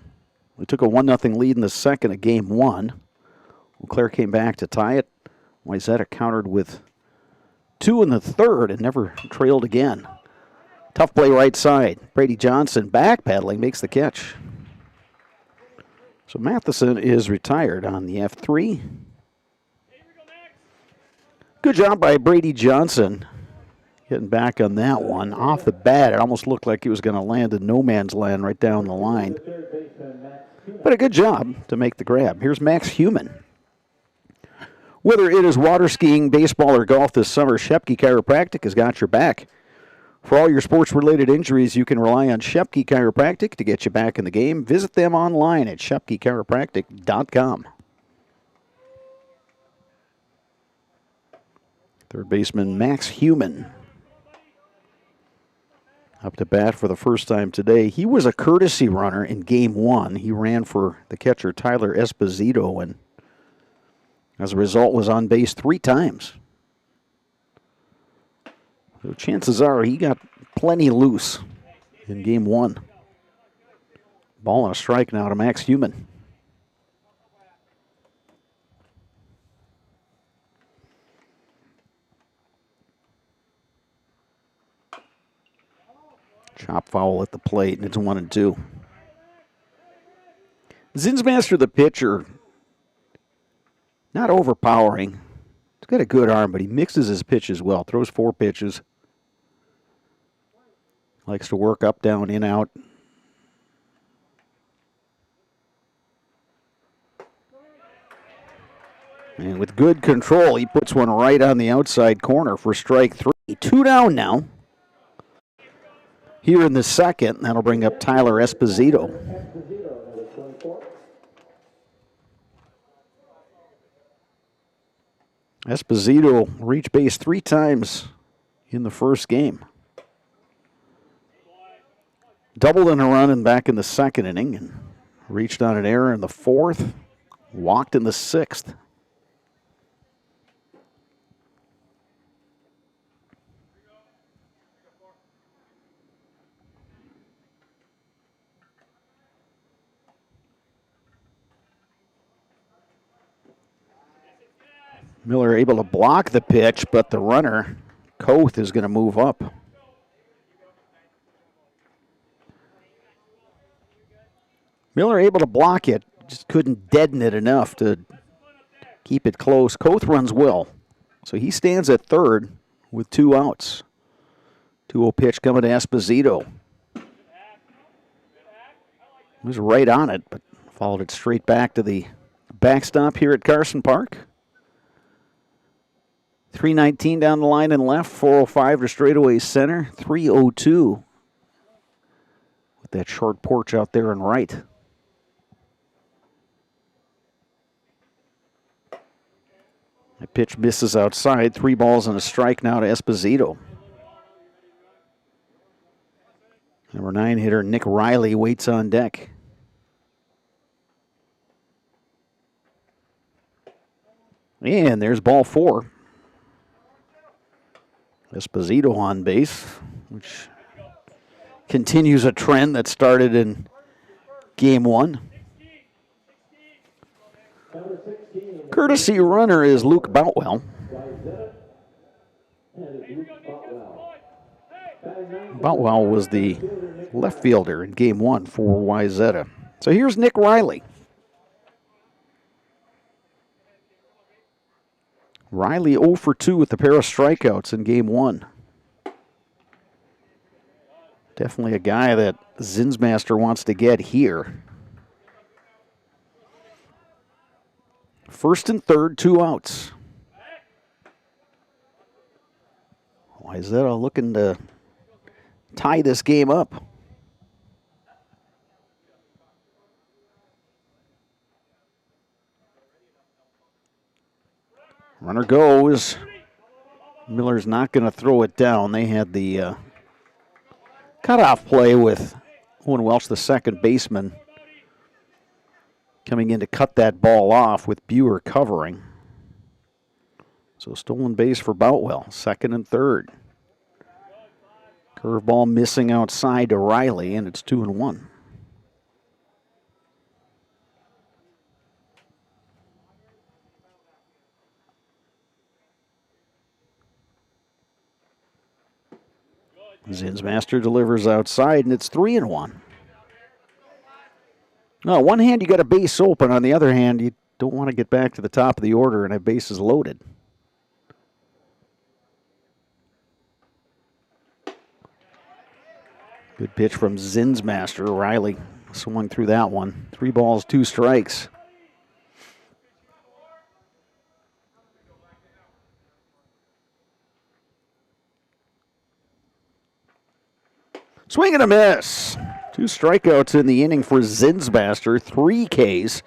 We took a 1-0 lead in the second of game 1. Eau Claire came back to tie it. Weisetta countered with 2 in the third and never trailed again. Tough play right side. Brady Johnson backpedaling makes the catch. So Matheson is retired on the F3. Good job by Brady Johnson. Getting back on that one. Off the bat, it almost looked like he was going to land in no man's land right down the line. But a good job to make the grab. Here's Max Human. Whether it is water skiing, baseball, or golf this summer, Shepke Chiropractic has got your back. For all your sports-related injuries, you can rely on Shepke Chiropractic to get you back in the game. Visit them online at shepkechiropractic.com. Third baseman Max Heumann up to bat for the first time today. He was a courtesy runner in Game 1. He ran for the catcher Tyler Esposito, and as a result was on base 3 times. So chances are he got plenty loose in Game 1. Ball and a strike now to Max Heumann. Chop foul at the plate, and it's 1-2. Zinsmaster, the pitcher, not overpowering. He's got a good arm, but he mixes his pitches well. Throws 4 pitches. Likes to work up, down, in, out. And with good control, he puts one right on the outside corner for strike 3. 2 down now. Here in the second, that'll bring up Tyler Esposito. Esposito reached base 3 times in the first game. Doubled in a run and back in the second inning, and reached on an error in the 4th, walked in the 6th. Miller able to block the pitch, but the runner, Koth, is going to move up. Miller able to block it, just couldn't deaden it enough to keep it close. Koth runs well, so he stands at third with 2 outs. 2-0 pitch coming to Esposito. He was right on it, but followed it straight back to the backstop here at Carson Park. 3:19 down the line and left, 4:05 to straightaway center, 3:02 with that short porch out there and right. The pitch misses outside, 3 balls and a strike now to Esposito. Number 9 hitter Nick Riley waits on deck. And there's ball 4. Esposito on base, which continues a trend that started in Game 1. Courtesy runner is Luke Boutwell. Boutwell was the left fielder in Game 1 for Weisetta. So here's Nick Riley. Riley 0 for 2 with a pair of strikeouts in Game 1. Definitely a guy that Zinsmaster wants to get here. First and third, 2 outs. Weisetta looking to tie this game up. Runner goes. Miller's not going to throw it down. They had the cutoff play with Owen Welch, the second baseman, coming in to cut that ball off with Buer covering. So stolen base for Boutwell, second and third. Curveball missing outside to Riley, and it's 2-1. Zinsmaster delivers outside, and it's 3-1. No, one hand you got a base open. On the other hand, you don't want to get back to the top of the order and have bases loaded. Good pitch from Zinsmaster. Riley swung through that one. 3 balls, 2 strikes. Swing and a miss. 2 strikeouts in the inning for Zinsmaster, 3 Ks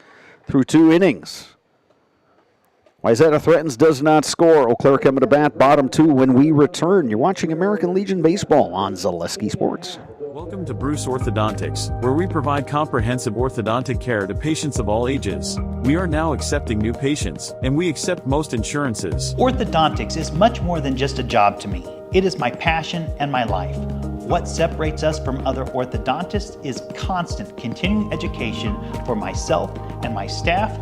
through 2 innings. Weisetta threatens, does not score. Eau Claire coming to bat, bottom 2 when we return. You're watching American Legion Baseball on Zaleski Sports. Welcome to Bruce Orthodontics, where we provide comprehensive orthodontic care to patients of all ages. We are now accepting new patients, and we accept most insurances. Orthodontics is much more than just a job to me. It is my passion and my life. What separates us from other orthodontists is constant continuing education for myself and my staff,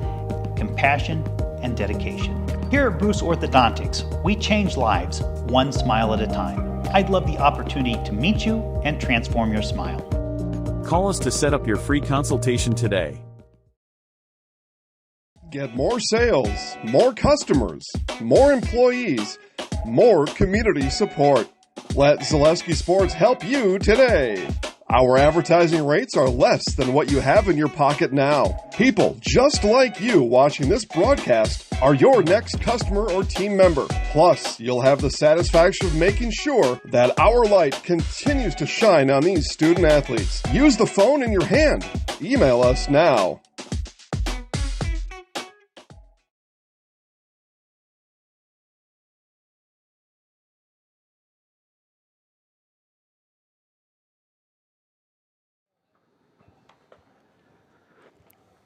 compassion, and dedication. Here at Bruce Orthodontics, we change lives one smile at a time. I'd love the opportunity to meet you and transform your smile. Call us to set up your free consultation today. Get more sales, more customers, more employees, more community support. Let Zaleski Sports help you today. Our advertising rates are less than what you have in your pocket now. People just like you watching this broadcast are your next customer or team member. Plus, you'll have the satisfaction of making sure that our light continues to shine on these student athletes. Use the phone in your hand. Email us now.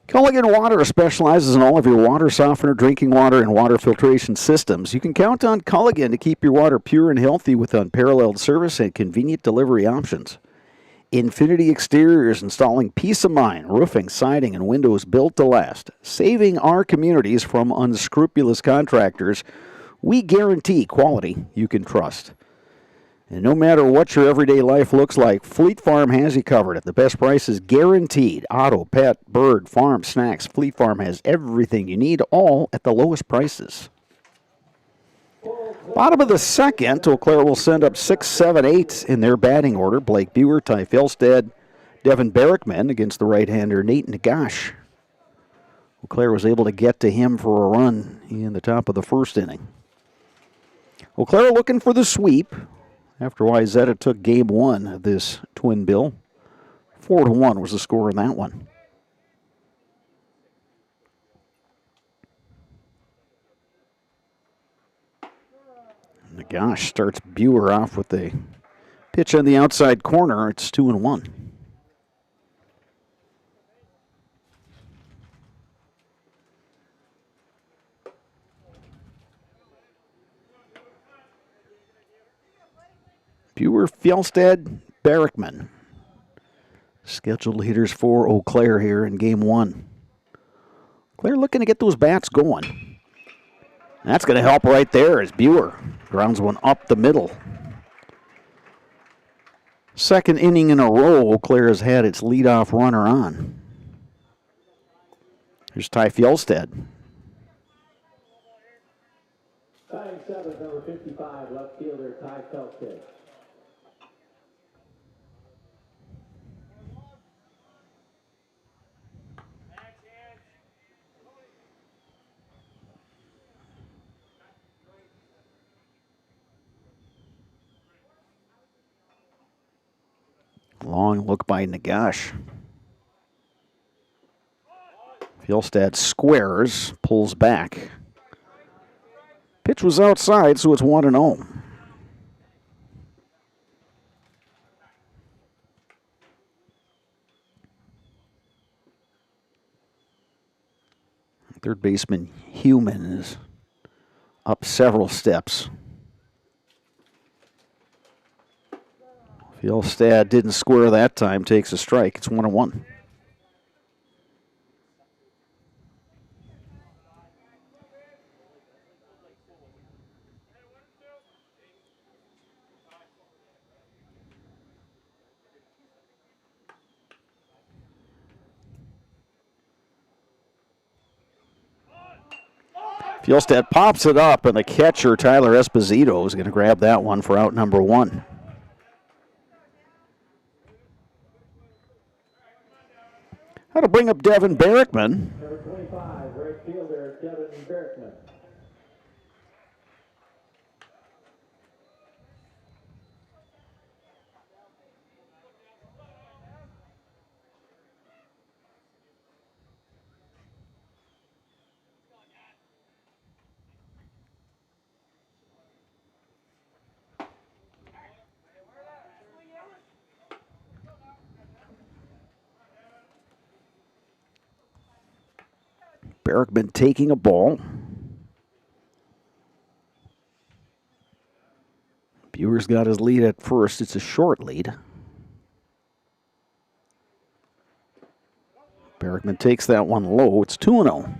Culligan Water specializes in all of your water softener, drinking water, and water filtration systems. You can count on Culligan to keep your water pure and healthy with unparalleled service and convenient delivery options. Infinity Exteriors, installing peace of mind, roofing, siding, and windows built to last. Saving our communities from unscrupulous contractors. We guarantee quality you can trust. And no matter what your everyday life looks like, Fleet Farm has you covered at the best prices guaranteed. Auto, pet, bird, farm, snacks. Fleet Farm has everything you need, all at the lowest prices. Bottom of the second, Eau Claire will send up 6, 7, 8 in their batting order. Blake Buer, Ty Fjellstead, Devin Barrickman against the right-hander Nate Nagash. Eau Claire was able to get to him for a run in the top of the first inning. Eau Claire looking for the sweep after Weisetta took game 1 of this twin bill. 4-1 was the score in that one. Nagash starts Buer off with a pitch on the outside corner. It's 2-1. Buer, Fjellstead, Barrickman. Scheduled hitters for Eau Claire here in game 1. Claire looking to get those bats going. That's going to help right there as Buer grounds one up the middle. Second inning in a row, Eau Claire has had its leadoff runner on. Here's Ty Fjellstead. Tying 7th, number 55, left fielder Ty Fjellstead. Long look by Nagash. Fjellstead squares, pulls back. Pitch was outside, so it's 1-0. Third baseman Human is up several steps. Fjellstead didn't square that time, takes a strike. It's 1-1. Fjellstead pops it up, and the catcher, Tyler Esposito, is going to grab that one for out number 1. How to bring up Devin Barrickman. Number 25, right fielder Devin Barrickman. Berrickman taking a ball. Buer's got his lead at first. It's a short lead. Berrickman takes that one low. It's 2-0.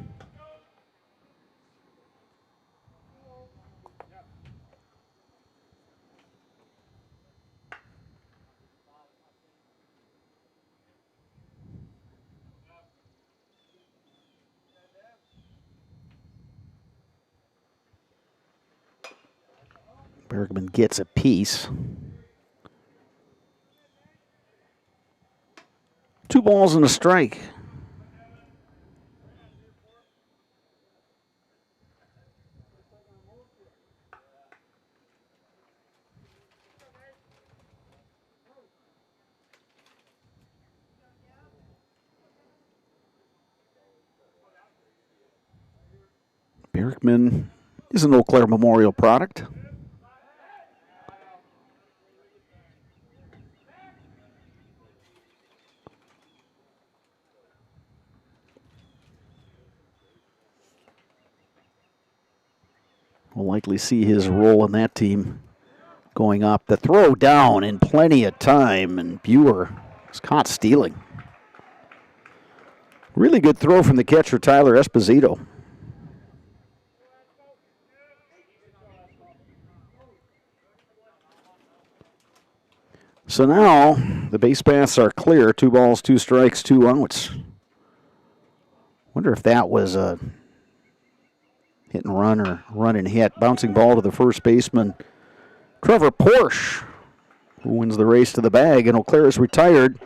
Berrickman gets a piece. 2 balls and a strike. Berrickman is an Oaklair Memorial product. We'll likely see his role in that team going up. The throw down in plenty of time, and Buer is caught stealing. Really good throw from the catcher, Tyler Esposito. So now the base paths are clear. 2 balls, 2 strikes, 2 outs. Wonder if that was a hit and run or run and hit. Bouncing ball to the first baseman, Trevor Porsche, who wins the race to the bag, and Eau Claire is retired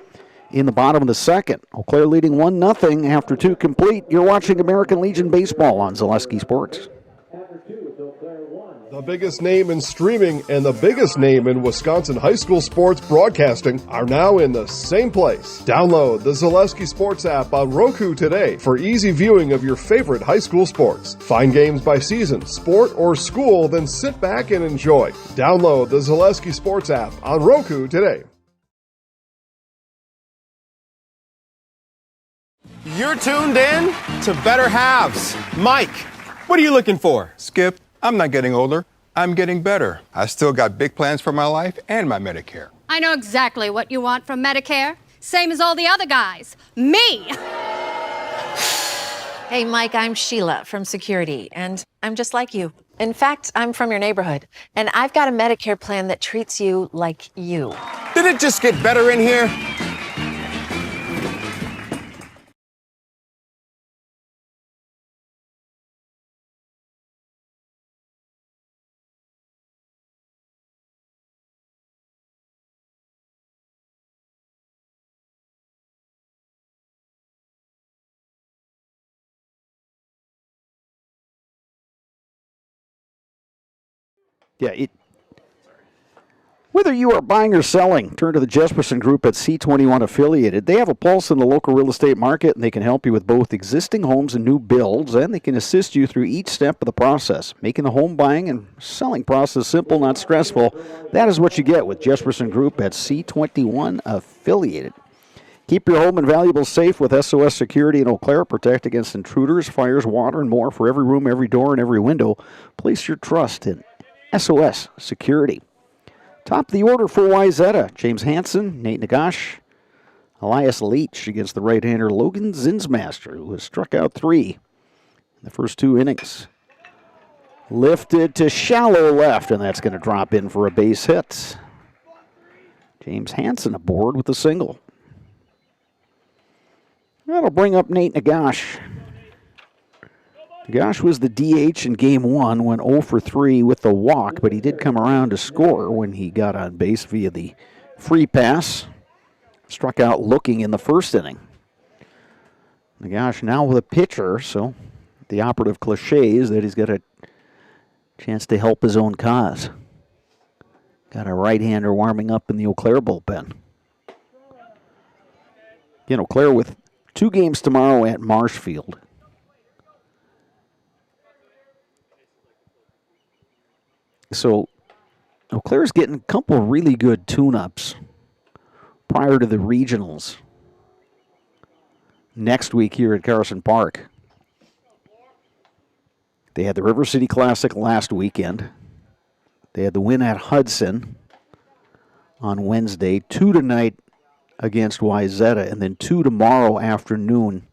in the bottom of the second. Eau Claire leading 1-0 after 2 complete. You're watching American Legion Baseball on Zaleski Sports. The biggest name in streaming and the biggest name in Wisconsin high school sports broadcasting are now in the same place. Download the Zaleski Sports app on Roku today for easy viewing of your favorite high school sports. Find games by season, sport, or school, then sit back and enjoy. Download the Zaleski Sports app on Roku today. You're tuned in to Better Halves. Mike, what are you looking for? Skip, I'm not getting older. I'm getting better. I still got big plans for my life and my Medicare. I know exactly what you want from Medicare. Same as all the other guys. Me! Hey, Mike, I'm Sheila from Security, and I'm just like you. In fact, I'm from your neighborhood, and I've got a Medicare plan that treats you like you. Did it just get better in here? Yeah, whether you are buying or selling, turn to the Jesperson Group at C21 Affiliated. They have a pulse in the local real estate market, and they can help you with both existing homes and new builds, and they can assist you through each step of the process, making the home buying and selling process simple, not stressful. That is what you get with Jesperson Group at C21 Affiliated. Keep your home and valuables safe with SOS Security in Eau Claire. Protect against intruders, fires, water, and more for every room, every door, and every window. Place your trust in SOS Security. Top of the order for Weisetta, James Hansen, Nate Nagash, Elias Leach against the right-hander Logan Zinsmaster, who has struck out 3 in the first 2 innings. Lifted to shallow left, and that's going to drop in for a base hit. James Hansen aboard with a single. That'll bring up Nate Nagash. Nagash was the DH in Game 1, went 0 for 3 with the walk, but he did come around to score when he got on base via the free pass. Struck out looking in the first inning. Nagash now with a pitcher, so the operative cliche is that he's got a chance to help his own cause. Got a right-hander warming up in the Eau Claire bullpen. Again, Eau Claire with 2 games tomorrow at Marshfield. So Eau Claire's getting a couple of really good tune-ups prior to the regionals next week here at Carson Park. They had the River City Classic last weekend. They had the win at Hudson on Wednesday, 2 tonight against Weisetta, and then 2 tomorrow afternoon.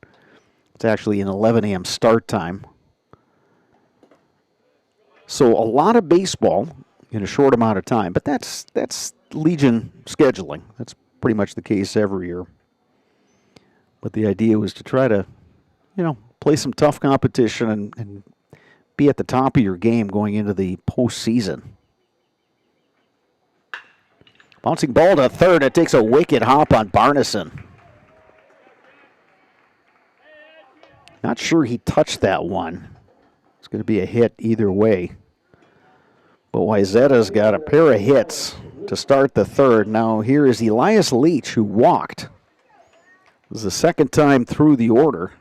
It's actually an 11 a.m. start time. So a lot of baseball in a short amount of time, but that's Legion scheduling. That's pretty much the case every year. But the idea was to try to, play some tough competition and be at the top of your game going into the postseason. Bouncing ball to third. It takes a wicked hop on Barneson. Not sure he touched that one. It's going to be a hit either way. But Weizetta's got a pair of hits to start the third. Now here is Elias Leach, who walked. It was the second time through the order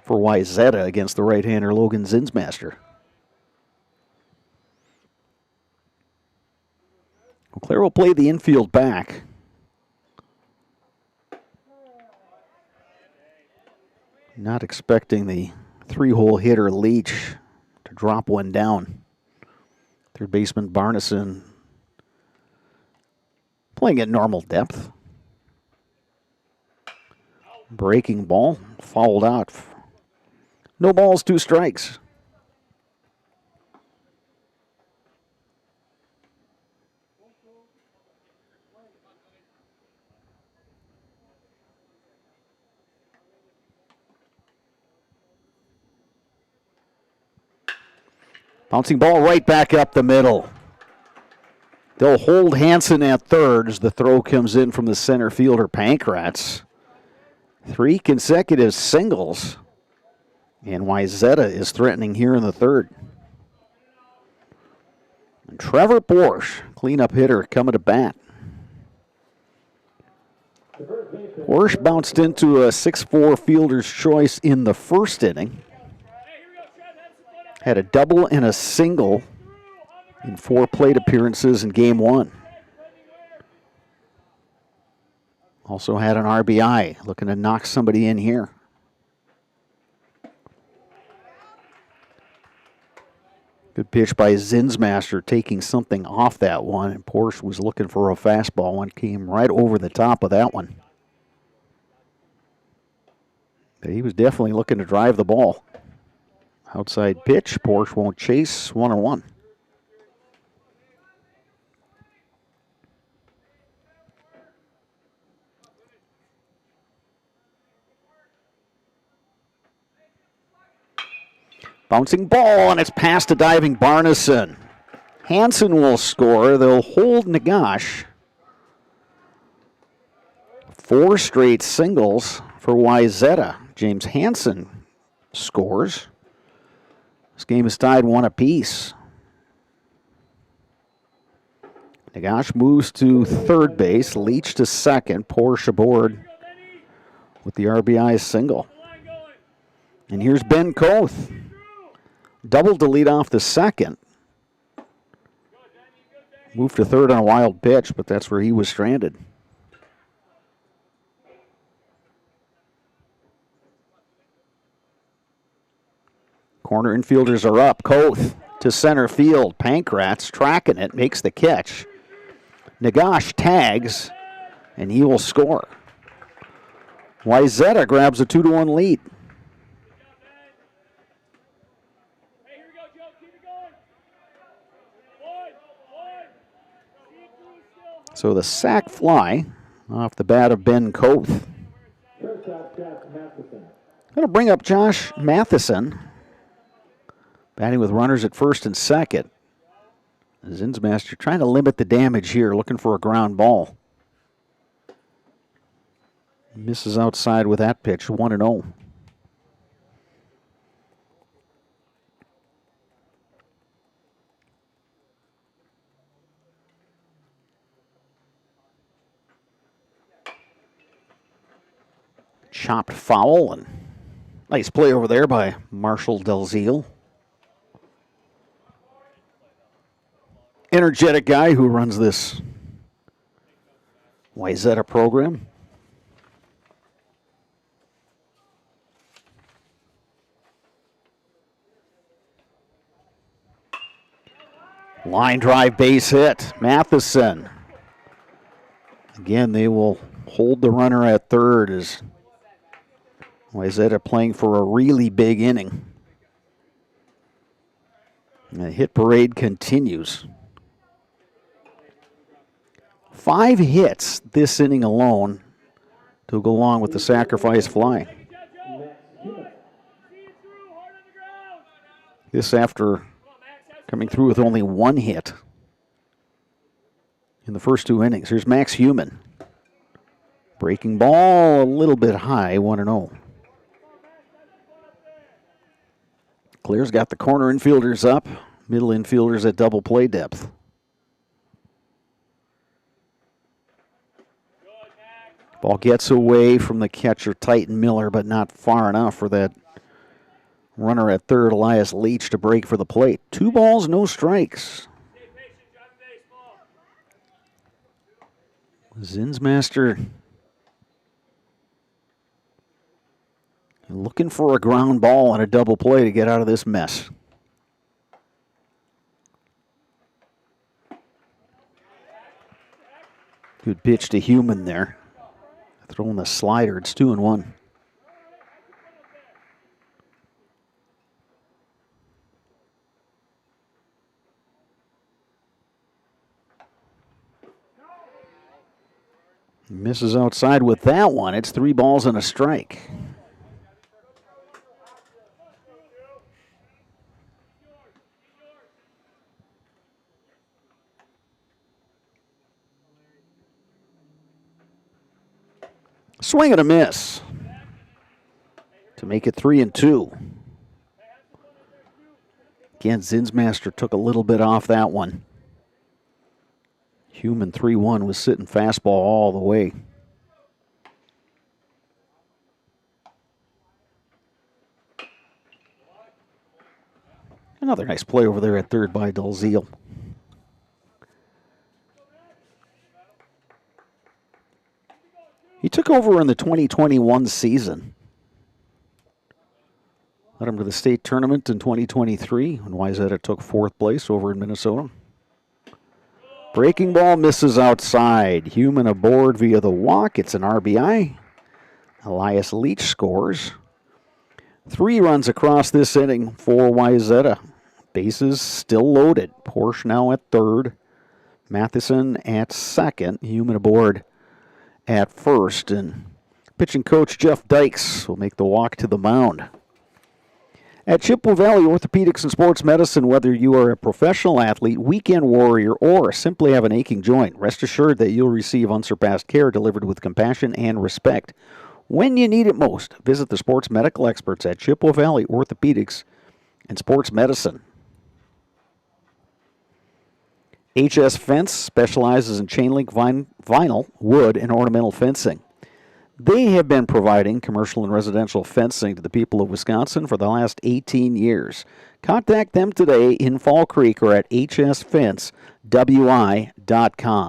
for Weisetta against the right-hander Logan Zinsmaster. Oaklair will play the infield back. Not expecting the three-hole hitter Leach to drop one down. Third baseman Barneson playing at normal depth. Breaking ball, fouled out. No balls, 2 strikes. Bouncing ball right back up the middle. They'll hold Hansen at third as the throw comes in from the center fielder Pankratz. 3 consecutive singles. And Weisetta is threatening here in the third. And Trevor Porsche, cleanup hitter, coming to bat. Porsche bounced into a 6-4 fielder's choice in the first inning. Had a double and a single in 4 plate appearances in game 1. Also had an RBI, looking to knock somebody in here. Good pitch by Zinsmaster, taking something off that one. And Porsche was looking for a fastball. One came right over the top of that one. But he was definitely looking to drive the ball. Outside pitch, Porsche won't chase, 1-1. Bouncing ball, and it's past a diving Barneson. Hansen will score. They'll hold Nagash. 4 straight singles for Weisetta. James Hansen scores. This game is tied 1 apiece. Nagash moves to third base. Leach to second. Porsche aboard with the RBI single. And here's Ben Koth. Double to lead off the second. Moved to third on a wild pitch, but that's where he was stranded. Corner infielders are up. Koth to center field. Pankratz tracking it, makes the catch. Nagash tags, and he will score. Weisetta grabs a 2-1 lead. So the sac fly off the bat of Ben Koth. Going to bring up Josh Matheson. Batting with runners at first and second. Zinsmaster trying to limit the damage here, looking for a ground ball. Misses outside with that pitch, 1-0. Chopped foul, and nice play over there by Marshall Delzeal. Energetic guy who runs this Weisetta program. Line drive base hit. Matheson. Again, they will hold the runner at third as Weisetta playing for a really big inning. And the hit parade continues. 5 hits this inning alone to go along with the sacrifice fly. This after coming through with only 1 hit in the first 2 innings. Here's Max Human. Breaking ball a little bit high, 1-0. Clear's got the corner infielders up, middle infielders at double play depth. Ball gets away from the catcher, Titan Miller, but not far enough for that runner at third, Elias Leach, to break for the plate. 2 balls, no strikes. Zinsmaster looking for a ground ball and a double play to get out of this mess. Good pitch to Human there. Throwing the slider, it's 2-1. Misses outside with that one. It's 3 balls and a strike. Swing and a miss to make it 3-2. Again, Zinsmaster took a little bit off that one. Human 3-1 was sitting fastball all the way. Another nice play over there at third by Dalziel. He took over in the 2021 season. Led him to the state tournament in 2023 when Weisetta took 4th place over in Minnesota. Breaking ball misses outside. Human aboard via the walk. It's an RBI. Elias Leach scores. 3 runs across this inning for Weisetta. Bases still loaded. Porsche now at third. Matheson at second. Human aboard at first. And pitching coach Jeff Dykes will make the walk to the mound. At Chippewa Valley Orthopedics and Sports Medicine, whether you are a professional athlete, weekend warrior, or simply have an aching joint, rest assured that you'll receive unsurpassed care delivered with compassion and respect. When you need it most, visit the sports medical experts at Chippewa Valley Orthopedics and Sports Medicine. HS Fence specializes in chain link vinyl, wood, and ornamental fencing. They have been providing commercial and residential fencing to the people of Wisconsin for the last 18 years. Contact them today in Fall Creek or at hsfencewi.com.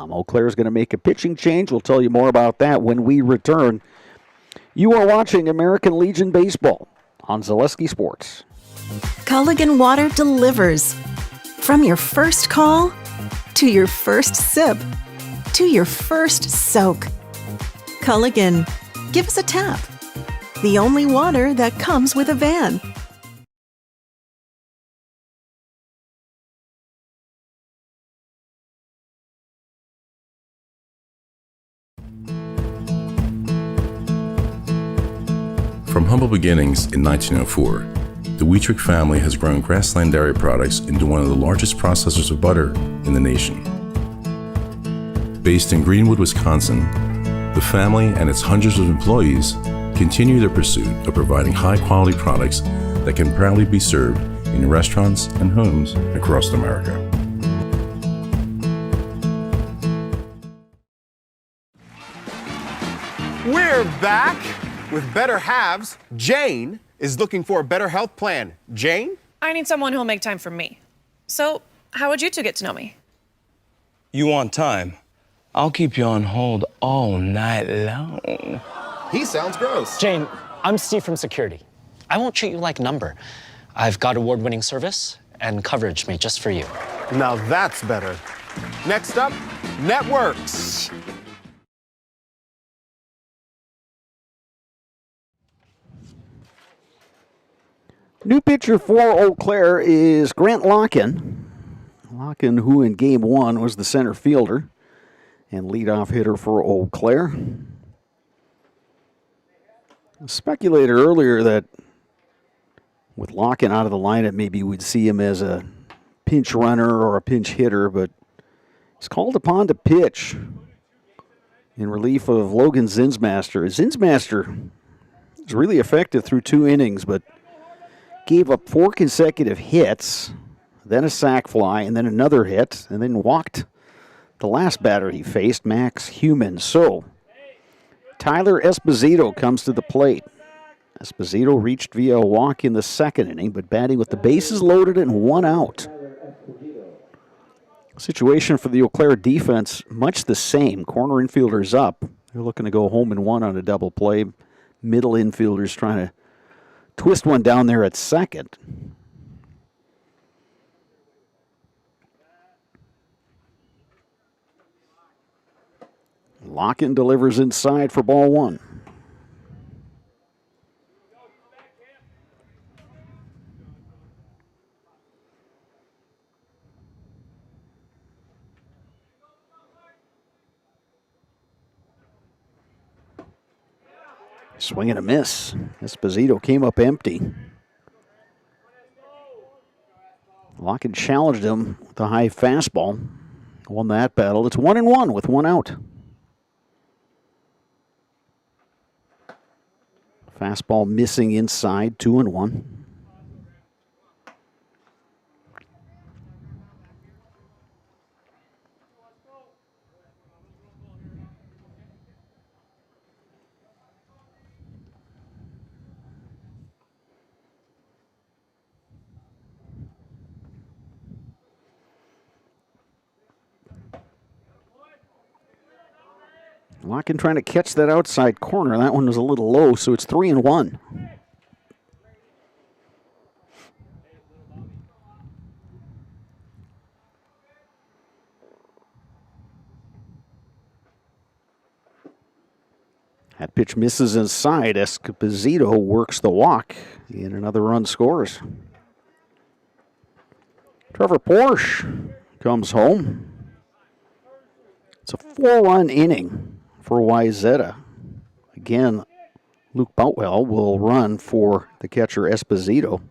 Oaklair is going to make a pitching change. We'll tell you more about that when we return. You are watching American Legion Baseball on Zaleski Sports. Culligan Water delivers. From your first call to your first sip to your first soak. Culligan, give us a tap. The only water that comes with a van. From humble beginnings in 1904, the Wheatrick family has grown Grassland Dairy Products into one of the largest processors of butter in the nation. Based in Greenwood, Wisconsin, the family and its hundreds of employees continue their pursuit of providing high-quality products that can proudly be served in restaurants and homes across America. We're back with Better Halves. Jane is looking for a better health plan. Jane? I need someone who'll make time for me. So, how would you two get to know me? You want time? I'll keep you on hold all night long. He sounds gross. Jane, I'm Steve from Security. I won't treat you like a number. I've got award-winning service and coverage made just for you. Now that's better. Next up, networks. New pitcher for Oaklair is Grant Locken. Locken, who in Game 1 was the center fielder and leadoff hitter for Oaklair. I speculated earlier that with Locken out of the lineup, maybe we'd see him as a pinch runner or a pinch hitter, but he's called upon to pitch in relief of Logan Zinsmaster. Zinsmaster was really effective through 2 innings, but gave up 4 consecutive hits, then a sac fly, and then another hit, and then walked the last batter he faced, Max Human. So, Tyler Esposito comes to the plate. Esposito reached via a walk in the 2nd inning, but batting with the bases loaded and 1 out. Situation for the Eau Claire defense, much the same. Corner infielders up. They're looking to go home and 1 on a double play. Middle infielders trying to twist one down there at second. Locken delivers inside for ball 1. Swing and a miss. Esposito came up empty. Locken challenged him with a high fastball. Won that battle. It's 1-1 with 1 out. Fastball missing inside, 2-1. Locken trying to catch that outside corner. That one was a little low, so it's 3-1. That pitch misses inside. Esposito works the walk, and another run scores. Trevor Porsche comes home. It's a 4-run inning for Weisetta. Again, Luke Boutwell will run for the catcher Esposito.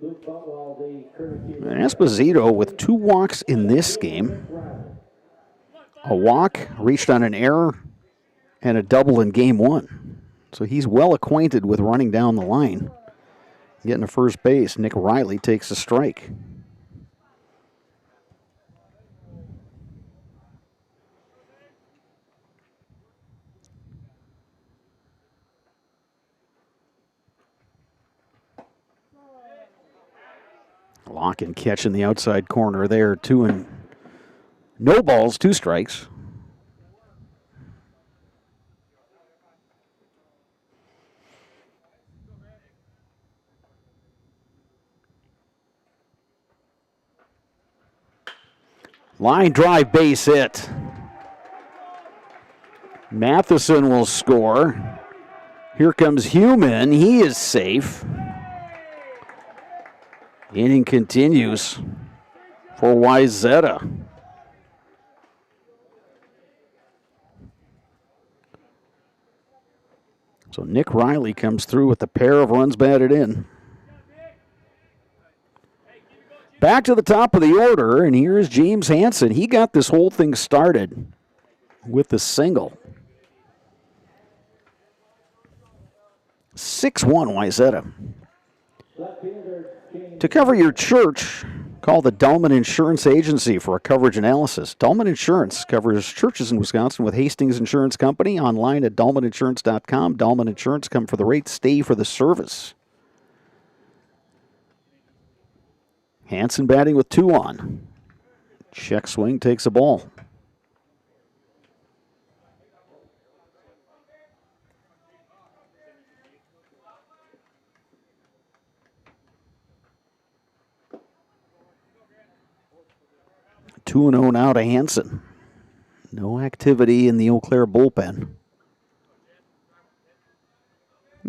And Esposito with 2 walks in this game. A walk, reached on an error, and a double in game 1. So he's well acquainted with running down the line. Getting to first base, Nick Riley takes a strike. Locken catching the outside corner there, 2 no balls, 2 strikes. Line drive, base hit. Matheson will score. Here comes Human. He is safe. Inning continues for Weisetta. So Nick Riley comes through with a pair of runs batted in. Back to the top of the order, and here's James Hansen. He got this whole thing started with the single. 6-1 Weisetta. To cover your church, call the Dahlman Insurance Agency for a coverage analysis. Dahlman Insurance covers churches in Wisconsin with Hastings Insurance Company. Online at dahlmaninsurance.com. Dahlman Insurance, come for the rate, stay for the service. Hansen batting with 2 on. Check swing, takes a ball. 2-0 now to Hansen. No activity in the Eau Claire bullpen.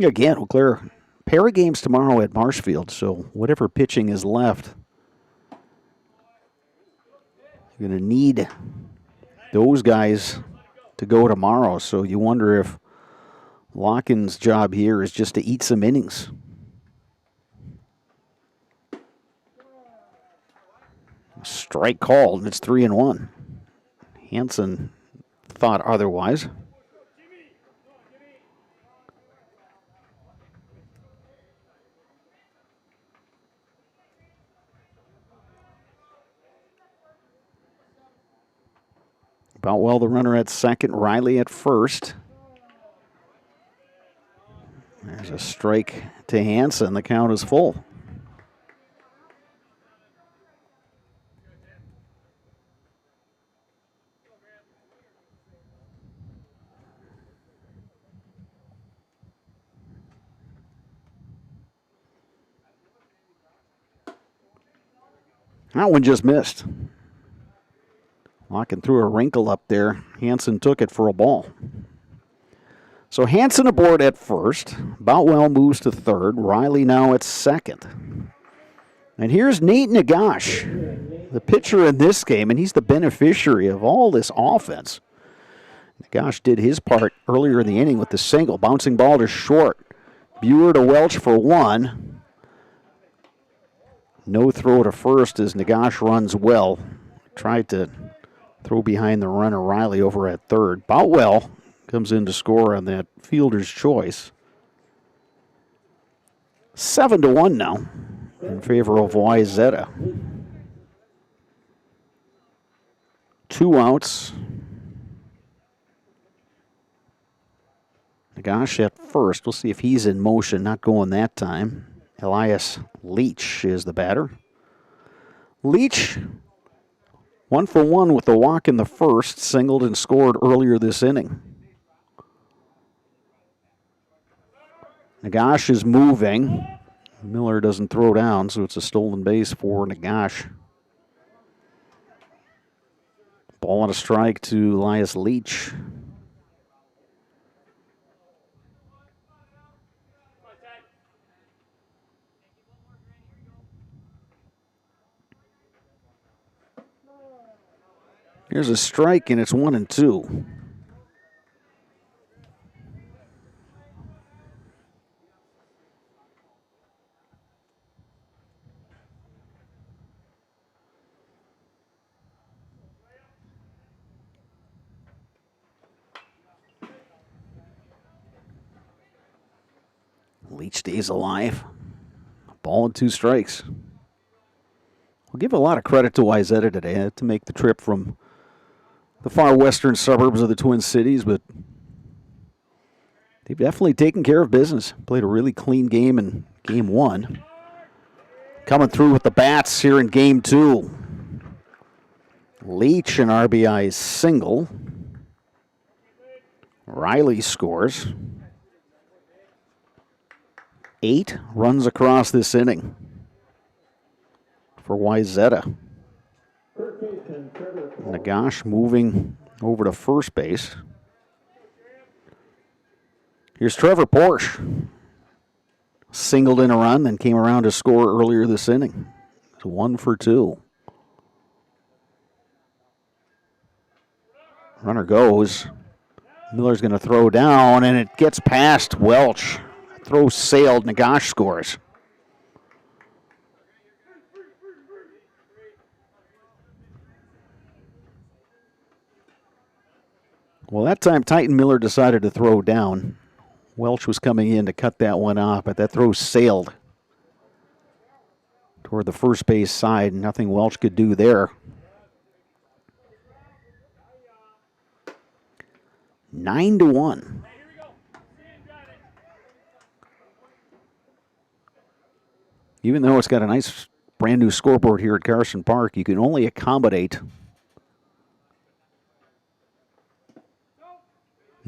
Again, Eau Claire, pair of games tomorrow at Marshfield, so whatever pitching is left, you're going to need those guys to go tomorrow. So you wonder if Locken's job here is just to eat some innings. Strike called, and it's 3-1. Hansen thought otherwise. Boutwell, the runner at second, Riley at first. There's a strike to Hansen. The count is full. That one just missed. Locken threw a wrinkle up there. Hansen took it for a ball. So Hansen aboard at first. Boutwell moves to third. Riley now at second. And here's Nate Nagash, the pitcher in this game, and he's the beneficiary of all this offense. Nagash did his part earlier in the inning with the single. Bouncing ball to short. Buer to Welch for one. No throw to first as Nagash runs well. Tried to throw behind the runner Riley over at third. Boutwell comes in to score on that fielder's choice. 7-1 now in favor of Weisetta. 2 outs. Nagash at first. We'll see if he's in motion. Not going that time. Elias Leach is the batter. Leach, 1 for 1 with the walk in the first, singled and scored earlier this inning. Nagash is moving. Miller doesn't throw down, so it's a stolen base for Nagash. Ball on a strike to Elias Leach. Here's a strike, and it's 1-2. Leach stays alive. Ball and 2 strikes. We'll give a lot of credit to Weisetta today to make the trip from the far western suburbs of the Twin Cities, but they've definitely taken care of business. Played a really clean game in Game 1. Coming through with the bats here in Game 2. Leach an RBI single. Riley scores. 8 runs across this inning for Weisetta. Nagash moving over to first base. Here's Trevor Porsche. Singled in a run, then came around to score earlier this inning. It's 1 for 2. Runner goes. Miller's going to throw down, and it gets past Welch. Throw sailed. Nagash scores. Well, that time Titan Miller decided to throw down. Welch was coming in to cut that one off, but that throw sailed toward the first base side. Nothing Welch could do there. 9-1. Even though it's got a nice brand new scoreboard here at Carson Park, you can only accommodate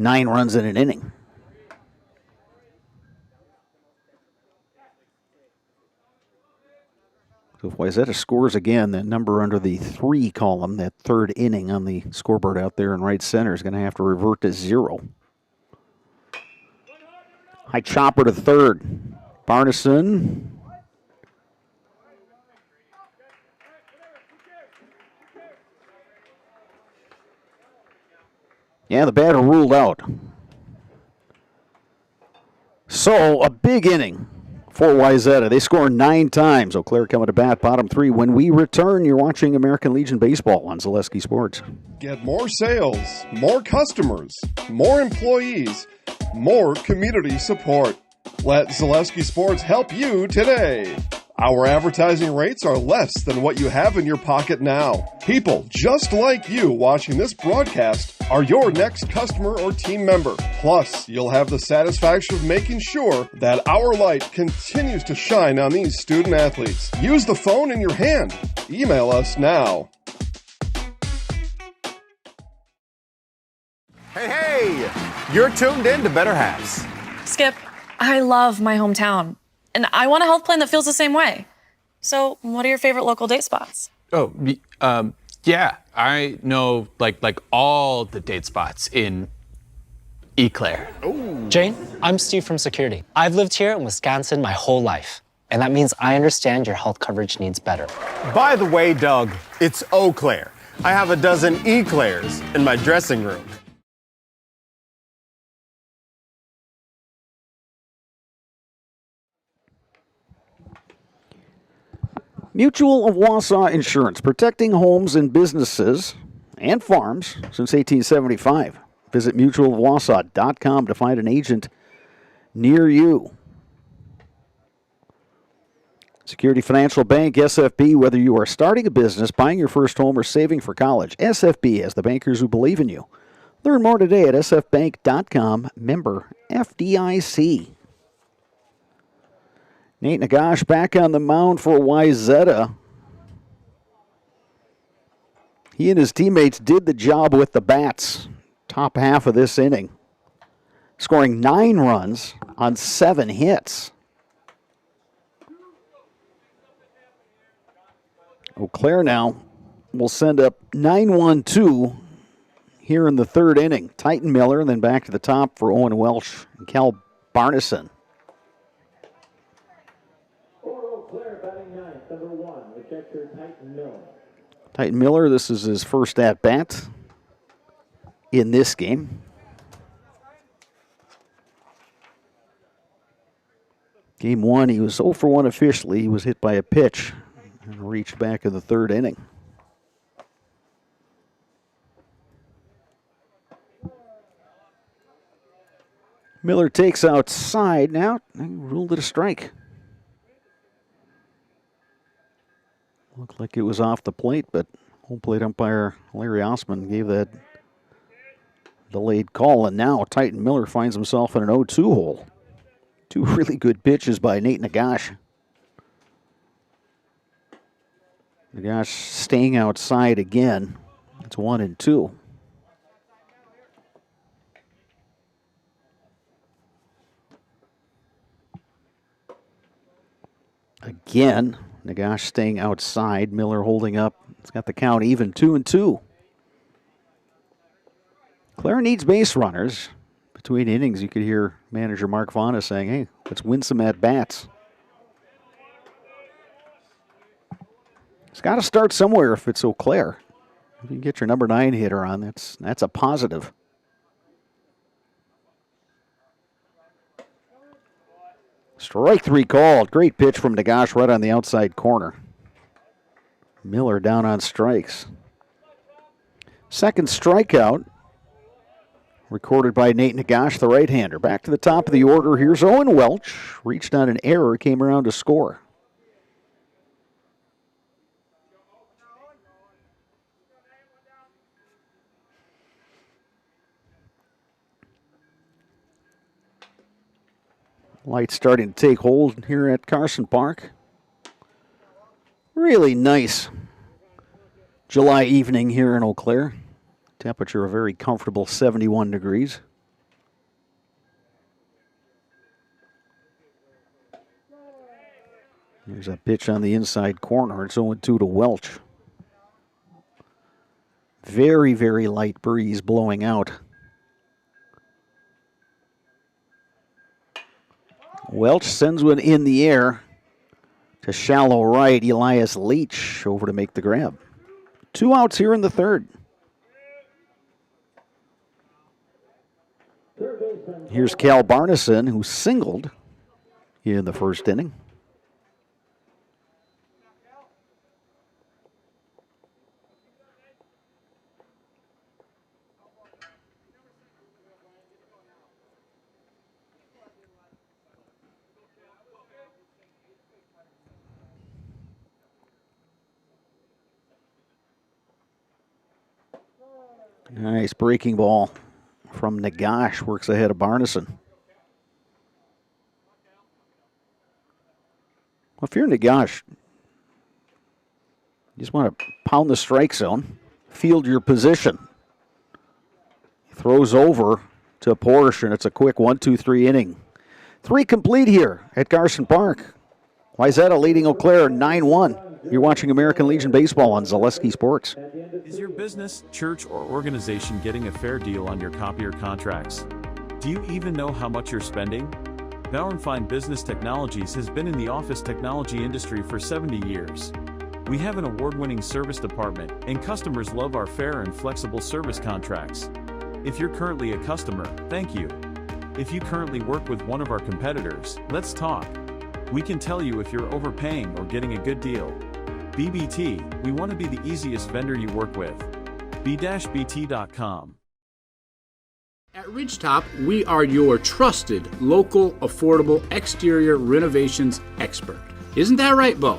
9 runs in an inning. So if Weisetta scores again, that number under the 3 column, that third inning on the scoreboard out there in right center, is going to have to revert to 0. High chopper to third. Barneson. Yeah, the batter ruled out. So a big inning for Weisetta. They score 9 times. Eau Claire coming to bat, bottom 3. When we return, you're watching American Legion Baseball on Zaleski Sports. Get more sales, more customers, more employees, more community support. Let Zaleski Sports help you today. Our advertising rates are less than what you have in your pocket now. People just like you watching this broadcast are your next customer or team member. Plus, you'll have the satisfaction of making sure that our light continues to shine on these student athletes. Use the phone in your hand. Email us now. Hey, you're tuned in to Better Halves. Skip, I love my hometown, and I want a health plan that feels the same way. So, what are your favorite local date spots? Oh, yeah, I know like all the date spots in Oaklair. Jane, I'm Steve from Security. I've lived here in Wisconsin my whole life, and that means I understand your health coverage needs better. By the way, Doug, it's Oaklair. I have a dozen Oaklairs in my dressing room. Mutual of Wausau Insurance, protecting homes and businesses and farms since 1875. Visit mutualofwausau.com to find an agent near you. Security Financial Bank, SFB, whether you are starting a business, buying your first home, or saving for college, SFB has the bankers who believe in you. Learn more today at sfbank.com, member FDIC. Nate Nagash back on the mound for Weisetta. He and his teammates did the job with the bats. Top half of this inning. Scoring 9 runs on 7 hits. Eau Claire now will send up 9-1-2 here in the 3rd inning. Titan Miller, then back to the top for Owen Welsh and Cal Barneson. Titan Miller, this is his first at-bat in this game. Game 1, he was 0 for 1 officially. He was hit by a pitch and reached back in the 3rd inning. Miller takes outside now. He ruled it a strike. Looked like it was off the plate, but home plate umpire Larry Osman gave that delayed call, and now Titan Miller finds himself in an 0-2 hole. 2 really good pitches by Nate Nagash. Nagash staying outside again. It's 1-2. Again, Nagash staying outside. Miller holding up. It's got the count even, 2-2. Claire needs base runners. Between innings, you could hear manager Mark Vonna saying, hey, let's win some at-bats. It's got to start somewhere if it's Eau Claire. If you can get your number 9 hitter on, that's a positive. Strike 3 called. Great pitch from Nagash right on the outside corner. Miller down on strikes. Second strikeout recorded by Nate Nagash, the right-hander. Back to the top of the order. Here's Owen Welch. Reached on an error, came around to score. Light starting to take hold here at Carson Park. Really nice July evening here in Eau Claire. Temperature a very comfortable 71 degrees. There's a pitch on the inside corner. It's 0-2 to Welch. Very, very light breeze blowing out. Welch sends one in the air to shallow right. Elias Leach over to make the grab. 2 outs here in the third. Here's Cal Barneson, who singled in the first inning. Nice breaking ball from Nagash, works ahead of Barneson. Well, if you're Nagash, you just want to pound the strike zone, field your position. He throws over to Porsche, and it's a quick 1-2-3 inning. 3 complete here at Carson Park. Weisetta leading Oaklair 9-1. You're watching American Legion Baseball on Zaleski Sports. Is your business, church, or organization getting a fair deal on your copier contracts? Do you even know how much you're spending? Bauernfeind Business Technologies has been in the office technology industry for 70 years. We have an award-winning service department, and customers love our fair and flexible service contracts. If you're currently a customer, thank you. If you currently work with one of our competitors, let's talk. We can tell you if you're overpaying or getting a good deal. BBT, we want to be the easiest vendor you work with. b-bt.com. At Ridgetop, we are your trusted, local, affordable exterior renovations expert. Isn't that right, Bo?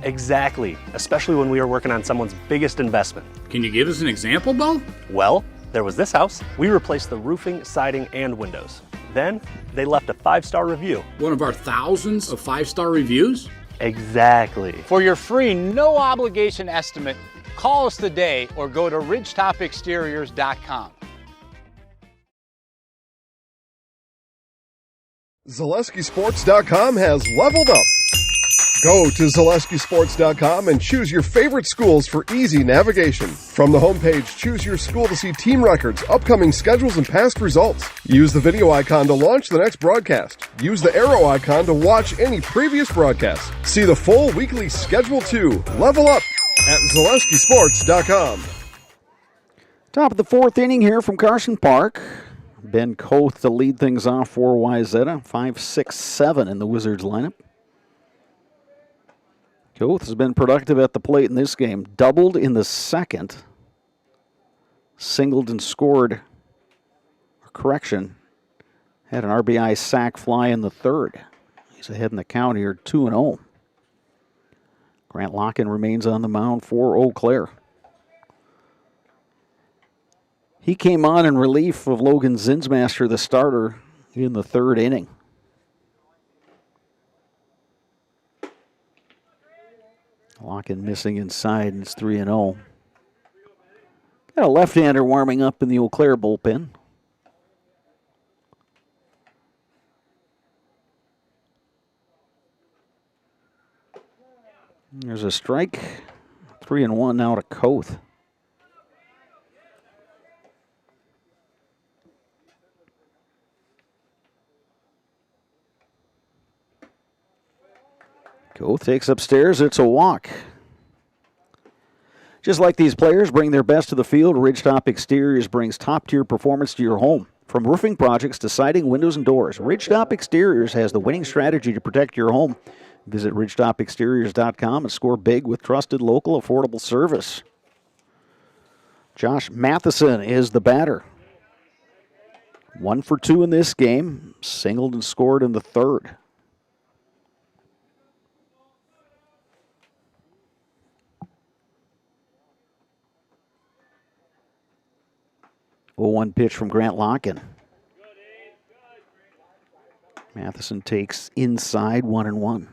Exactly, especially when we are working on someone's biggest investment. Can you give us an example, Bo? Well, there was this house. We replaced the roofing, siding, and windows. Then, they left a 5-star review. One of our thousands of 5-star reviews? Exactly. For your free, no obligation estimate, call us today or go to ridgetopexteriors.com. ZaleskiSports.com has leveled up. Go to ZaleskiSports.com and choose your favorite schools for easy navigation. From the homepage, choose your school to see team records, upcoming schedules, and past results. Use the video icon to launch the next broadcast. Use the arrow icon to watch any previous broadcast. See the full weekly schedule too. Level up at ZaleskiSports.com. Top of the 4th inning here from Carson Park. Ben Koth to lead things off for Weisetta. 5, 6, 7 in the Wizards lineup. Koth has been productive at the plate in this game. Doubled in the second. Singled and scored. Correction. Had an RBI sac fly in the third. He's ahead in the count here, 2-0. Grant Locken remains on the mound for Eau He came on in relief of Logan Zinsmaster, the starter, in the third inning. Locken missing inside, and it's 3-0. Got a left-hander warming up in the Eau bullpen. There's a strike. 3-1 now to Koth. Koth takes upstairs. It's a walk. Just like these players bring their best to the field, Ridgetop Exteriors brings top-tier performance to your home. From roofing projects to siding, windows, and doors, Ridgetop Exteriors has the winning strategy to protect your home. Visit ridgetopexteriors.com and score big with trusted, local, affordable service. Josh Matheson is the batter. 1 for 2 in this game. Singled and scored in the third. Oh, 1 pitch from Grant Locken. Matheson takes inside 1-1.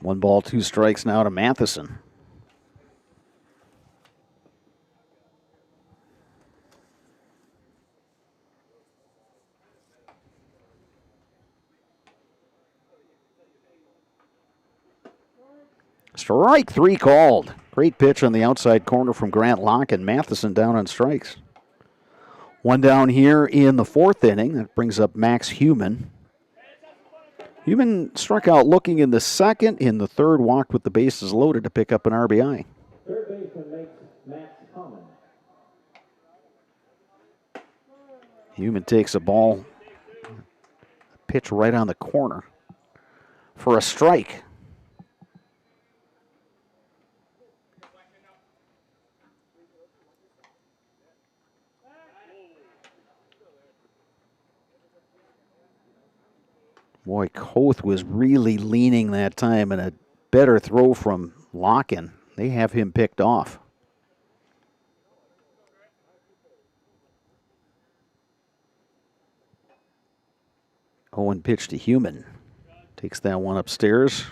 1 ball, 2 strikes now to Matheson. Strike 3 called. Great pitch on the outside corner from Grant Locke, and Matheson down on strikes. 1 down here in the 4th inning. That brings up Max Heumann. Heumann struck out looking in the 2nd. In the 3rd, walked with the bases loaded to pick up an RBI. Third baseman makes Max Common. Heumann takes a ball, pitch right on the corner for a strike. Boy, Koth was really leaning that time, and a better throw from Locken. They have him picked off. Owen pitch to Heumann. Takes that one upstairs.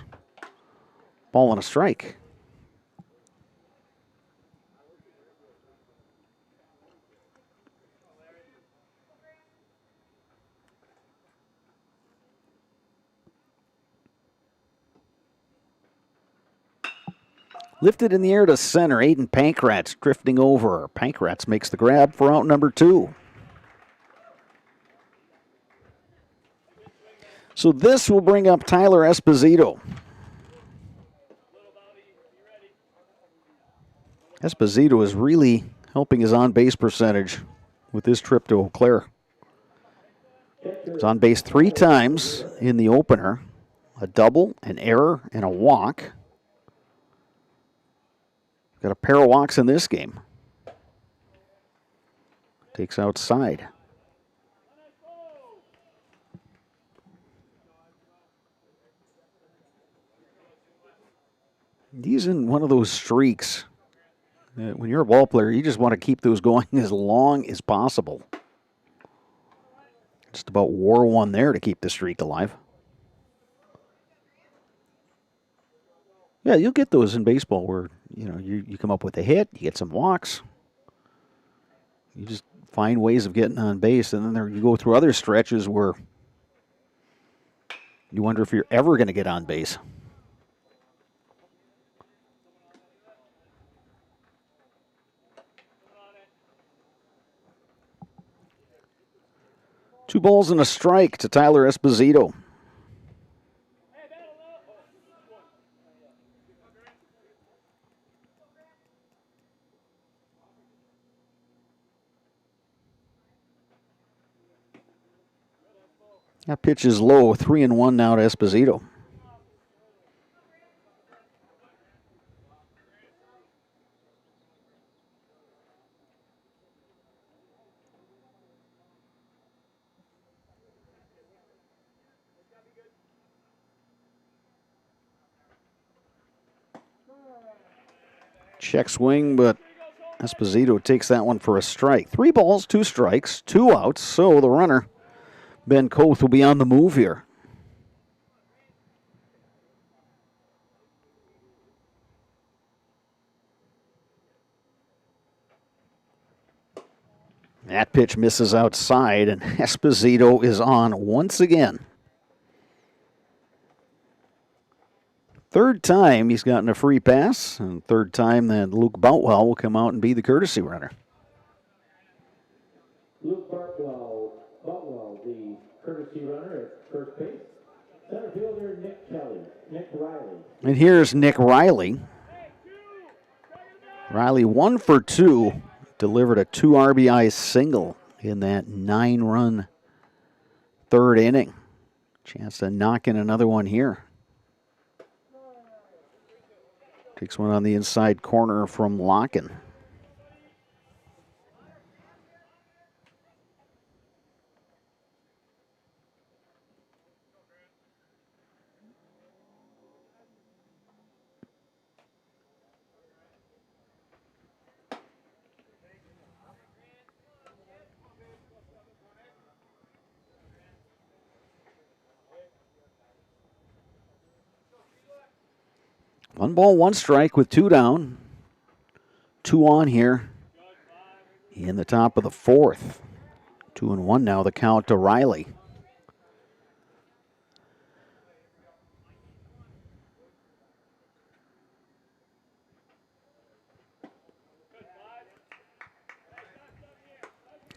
Ball and a strike. Lifted in the air to center. Aiden Pankratz drifting over. Pankratz makes the grab for out number 2. So this will bring up Tyler Esposito. Esposito is really helping his on-base percentage with this trip to Eau Claire. He's on base 3 times in the opener. A double, an error, and a walk. Got a pair of walks in this game. Takes outside. He's in one of those streaks. When you're a ball player, you just want to keep those going as long as possible. Just about wore one there to keep the streak alive. Yeah, you'll get those in baseball where, you come up with a hit, you get some walks. You just find ways of getting on base, and then you go through other stretches where you wonder if you're ever going to get on base. Two balls and a strike to Tyler Esposito. That pitch is low, 3-1 now to Esposito. Check swing, but Esposito takes that one for a strike. 3 balls, 2 strikes, 2 outs, so the runner, Ben Koth, will be on the move here. That pitch misses outside, and Esposito is on once again. Third time he's gotten a free pass, and third time that Luke Boutwell will come out and be the courtesy runner. Luke Boutwell, the courtesy runner at first base. Center fielder Nick Riley. And here's Nick Riley. Riley 1 for 2, delivered a 2 RBI single in that 9-run third inning. Chance to knock in another one here. Takes one on the inside corner from Locken. 1 ball, 1 strike with 2 down. 2 on here in the top of the 4th. 2-1 now, the count to Riley.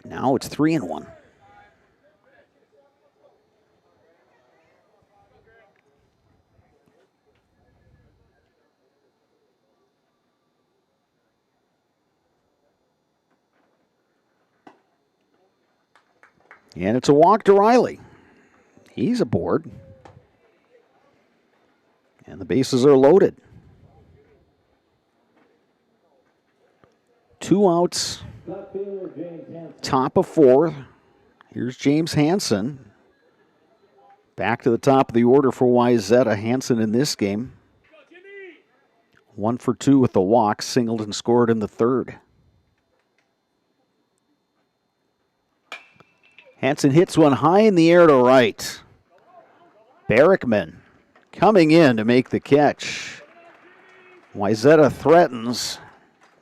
Now it's 3-1. And it's a walk to Riley. He's aboard. And the bases are loaded. 2 outs. Top of 4th. Here's James Hansen. Back to the top of the order for Weisetta. Hansen in this game. 1 for 2 with the walk. Singled and scored in the 3rd. Hansen hits one high in the air to right. Barrickman coming in to make the catch. Weisetta threatens,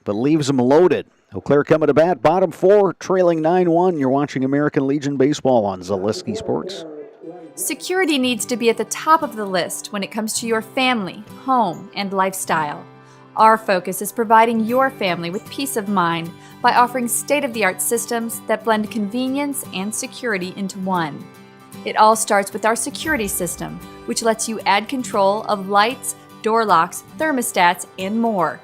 but leaves him loaded. Oaklair coming to bat, bottom 4, trailing 9-1. You're watching American Legion Baseball on Zaleski Sports. Security needs to be at the top of the list when it comes to your family, home, and lifestyle. Our focus is providing your family with peace of mind by offering state-of-the-art systems that blend convenience and security into one. It all starts with our security system, which lets you add control of lights, door locks, thermostats, and more.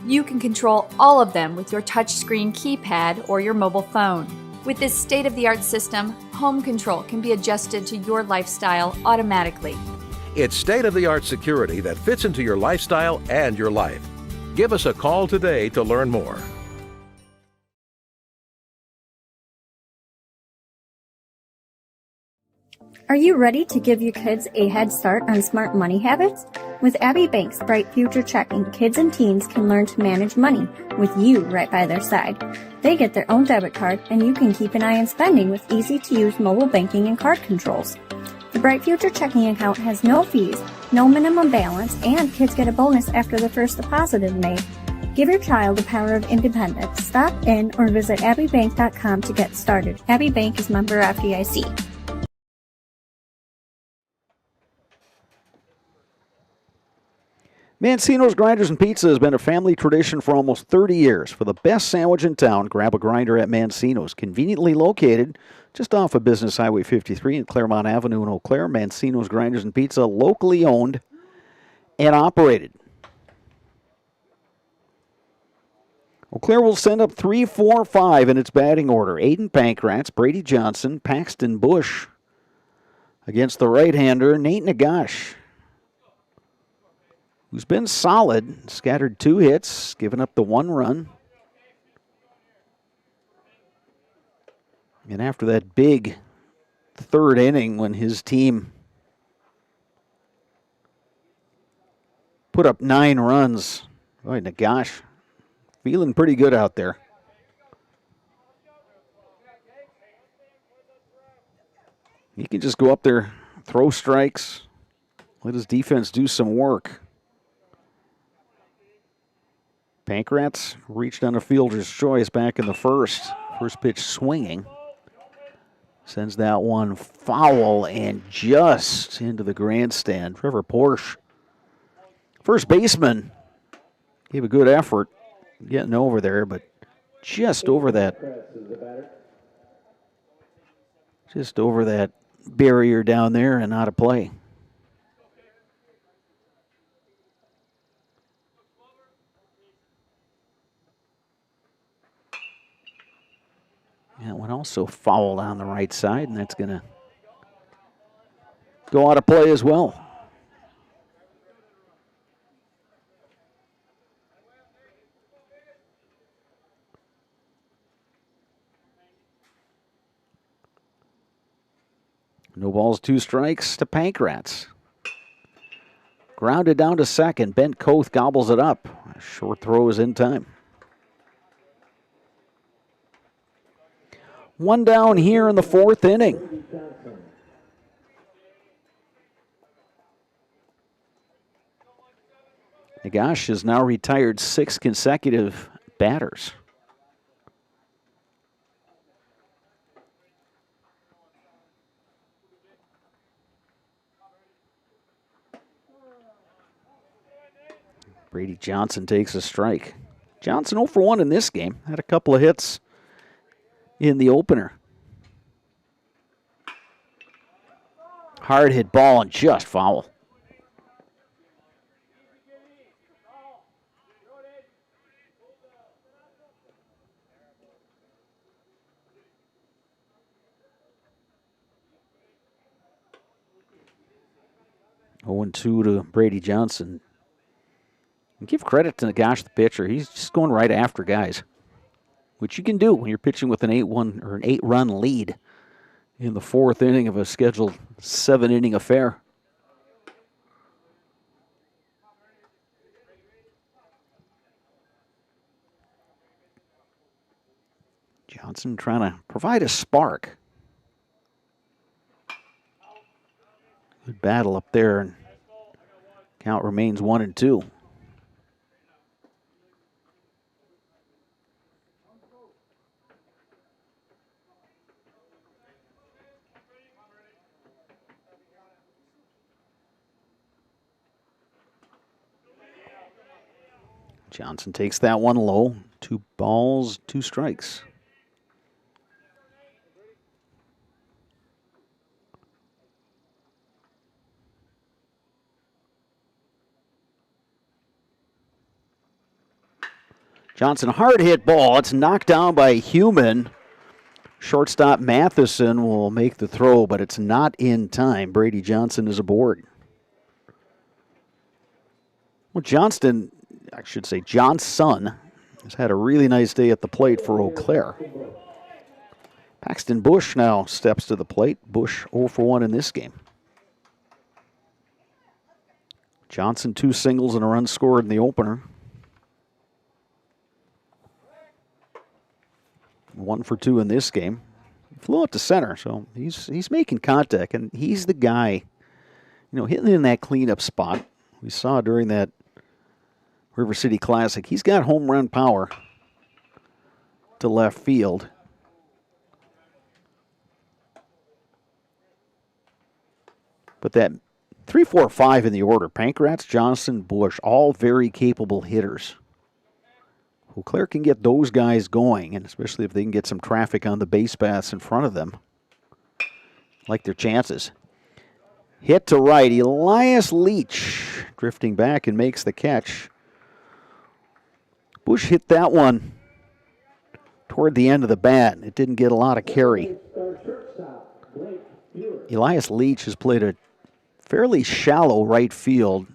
You can control all of them with your touchscreen keypad or your mobile phone. With this state-of-the-art system, home control can be adjusted to your lifestyle automatically. It's state-of-the-art security that fits into your lifestyle and your life. Give us a call today to learn more. Are you ready to give your kids a head start on smart money habits? With Abbey Bank's Bright Future Checking, kids and teens can learn to manage money with you right by their side. They get their own debit card, and you can keep an eye on spending with easy-to-use mobile banking and card controls. The Bright Future Checking account has no fees, no minimum balance, and kids get a bonus after the first deposit is made. Give your child the power of independence. Stop in or visit abbeybank.com to get started. Abbey Bank is member FDIC. Mancino's Grinders and Pizza has been a family tradition for almost 30 years. For the best sandwich in town, grab a grinder at Mancino's. Conveniently located just off of Business Highway 53 and Claremont Avenue in Eau Claire. Mancino's Grinders and Pizza, locally owned and operated. Eau Claire will send up 3, 4, 5 in its batting order. Aiden Pankratz, Brady Johnson, Paxton Bush against the right-hander, Nate Nagash, who's been solid, scattered 2 hits, given up the 1 run. And after that big 3rd inning when his team put up 9 runs, boy, Nagash feeling pretty good out there. He can just go up there, throw strikes, let his defense do some work. Pankratz reached on a fielder's choice back in the 1st. First pitch swinging. Sends that one foul and just into the grandstand. Trevor Porsche, first baseman, gave a good effort getting over there, but just over that barrier down there and out of play. That one also fouled on the right side, and that's going to go out of play as well. No balls, 2 strikes to Pankratz. Grounded down to second. Bent Koth gobbles it up. A short throw is in time. 1 down here in the 4th inning. Nagash has now retired 6 consecutive batters. Brady Johnson takes a strike. Johnson 0 for 1 in this game. Had a couple of hits in the opener. Hard hit ball and just foul. Oh, 0-2 to Brady Johnson. And give credit to Nagash, the pitcher. He's just going right after guys, which you can do when you're pitching with an 8-1 or an 8-run lead in the 4th inning of a scheduled 7-inning affair. Johnson trying to provide a spark. Good battle up there, and count remains 1-2. Johnson takes that one low. 2 balls, 2 strikes. Johnson, hard hit ball. It's knocked down by Human. Shortstop Matheson will make the throw, but it's not in time. Brady Johnson is aboard. Well, Johnson has had a really nice day at the plate for Eau Claire. Paxton Bush now steps to the plate. Bush 0 for 1 in this game. Johnson 2 singles and a run scored in the opener. 1 for 2 in this game. Flew out to center, so he's making contact, and he's the guy, hitting in that cleanup spot. We saw during that River City Classic. He's got home run power to left field. But that 3, 4, 5 in the order, Pankratz, Johnson, Bush, all very capable hitters. Eau Claire can get those guys going, and especially if they can get some traffic on the base paths in front of them. Like their chances. Hit to right, Elias Leach drifting back and makes the catch. Bush hit that one toward the end of the bat. It didn't get a lot of carry. Elias Leach has played a fairly shallow right field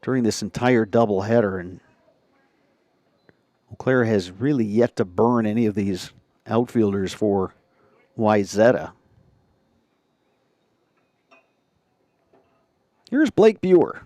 during this entire doubleheader, and Eau Claire has really yet to burn any of these outfielders for Weisetta. Here's Blake Buer.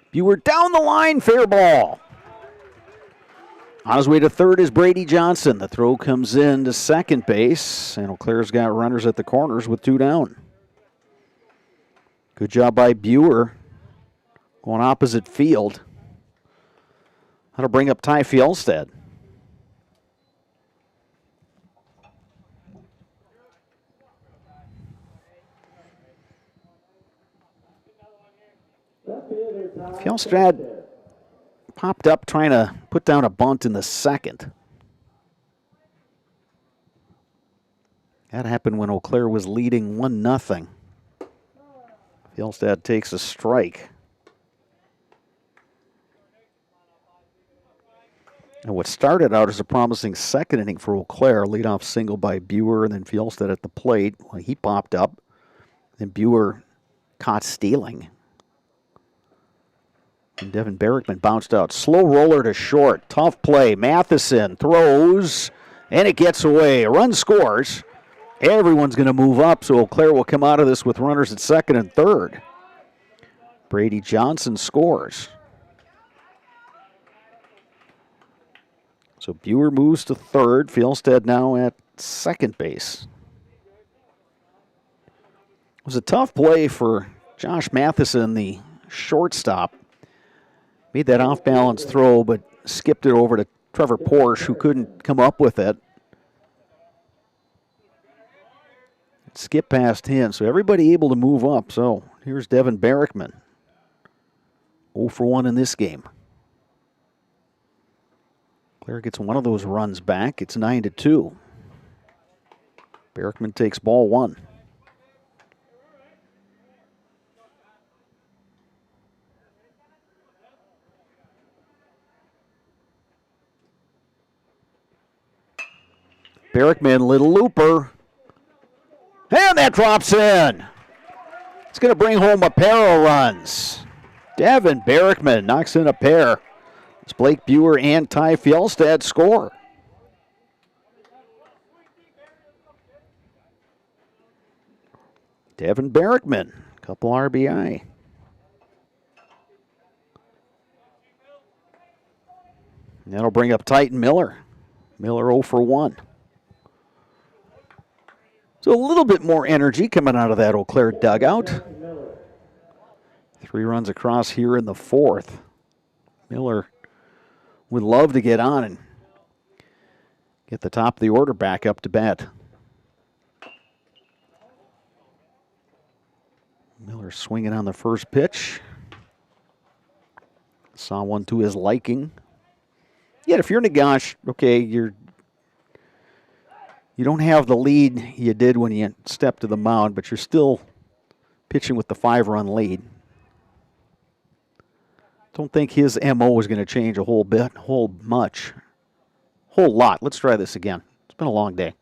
Buer down the line, fair ball. On his way to third is Brady Johnson. The throw comes in to second base, and Eau Claire's got runners at the corners with 2 down. Good job by Buer going opposite field. That'll bring up Ty Fjellstad. Fjellstad popped up trying to put down a bunt in the second. That happened when Eau Claire was leading 1-0. Fjellstad takes a strike. And what started out as a promising second inning for Eau Claire, leadoff single by Buer, and then Fjellstad at the plate. Well, he popped up. Then Buer caught stealing. And Devin Barrickman bounced out. Slow roller to short. Tough play. Matheson throws, and it gets away. A run scores. Everyone's going to move up, so Eau Claire will come out of this with runners at second and third. Brady Johnson scores. So Buer moves to third. Fjellstead now at second base. It was a tough play for Josh Matheson, the shortstop. Made that off-balance throw, but skipped it over to Trevor Porsche, who couldn't come up with it. Skip past him, so everybody able to move up. So here's Devin Barrickman. 0 for 1 in this game. Claire gets one of those runs back. It's 9-2. Barrickman takes ball one. Barrickman, little looper. And that drops in. It's going to bring home a pair of runs. Devin Barrickman knocks in a pair. It's Blake Buer and Ty Fjellstead score. Devin Barrickman, couple RBI. And that'll bring up Titan Miller. Miller 0 for 1. So a little bit more energy coming out of that Eau Claire dugout. 3 runs across here in the fourth. Miller would love to get on and get the top of the order back up to bat. Miller swinging on the first pitch. Saw one to his liking. Yet if you're Nagash, okay, you don't have the lead you did when you stepped to the mound, but you're still pitching with the 5-run lead. Don't think his MO is going to change a whole lot. Let's try this again. It's been a long day.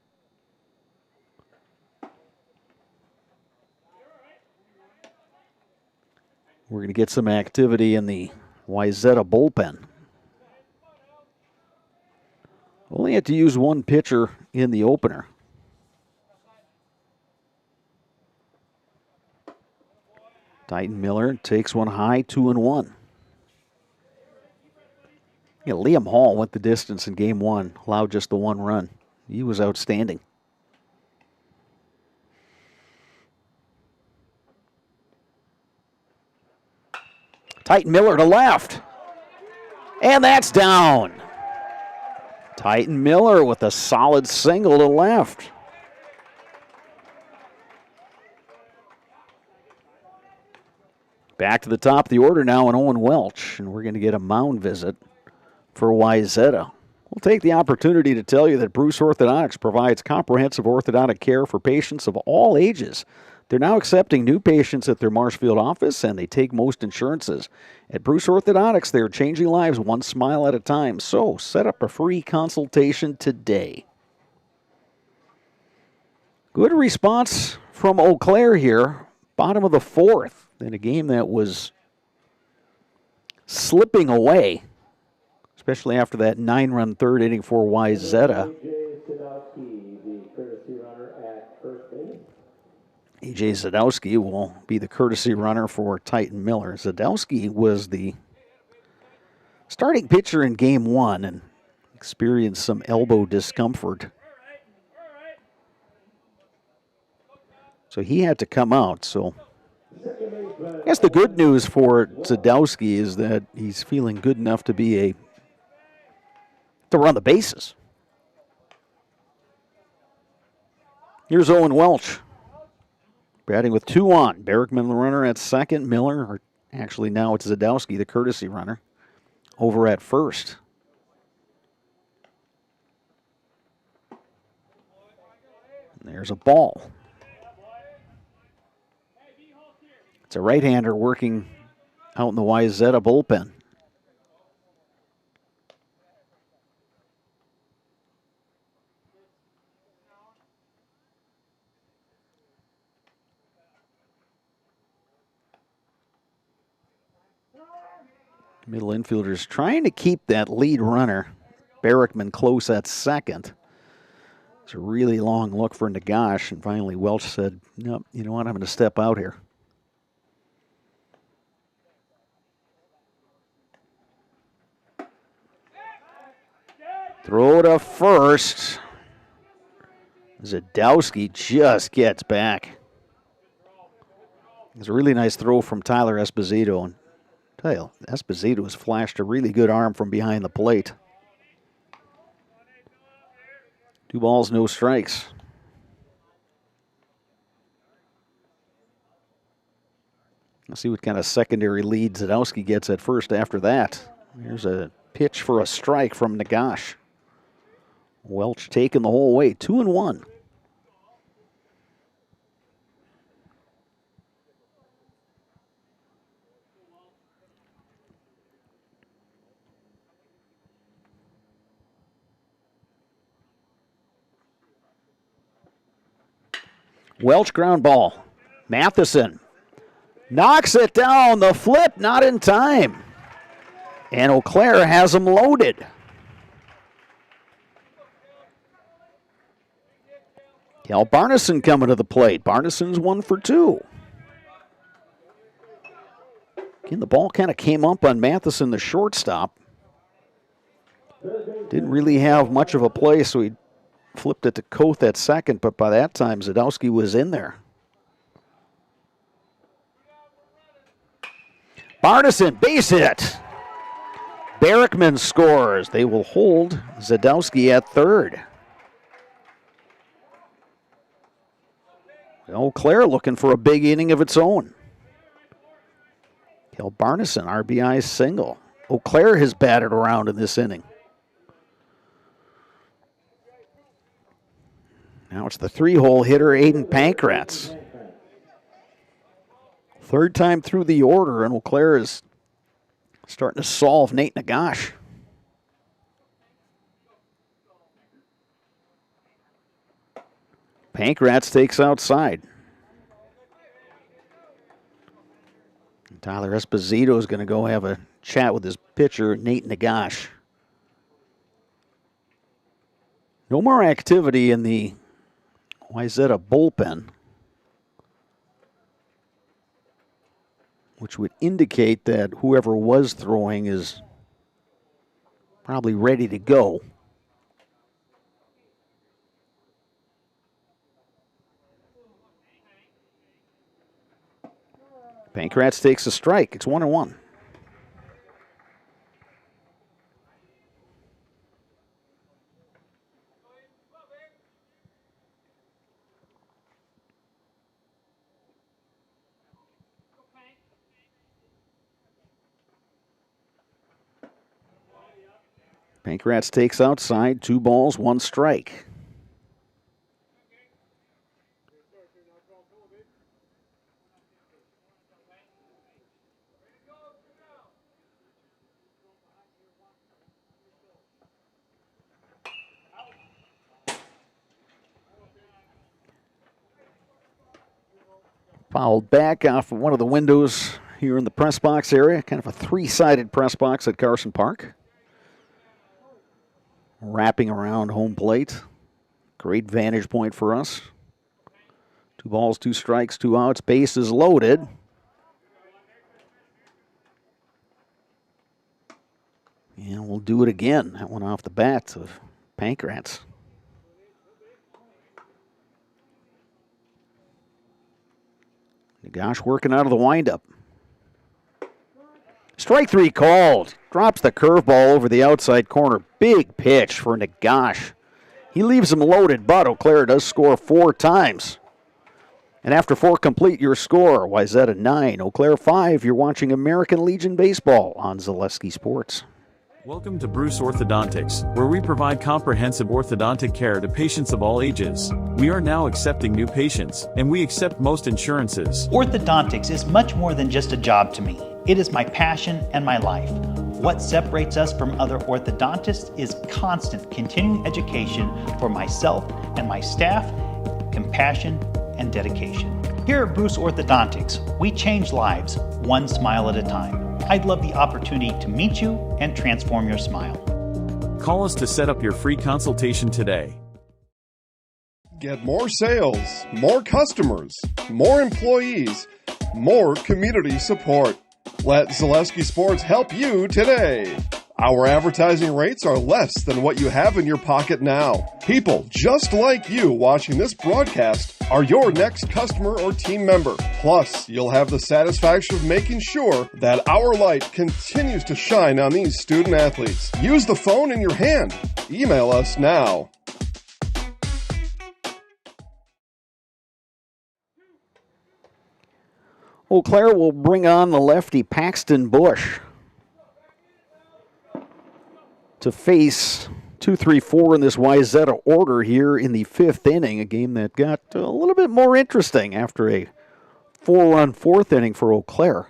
We're going to get some activity in the Weisetta bullpen. Only had to use one pitcher in the opener. Titan Miller takes one high, 2-1. Yeah, Liam Hall went the distance in game one, allowed just the 1 run. He was outstanding. Titan Miller to left. And that's down. Titan Miller with a solid single to left. Back to the top of the order now in Owen Welch, and we're going to get a mound visit for Weisetta. We'll take the opportunity to tell you that Bruce Orthodontics provides comprehensive orthodontic care for patients of all ages. They're now accepting new patients at their Marshfield office, and they take most insurances. At Bruce Orthodontics, they're changing lives one smile at a time. So set up a free consultation today. Good response from Eau Claire here. Bottom of the fourth in a game that was slipping away, especially after that 9-run third inning for Weisetta. A.J. Zadowski will be the courtesy runner for Titan Miller. Zadowski was the starting pitcher in game one and experienced some elbow discomfort. So he had to come out. So I guess the good news for Zadowski is that he's feeling good enough to run the bases. Here's Owen Welch. Batting with 2 on. Barrickman, the runner at second. Miller, or actually now it's Zadowski, the courtesy runner, over at first. And there's a ball. It's a right-hander working out in the Weisetta bullpen. Middle infielders trying to keep that lead runner, Barrickman, close at second. It's a really long look for Nagash, and finally Welch said, "No, you know what, I'm going to step out here." Throw to first. Zadowski just gets back. It's a really nice throw from Tyler Esposito. And I tell you, Esposito has flashed a really good arm from behind the plate. 2 balls, no strikes. Let's see what kind of secondary lead Zadowski gets at first after that. Here's a pitch for a strike from Nagash. Welch taking the whole way, 2-1. Welch ground ball. Matheson knocks it down. The flip not in time. And Oaklair has him loaded. Cal Barneson coming to the plate. Barneson's 1 for 2. Again, the ball kind of came up on Matheson, the shortstop. Didn't really have much of a play, so he flipped it to Koth at second, but by that time, Zadowski was in there. Barneson, base hit. Barrickman scores. They will hold Zadowski at third. Oaklair looking for a big inning of its own. Cal Barneson, RBI single. Oaklair has batted around in this inning. Now it's the 3-hole hitter, Aiden Pankratz. Third time through the order, and Oaklair is starting to solve Nate Nagash. Pankratz takes outside. And Tyler Esposito is going to go have a chat with his pitcher, Nate Nagash. No more activity in the Weisetta bullpen, which would indicate that whoever was throwing is probably ready to go. Pankratz takes a strike. It's 1-1. Pankratz takes outside, 2 balls, 1 strike. Fouled back off of one of the windows here in the press box area, kind of a 3-sided press box at Carson Park. Wrapping around home plate. Great vantage point for us. 2 balls, 2 strikes, 2 outs. Base is loaded. And we'll do it again. That one off the bat of Pankratz. Nagash working out of the windup. Strike 3 called. Drops the curveball over the outside corner. Big pitch for Nagash. He leaves him loaded, but Oaklair does score 4 times. And after 4 complete, your score, Weisetta 9, Oaklair 5. You're watching American Legion Baseball on Zaleski Sports. Welcome to Bruce Orthodontics, where we provide comprehensive orthodontic care to patients of all ages. We are now accepting new patients, and we accept most insurances. Orthodontics is much more than just a job to me. It is my passion and my life. What separates us from other orthodontists is constant continuing education for myself and my staff, compassion and dedication. Here at Bruce Orthodontics, we change lives one smile at a time. I'd love the opportunity to meet you and transform your smile. Call us to set up your free consultation today. Get more sales, more customers, more employees, more community support. Let Zaleski Sports help you today. Our advertising rates are less than what you have in your pocket now. People just like you watching this broadcast are your next customer or team member. Plus, you'll have the satisfaction of making sure that our light continues to shine on these student athletes. Use the phone in your hand. Email us now. Oaklair will bring on the lefty Paxton Bush to face 2-3-4 in this Weisetta order here in the fifth inning, a game that got a little bit more interesting after a 4-run fourth inning for Oaklair.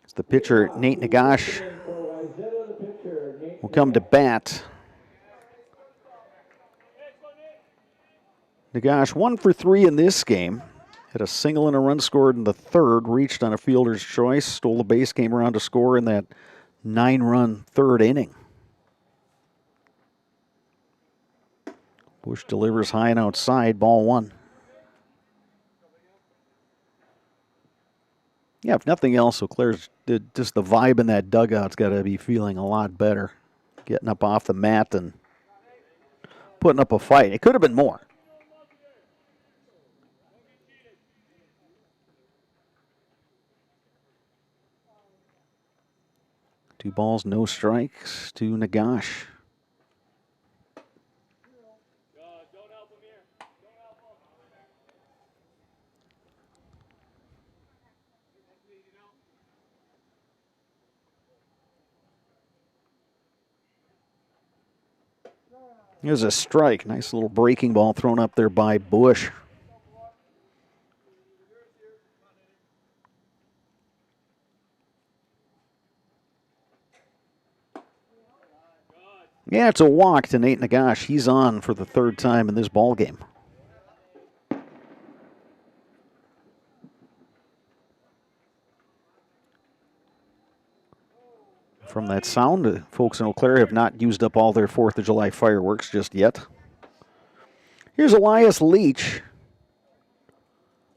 As the pitcher, Nate Nagash, will come to bat. Nagash 1 for 3 in this game. Had a single and a run scored in the third, reached on a fielder's choice, stole the base, came around to score in that 9-run third inning. Bush delivers high and outside, ball one. Yeah, if nothing else, Oaklair's just the vibe in that dugout's got to be feeling a lot better. Getting up off the mat and putting up a fight. It could have been more. 2 balls, no strikes to Nagash. Here's a strike. Nice little breaking ball thrown up there by Bush. Yeah, it's a walk to Nate Nagash. He's on for the third time in this ball game. From that sound, folks in Eau Claire have not used up all their 4th of July fireworks just yet. Here's Elias Leach.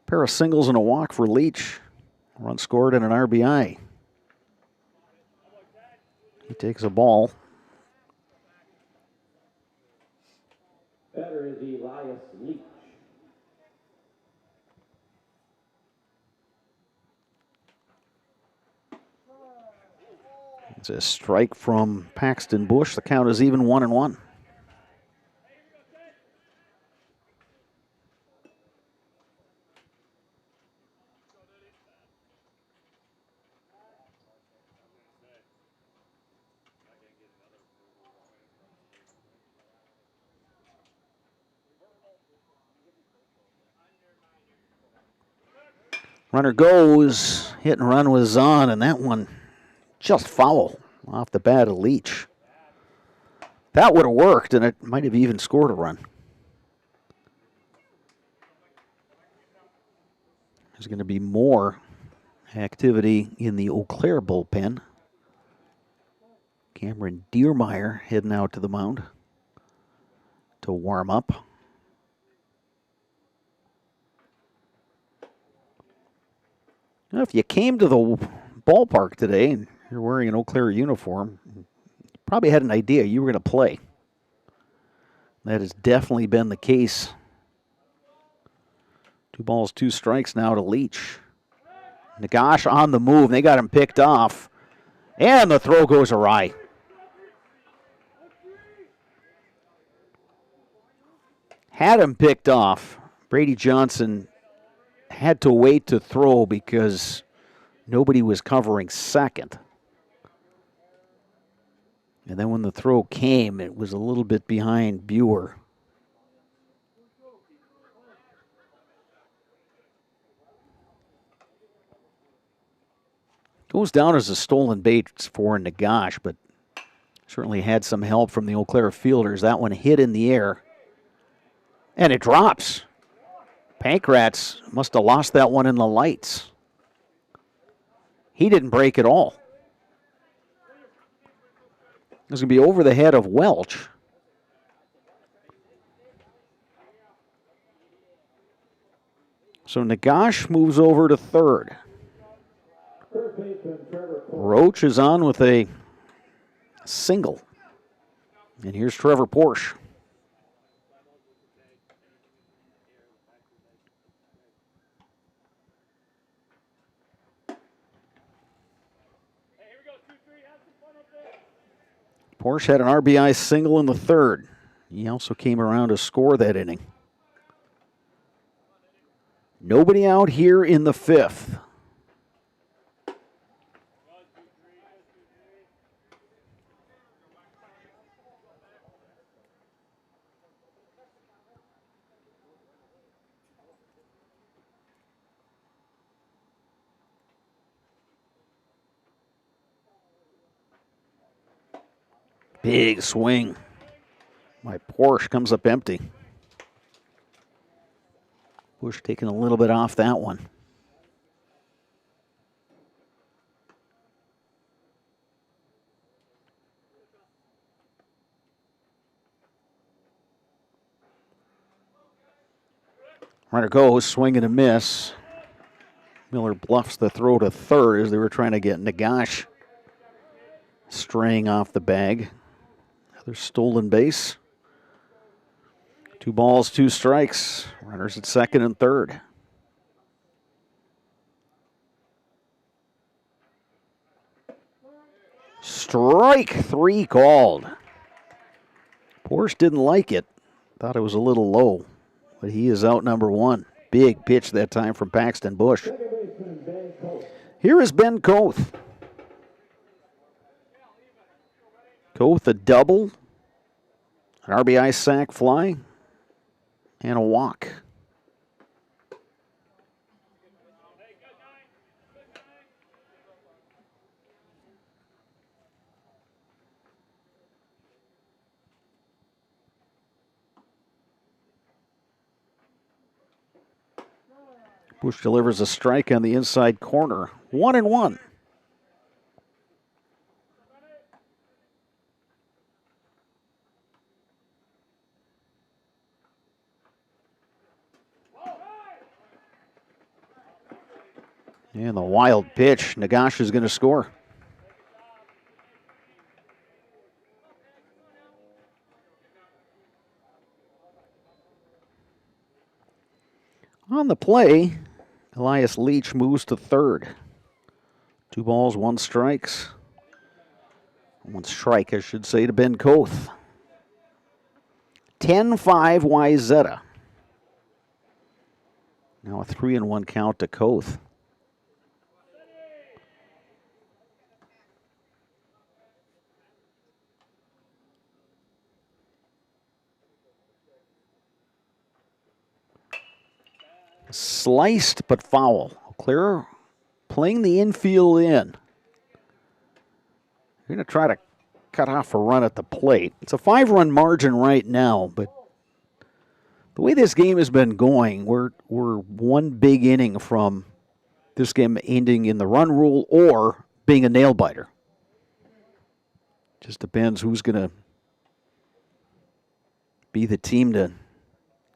Pair of singles and a walk for Leach. Run scored and an RBI. He takes a ball. Batter is Elias Leach. It's a strike from Paxton Bush. The count is even 1-1. Runner goes, hit and run was on, and that one just foul off the bat of Leach. That would have worked, and it might have even scored a run. There's going to be more activity in the Eau Claire bullpen. Cameron Diermeyer heading out to the mound to warm up. Now, if you came to the ballpark today and you're wearing an Eau Claire uniform, you probably had an idea you were going to play. That has definitely been the case. 2 balls, 2 strikes now to Leach. Nagash on the move. They got him picked off. And the throw goes awry. Had him picked off. Brady Johnson had to wait to throw because nobody was covering second. And then when the throw came, it was a little bit behind Buer. Goes down as a stolen base for Nagash, but certainly had some help from the Eau Claire fielders. That one hit in the air, and it drops. Pankratz must have lost that one in the lights. He didn't break at all. It's going to be over the head of Welch. So Nagash moves over to third. Roach is on with a single. And here's Trevor Porsche. Porsche had an RBI single in the third. He also came around to score that inning. Nobody out here in the fifth. Big swing. My Porsche comes up empty. Bush taking a little bit off that one. Runner goes, swing and a miss. Miller bluffs the throw to third as they were trying to get Nagash straying off the bag. Another stolen base. 2 balls, 2 strikes. Runners at second and third. Strike 3 called. Porsche didn't like it. Thought it was a little low, but he is out number 1. Big pitch that time from Paxton Bush. Here is Ben Koth. Koth a double, an RBI sac fly, and a walk. Bush delivers a strike on the inside corner. 1-1. And the wild pitch. Nagash is going to score. On the play, Elias Leach moves to third. 2 balls, 1 strikes. 1 strike, I should say, to Ben Koth. 10-5 Weisetta. Now a 3-1 count to Koth. Sliced but foul. Oaklair playing the infield in. They're going to try to cut off a run at the plate. It's a 5-run margin right now, but the way this game has been going, we're 1 big inning from this game ending in the run rule or being a nail biter. Just depends who's going to be the team to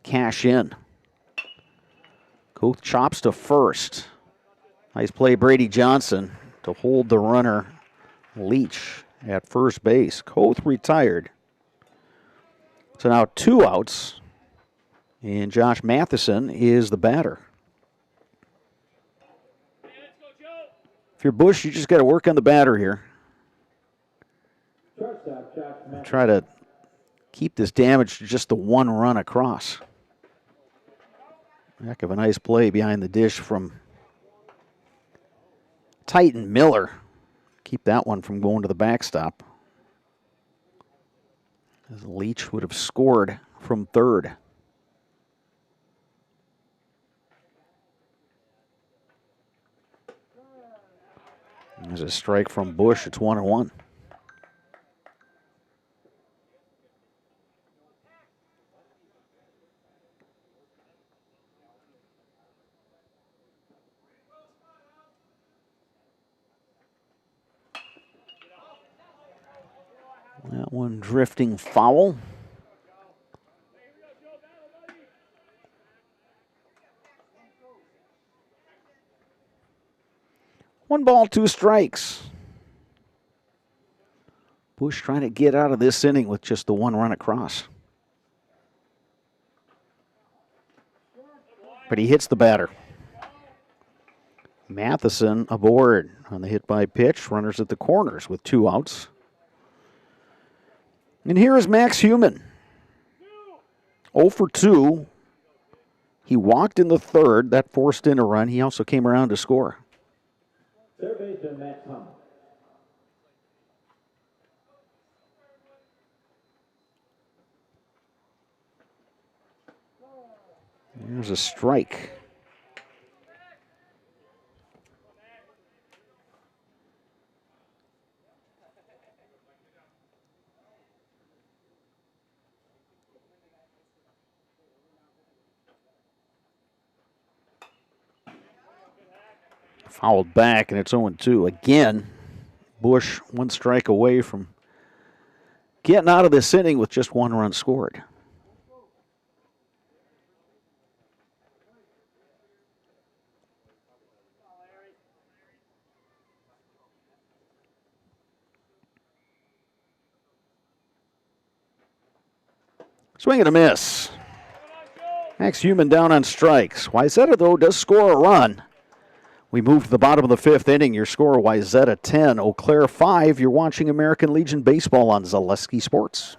cash in. Koth chops to first. Nice play, Brady Johnson, to hold the runner, Leach, at first base. Koth retired. So now 2 outs, and Josh Matheson is the batter. If you're Bush, you just got to work on the batter here. Try to keep this damage to just the 1 run across. Heck of a nice play behind the dish from Titan Miller. Keep that one from going to the backstop. As Leach would have scored from third. There's a strike from Bush. It's 1-1. That one drifting foul. One ball, two strikes. Bush trying to get out of this inning with just the one run across. But he hits the batter. Matheson aboard on the hit by pitch. Runners at the corners with 2 outs. And here is Max Heumann. 0 for 2. He walked in the third. That forced in a run. He also came around to score. Third baseman Matt Hummel. There's a strike. Fouled back, and it's 0-2. Again, Bush 1 strike away from getting out of this inning with just 1 run scored. Swing and a miss. Max Heumann down on strikes. Weisetta, though, does score a run. We move to the bottom of the 5th inning. Your score, Weisetta 10, Oaklair 5. You're watching American Legion Baseball on Zaleski Sports.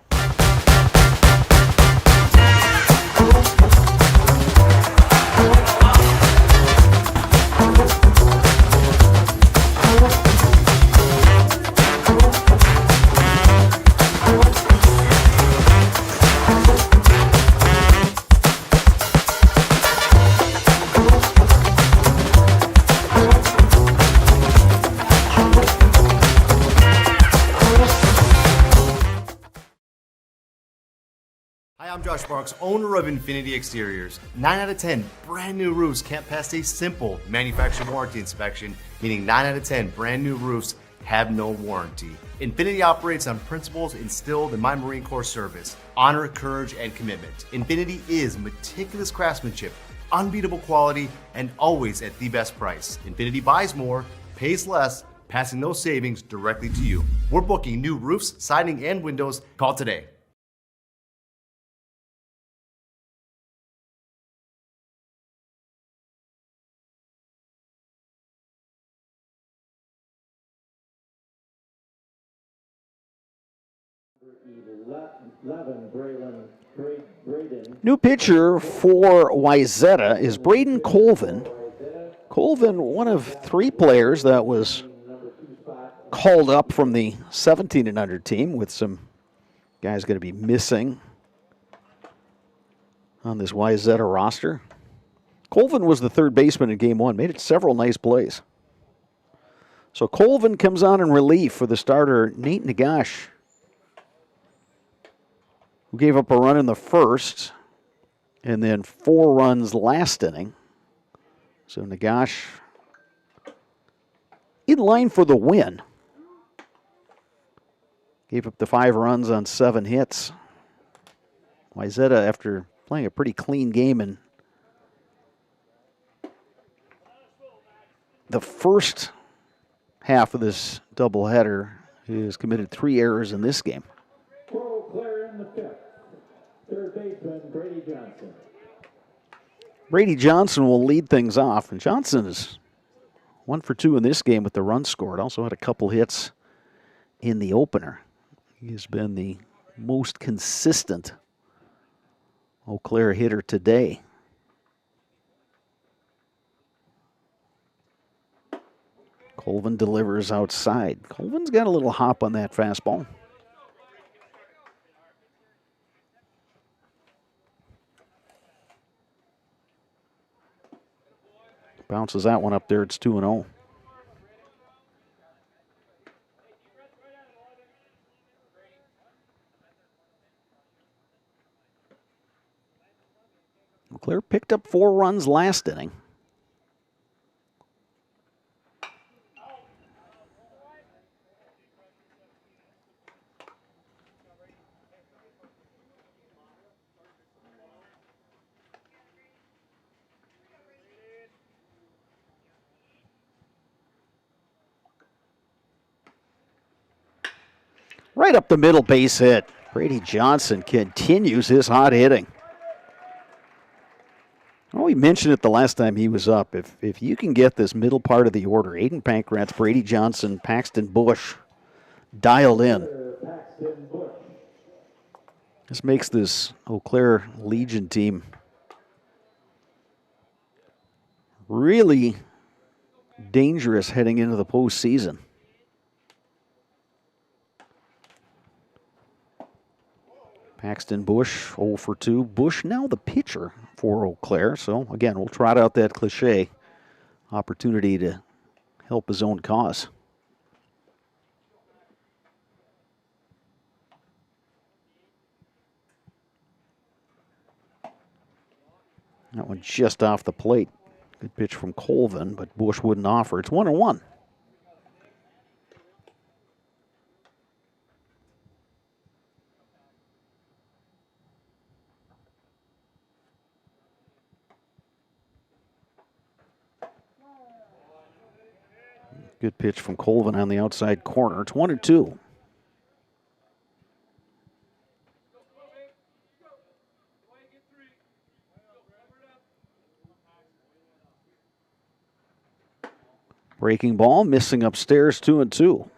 Hi, I'm Josh Marks, owner of Infinity Exteriors. 9 out of 10 brand new roofs can't pass a simple manufacturer warranty inspection, meaning 9 out of 10 brand new roofs have no warranty. Infinity operates on principles instilled in my Marine Corps service: honor, courage, and commitment. Infinity is meticulous craftsmanship, unbeatable quality, and always at the best price. Infinity buys more, pays less, passing those savings directly to you. We're booking new roofs, siding, and windows. Call today. New pitcher for Weisetta is Braden Colvin. Colvin, one of 3 players that was called up from the 17 and under team, with some guys going to be missing on this Weisetta roster. Colvin was the third baseman in game 1, made it several nice plays. So Colvin comes on in relief for the starter, Nate Nagash, who gave up a run in the first and then 4 runs last inning. So Nagash in line for the win. Gave up the 5 runs on 7 hits. Weisetta, after playing a pretty clean game in the first half of this doubleheader, has committed 3 errors in this game. Oaklair in the 5th. Third baseman Brady Johnson. Brady Johnson will lead things off, and Johnson is 1 for 2 in this game with the run scored. Also had a couple hits in the opener. He has been the most consistent Oaklair hitter today. Colvin delivers outside. Colvin's got a little hop on that fastball. Bounces that one up there. It's 2-0. Oaklair picked up 4 runs last inning. Right up the middle, base hit. Brady Johnson continues his hot hitting. Oh, we mentioned it the last time he was up. If you can get this middle part of the order, Aiden Pankratz, Brady Johnson, Paxton Bush dialed in, this makes this Eau Claire Legion team really dangerous heading into the postseason. Paxton Bush, 0 for 2. Bush now the pitcher for Eau Claire. So, again, we'll trot out that cliche opportunity to help his own cause. That one just off the plate. Good pitch from Colvin, but Bush wouldn't offer. It's 1-1. Good pitch from Colvin on the outside corner. It's 1-2. Breaking ball, missing upstairs, 2-2.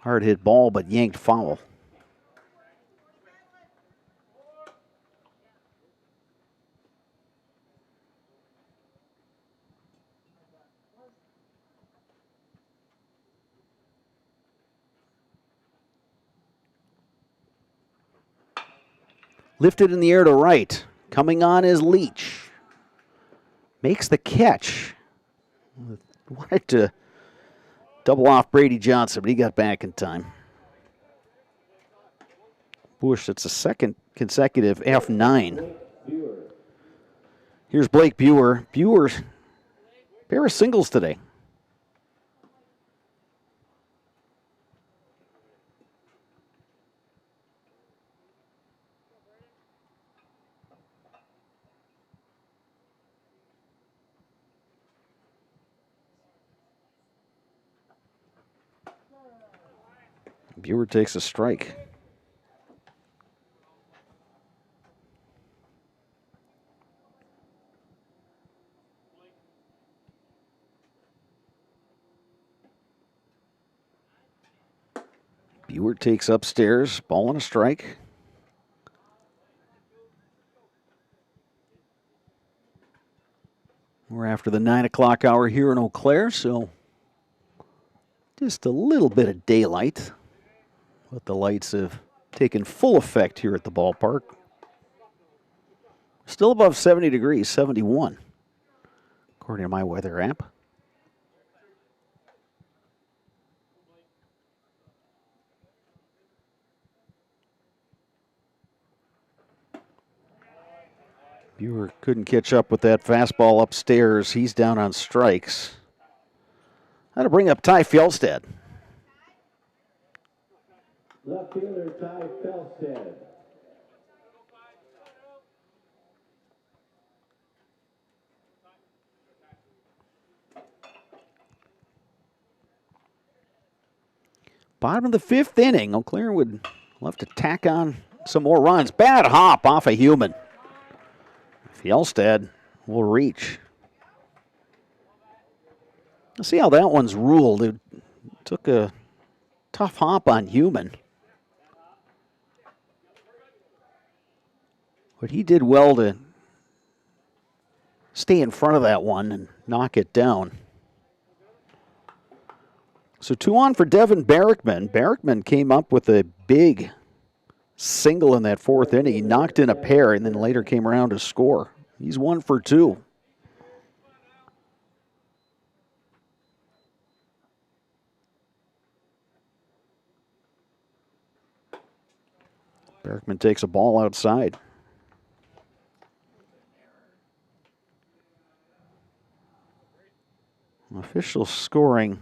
Hard hit ball, but yanked foul. Lifted in the air to right. Coming on is Leach. Makes the catch. Wanted to double off Brady Johnson, but he got back in time. Bush, it's a second consecutive F9. Here's Blake Buer. Buer, pair of singles today. Buer takes a strike. Buer takes upstairs, ball and a strike. We're after the 9 o'clock hour here in Eau Claire, so just a little bit of daylight. But the lights have taken full effect here at the ballpark. Still above 70 degrees, 71, according to my weather app. Buer couldn't catch up with that fastball upstairs. He's down on strikes. That'll bring up Ty Fjellstad. Left fielder Ty Fjellstad. Bottom of the 5th inning. Eau Claire would love to tack on some more runs. Bad hop off a human. Fjellstad will reach. Let's see how that one's ruled. It took a tough hop on human. But he did well to stay in front of that one and knock it down. So 2 on for Devin Barrickman. Barrickman came up with a big single in that 4th inning. He knocked in a pair and then later came around to score. He's 1 for 2. Barrickman takes a ball outside. Official scoring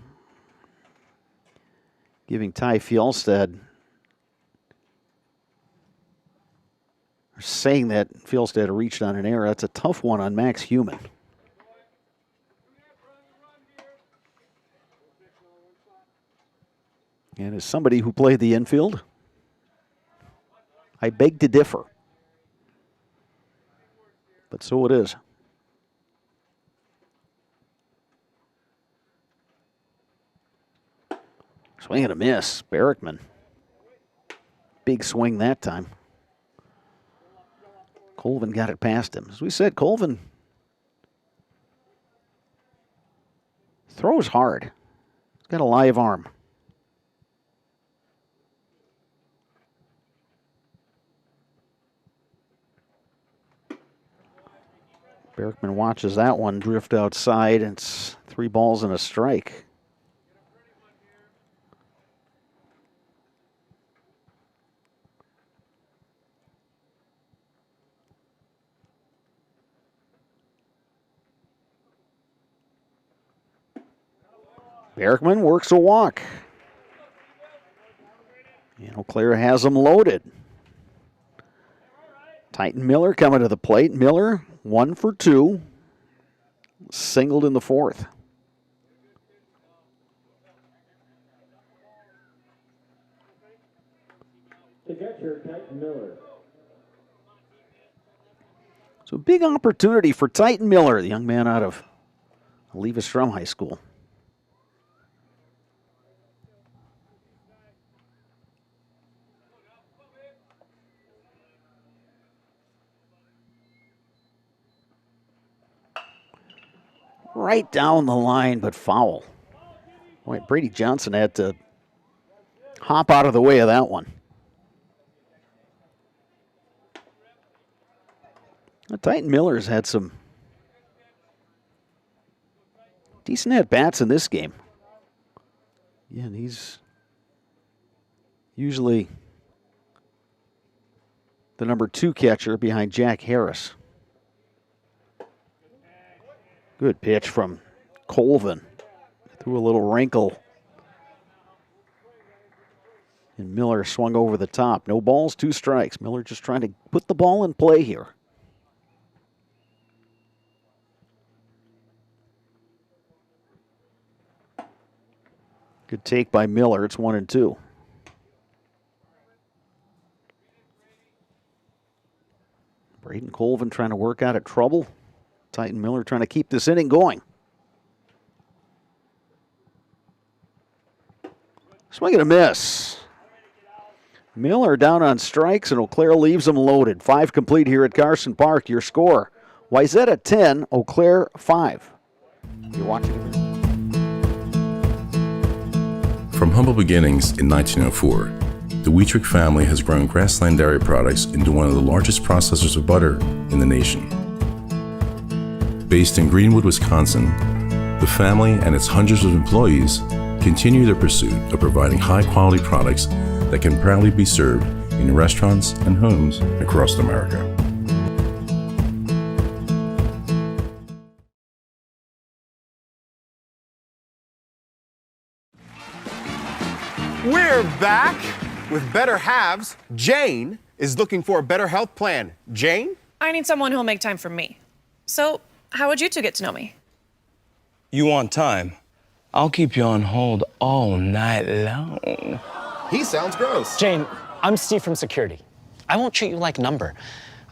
giving Ty Fjellstad saying that Fjellstedt reached on an error. That's a tough one on Max Human. And as somebody who played the infield, I beg to differ. But so it is. Swing and a miss. Barrickman. Big swing that time. Colvin got it past him. As we said, Colvin throws hard. He's got a live arm. Barrickman watches that one drift outside, and it's 3 balls and a strike. Barrickman works a walk. And Oaklair has him loaded. Titan Miller coming to the plate. Miller 1 for 2. Singled in the 4th. The catcher, Titan Miller. So big opportunity for Titan Miller, the young man out of Levi-Strum High School. Right down the line, but foul. Boy, Brady Johnson had to hop out of the way of that one. Titan Miller's had some decent at-bats in this game. Yeah, and he's usually the number 2 catcher behind Jack Harris. Good pitch from Colvin. Threw a little wrinkle. And Miller swung over the top. No balls, 2 strikes. Miller just trying to put the ball in play here. Good take by Miller. It's 1-2. Braden Colvin trying to work out of trouble. Titan Miller trying to keep this inning going. Swing and a miss. Miller down on strikes, and Oaklair leaves him loaded. 5 complete here at Carson Park. Your score, Weisetta 10, Oaklair 5. You're watching it. From humble beginnings in 1904, the Wheatrick family has grown Grassland Dairy Products into one of the largest processors of butter in the nation. Based in Greenwood, Wisconsin, the family and its hundreds of employees continue their pursuit of providing high-quality products that can proudly be served in restaurants and homes across America. We're back with better halves. Jane is looking for a better health plan. Jane? I need someone who'll make time for me. So, how would you two get to know me? You want time? I'll keep you on hold all night long. He sounds gross. Jane, I'm Steve from Security. I won't treat you like a number.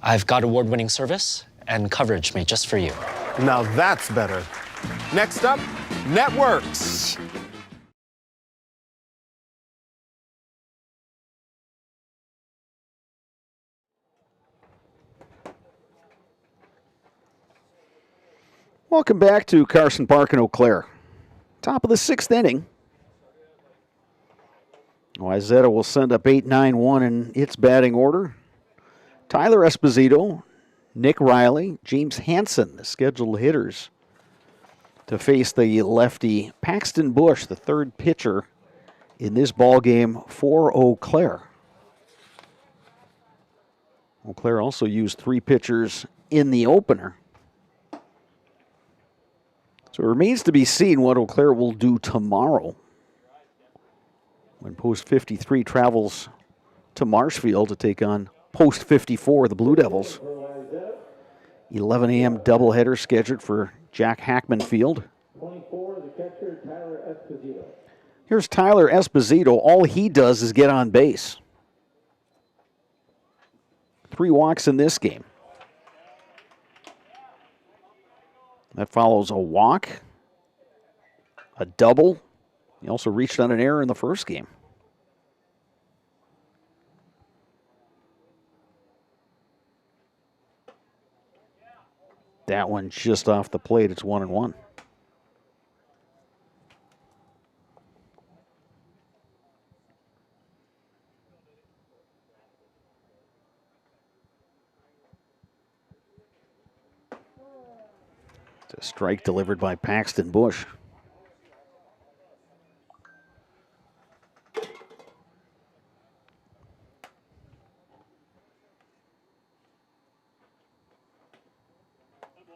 I've got award-winning service and coverage made just for you. Now that's better. Next up, networks. Welcome back to Carson Park in Oaklair. Top of the 6th inning. Weisetta will send up 8-9-1 in its batting order. Tyler Esposito, Nick Riley, James Hansen, the scheduled hitters, to face the lefty Paxton Bush, the 3rd pitcher in this ball game for Oaklair. Oaklair also used 3 pitchers in the opener. So it remains to be seen what Oaklair will do tomorrow when Post 53 travels to Marshfield to take on post 54, the Blue Devils. 11 a.m. doubleheader scheduled for Jack Hackman Field. 24, the catcher, Tyler Esposito. Here's Tyler Esposito. All he does is get on base. 3 walks in this game. That follows a walk, a double. He also reached on an error in the first game. That one just off the plate. It's 1-1. It's a strike delivered by Paxton Bush.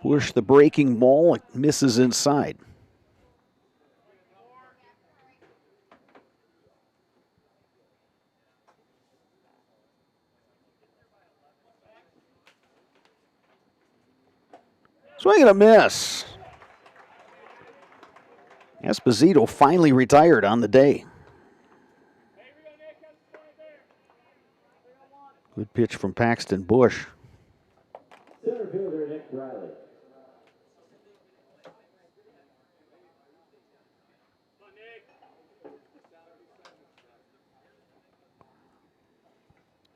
Bush, the breaking ball, it misses inside. Swing and a miss. Esposito finally retired on the day. Good pitch from Paxton Bush. Center fielder, Nick Riley.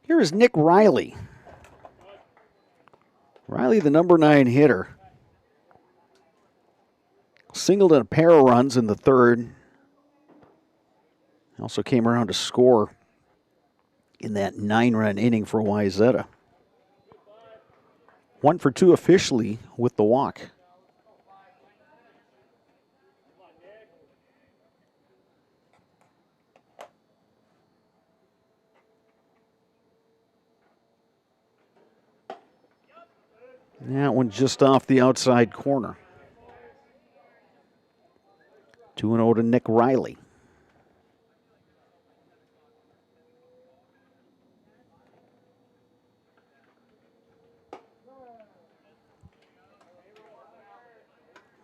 Here is Nick Riley. Riley, the number 9 hitter. Singled in a pair of runs in the third. Also came around to score in that 9-run inning for Weisetta. 1 for 2 officially with the walk. That one just off the outside corner. 2-0 to Nick Riley.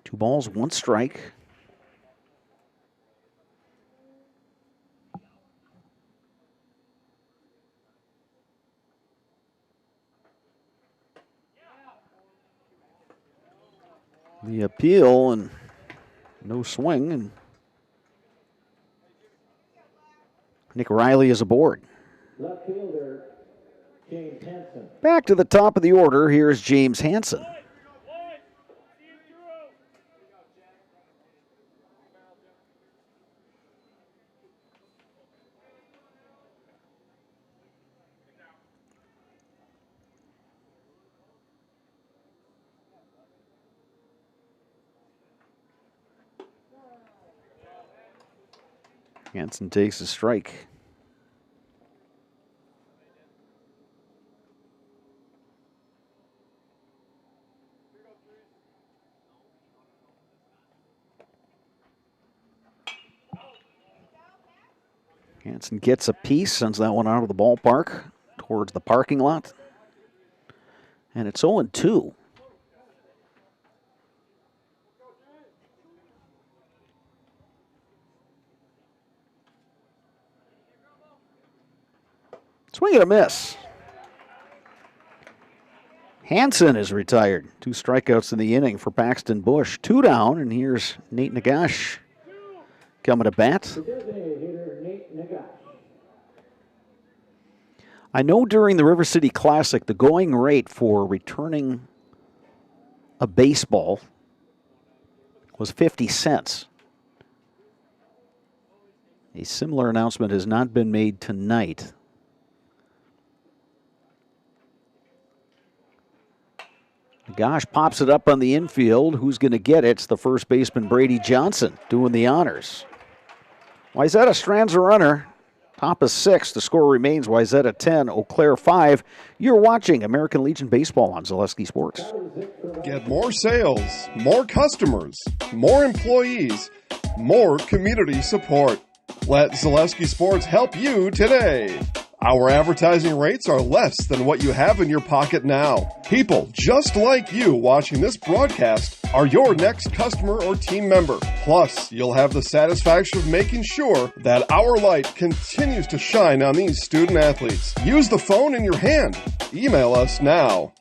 Two balls, one strike. The appeal and no swing, and Nick Riley is aboard. Left fielder, James Hansen. Back to the top of the order, here's James Hansen. Hansen takes a strike. Hansen gets a piece, sends that one out of the ballpark towards the parking lot. And it's 0-2. Swing and a miss. Hansen is retired. 2 strikeouts in the inning for Paxton Bush. 2 down, and here's Nate Nagash coming to bat. I know during the River City Classic, the going rate for returning a baseball was 50 cents. A similar announcement has not been made tonight. Gosh pops it up on the infield. Who's going to get it? It's the first baseman, Brady Johnson, doing the honors. Weisetta strands a runner. Top of 6. The score remains Weisetta 10, Eau Claire 5. You're watching American Legion Baseball on Zaleski Sports. Get more sales, more customers, more employees, more community support. Let Zaleski Sports help you today. Our advertising rates are less than what you have in your pocket now. People just like you watching this broadcast are your next customer or team member. Plus, you'll have the satisfaction of making sure that our light continues to shine on these student athletes. Use the phone in your hand. Email us now.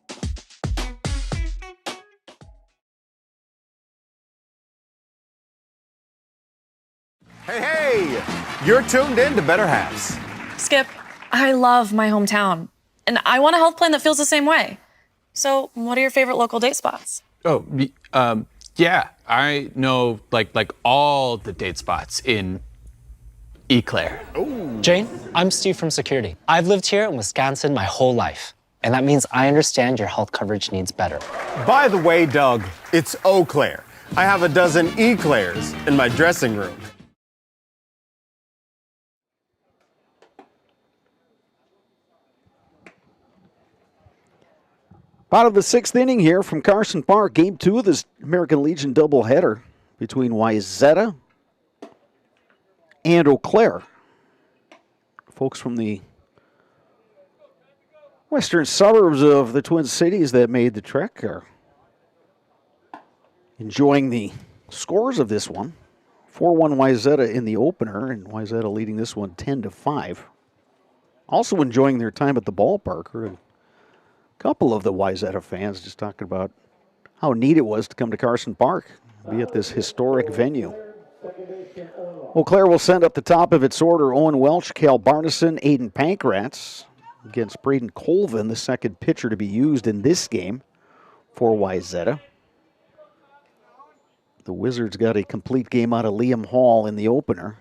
Hey, you're tuned in to Better Halves. Skip, I love my hometown, and I want a health plan that feels the same way. So, what are your favorite local date spots? Oh, yeah, I know like all the date spots in Oaklair. Jane, I'm Steve from Security. I've lived here in Wisconsin my whole life, and that means I understand your health coverage needs better. By the way, Doug, it's Oaklair. I have a dozen Eclairs in my dressing room. Bottom of the sixth inning here from Carson Park. Game 2 of this American Legion doubleheader between Weisetta and Oaklair. Folks from the western suburbs of the Twin Cities that made the trek are enjoying the scores of this one. 4-1 Weisetta in the opener, and Weisetta leading this one 10-5. Also enjoying their time at the ballpark. Heard a couple of the Weisetta fans just talking about how neat it was to come to Carson Park, be at this historic venue. Oaklair will send up the top of its order Owen Welch, Cal Barneson, Aiden Pankratz against Braden Colvin, the second pitcher to be used in this game for Weisetta. The Wizards got a complete game out of Liam Hall in the opener.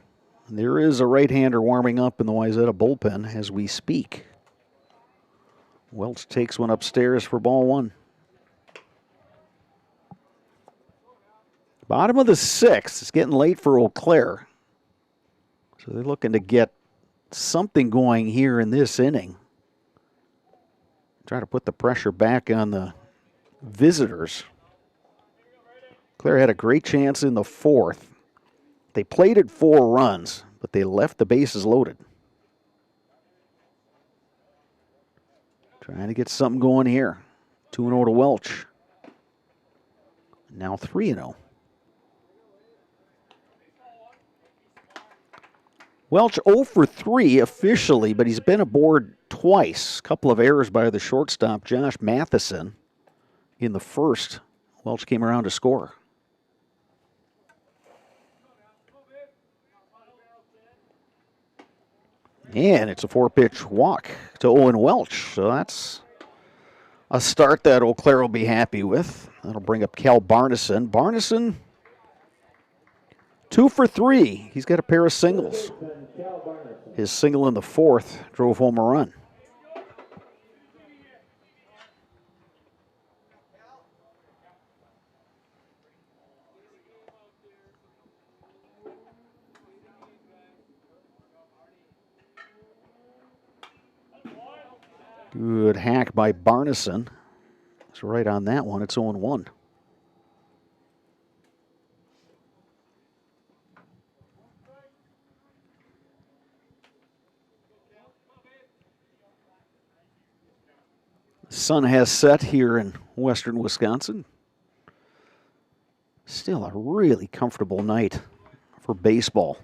And there is a right-hander warming up in the Weisetta bullpen as we speak. Welch takes one upstairs for ball one. Bottom of the sixth. It's getting late for Oaklair. So they're looking to get something going here in this inning. Try to put the pressure back on the visitors. Oaklair had a great chance in the fourth. They played at 4 runs, but they left the bases loaded. Trying to get something going here. 2-0 to Welch. Now 3-0. Welch 0 for 3 officially, but he's been aboard twice. A couple of errors by the shortstop, Josh Matheson, in the first. Welch came around to score. And it's a 4-pitch walk to Owen Welch. So that's a start that Oaklair will be happy with. That'll bring up Cal Barneson. Barneson, 2 for 3. He's got a pair of singles. His single in the fourth drove home a run. Good hack by Barneson. It's right on that one. It's 0-1. The sun has set here in western Wisconsin. Still a really comfortable night for baseball.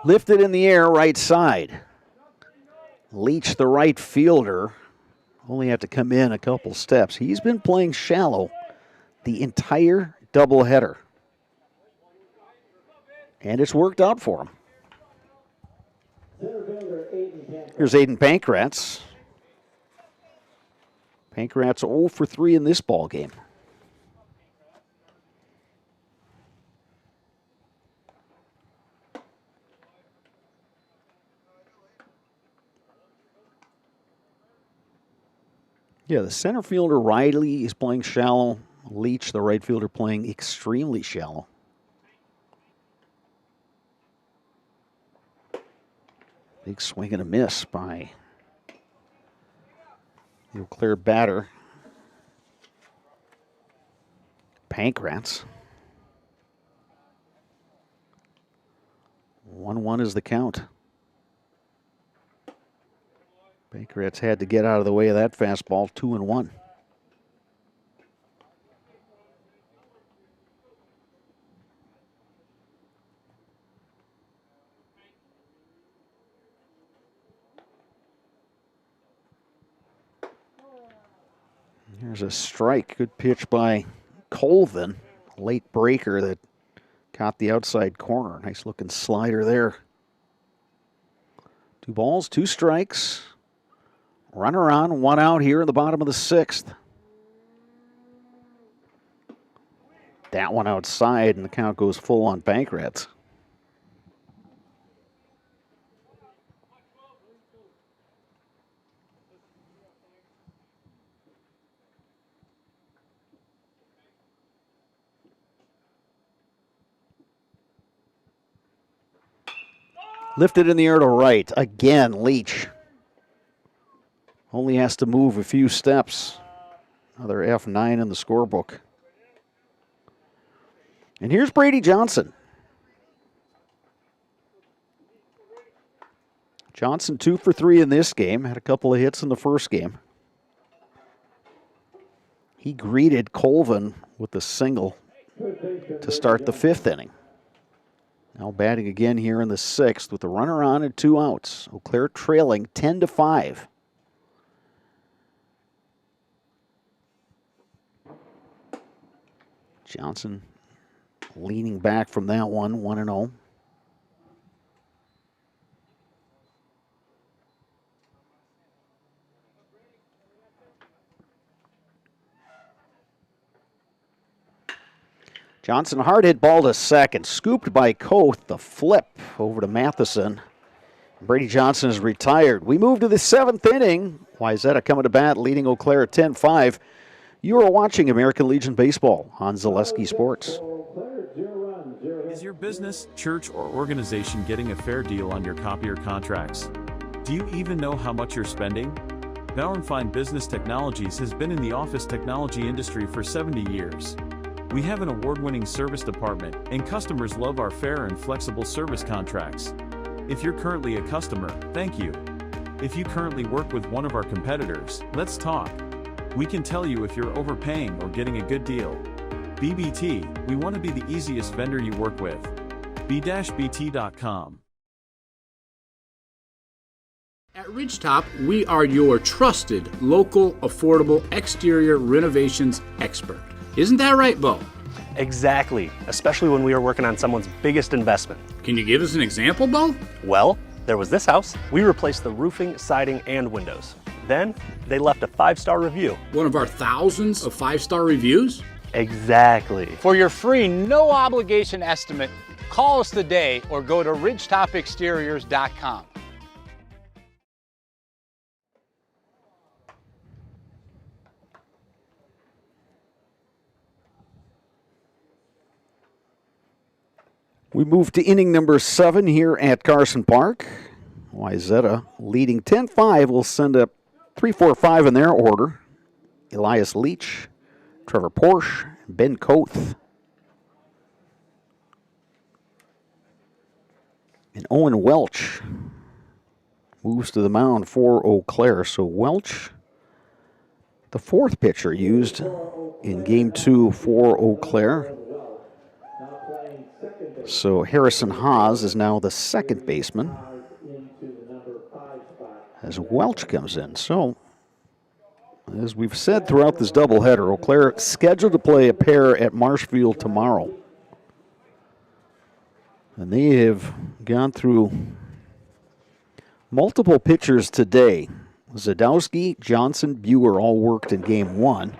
Lifted in the air, right side. Leach, the right fielder, only had to come in a couple steps. He's been playing shallow the entire doubleheader. And it's worked out for him. Here's Aiden Pankratz. Pankratz 0 for 3 in this ball game. Yeah, the center fielder, Riley, is playing shallow. Leach, the right fielder, playing extremely shallow. Big swing and a miss by The Eau Claire batter, Pancratz. 1-1 is the count. Pancratz had to get out of the way of that fastball, 2-1. Here's a strike. Good pitch by Colvin. Late breaker that caught the outside corner. Nice looking slider there. 2 balls, 2 strikes. Runner on, 1 out here in the bottom of the 6th. That one outside, and the count goes full on Pancratz. Lifted in the air to right. Again, Leach. Only has to move a few steps. Another F9 in the scorebook. And here's Brady Johnson. Johnson 2 for 3 in this game. Had a couple of hits in the first game. He greeted Colvin with a single to start the 5th inning. Now batting again here in the 6th with a runner on and 2 outs. Eau Claire trailing 10-5. Johnson leaning back from that one, 1-0. Johnson hard hit ball to second, scooped by Koth, the flip over to Matheson. Brady Johnson is retired. We move to the 7th inning. Weisetta coming to bat, leading Eau Claire at 10-5. You are watching American Legion Baseball on Zaleski Sports. Is your business, church, or organization getting a fair deal on your copier contracts? Do you even know how much you're spending? Bauer & Fine Business Technologies has been in the office technology industry for 70 years. We have an award-winning service department, and customers love our fair and flexible service contracts. If you're currently a customer, thank you. If you currently work with one of our competitors, let's talk. We can tell you if you're overpaying or getting a good deal. BBT, we want to be the easiest vendor you work with. b-bt.com. At Ridgetop, we are your trusted, local, affordable exterior renovations expert. Isn't that right, Bo? Exactly, especially when we are working on someone's biggest investment. Can you give us an example, Bo? Well, there was this house. We replaced the roofing, siding, and windows. Then, they left a 5-star review. One of our thousands of 5-star reviews? Exactly. For your free, no-obligation estimate, call us today or go to ridgetopexteriors.com. We move to inning number 7 here at Carson Park. Weisetta leading 10-5 will send up 3-4-5 in their order. Elias Leach, Trevor Porsche, Ben Koth, and Owen Welch moves to the mound for Eau Claire. So Welch, the 4th pitcher used in Game 2 for Eau Claire. So Harrison Haas is now the 2nd baseman as Welch comes in. So, as we've said throughout this doubleheader, Eau Claire scheduled to play a pair at Marshfield tomorrow. And they have gone through multiple pitchers today. Zadowski, Johnson, Buer all worked in Game 1.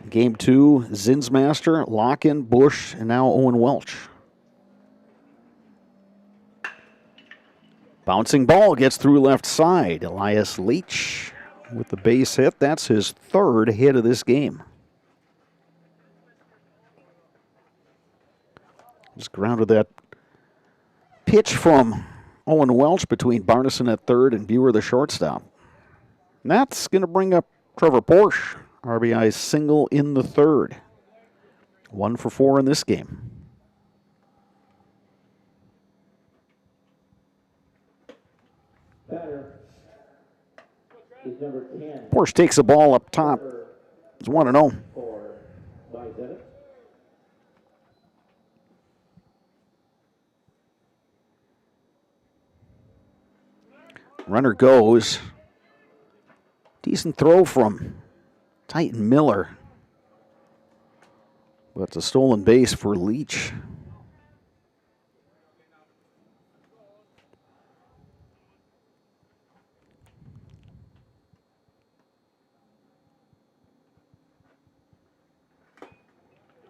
Game 2, Zinsmaster, Locken, Bush, and now Owen Welch. Bouncing ball gets through left side. Elias Leach with the base hit. That's his 3rd hit of this game. Just grounded that pitch from Owen Welch between Barneson at 3rd and Buer the shortstop. And that's going to bring up Trevor Porsche. RBI single in the third. 1 for 4 in this game. Is number 10. Porsche takes the ball up top. It's 1-0. For Weisetta. Runner goes. Decent throw from Titan Miller. But it's a stolen base for Leach.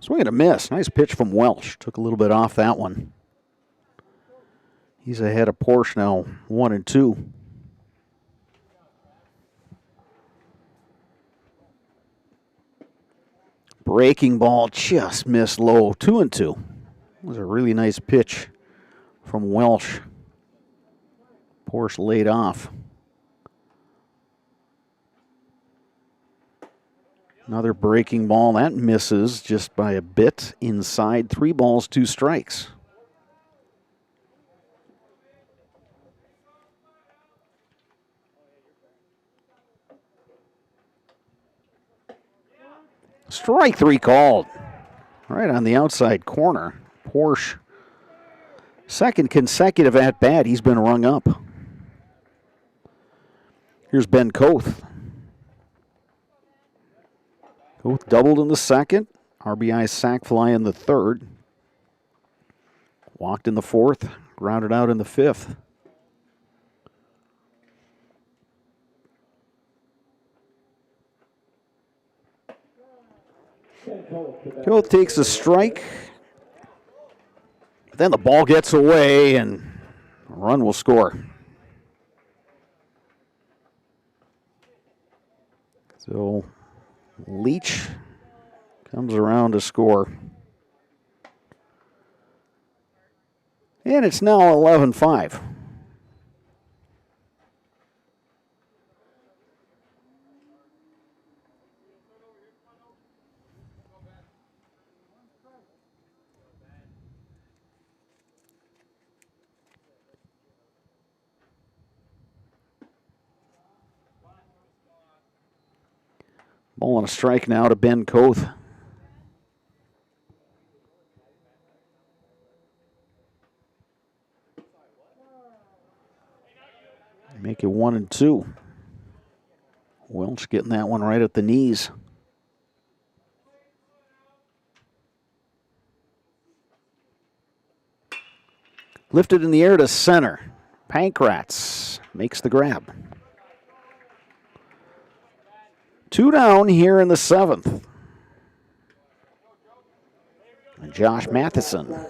Swing and a miss. Nice pitch from Welch. Took a little bit off that one. He's ahead of Porsche now, 1-2. Breaking ball just missed low, 2-2. It was a really nice pitch from Welch. Porsche laid off. Another breaking ball, that misses just by a bit inside. 3 balls, 2 strikes. Strike 3 called. Right on the outside corner. Porsche, second consecutive at-bat, he's been rung up. Here's Ben Koth. Koth doubled in the second. RBI sac fly in the third. Walked in the fourth. Grounded out in the fifth. Koth takes a strike. Then the ball gets away and a run will score. So Leach comes around to score. And it's now 11-5. Ball on a strike now to Ben Koth. Make it 1-2. Welch getting that one right at the knees. Lifted in the air to center. Pankratz makes the grab. 2 down here in the 7th. And Josh Matheson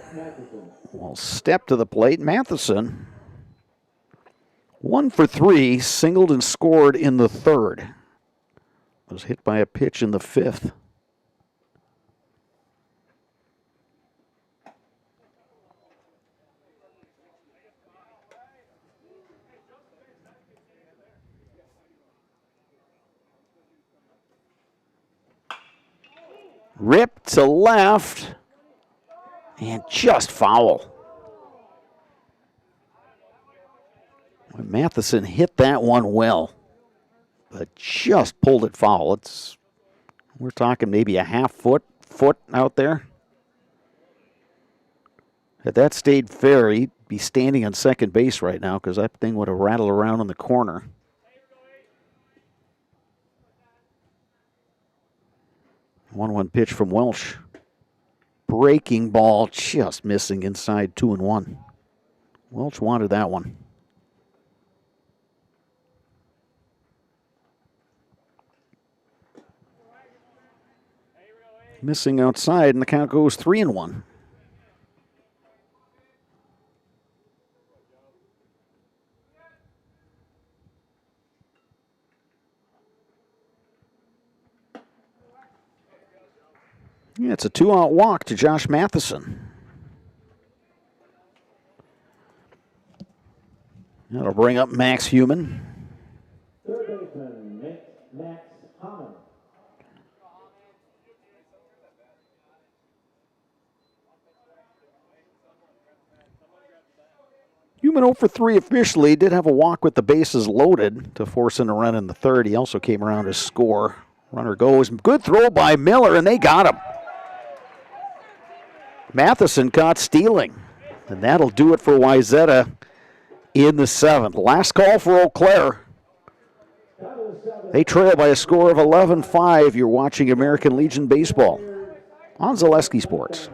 will step to the plate. Matheson, 1 for 3, singled and scored in the third. Was hit by a pitch in the 5th. Ripped to left, and just foul. Matheson hit that one well, but just pulled it foul. We're talking maybe a half foot out there. Had that stayed fair, he'd be standing on second base right now because that thing would have rattled around in the corner. One pitch from Welch. Breaking ball just missing inside 2-1. Welch wanted that one. Missing outside, and the count goes 3-1. Yeah, it's a 2-out walk to Josh Matheson. That'll bring up Max Human. Third baseman, Newman 0 for 3 officially. Did have a walk with the bases loaded to force in a run in the third. He also came around to score. Runner goes. Good throw by Miller, and they got him. Matheson caught stealing. And that'll do it for Weisetta in the seventh. Last call for Eau Claire. They trail by a score of 11-5. You're watching American Legion Baseball on Zaleski Sports.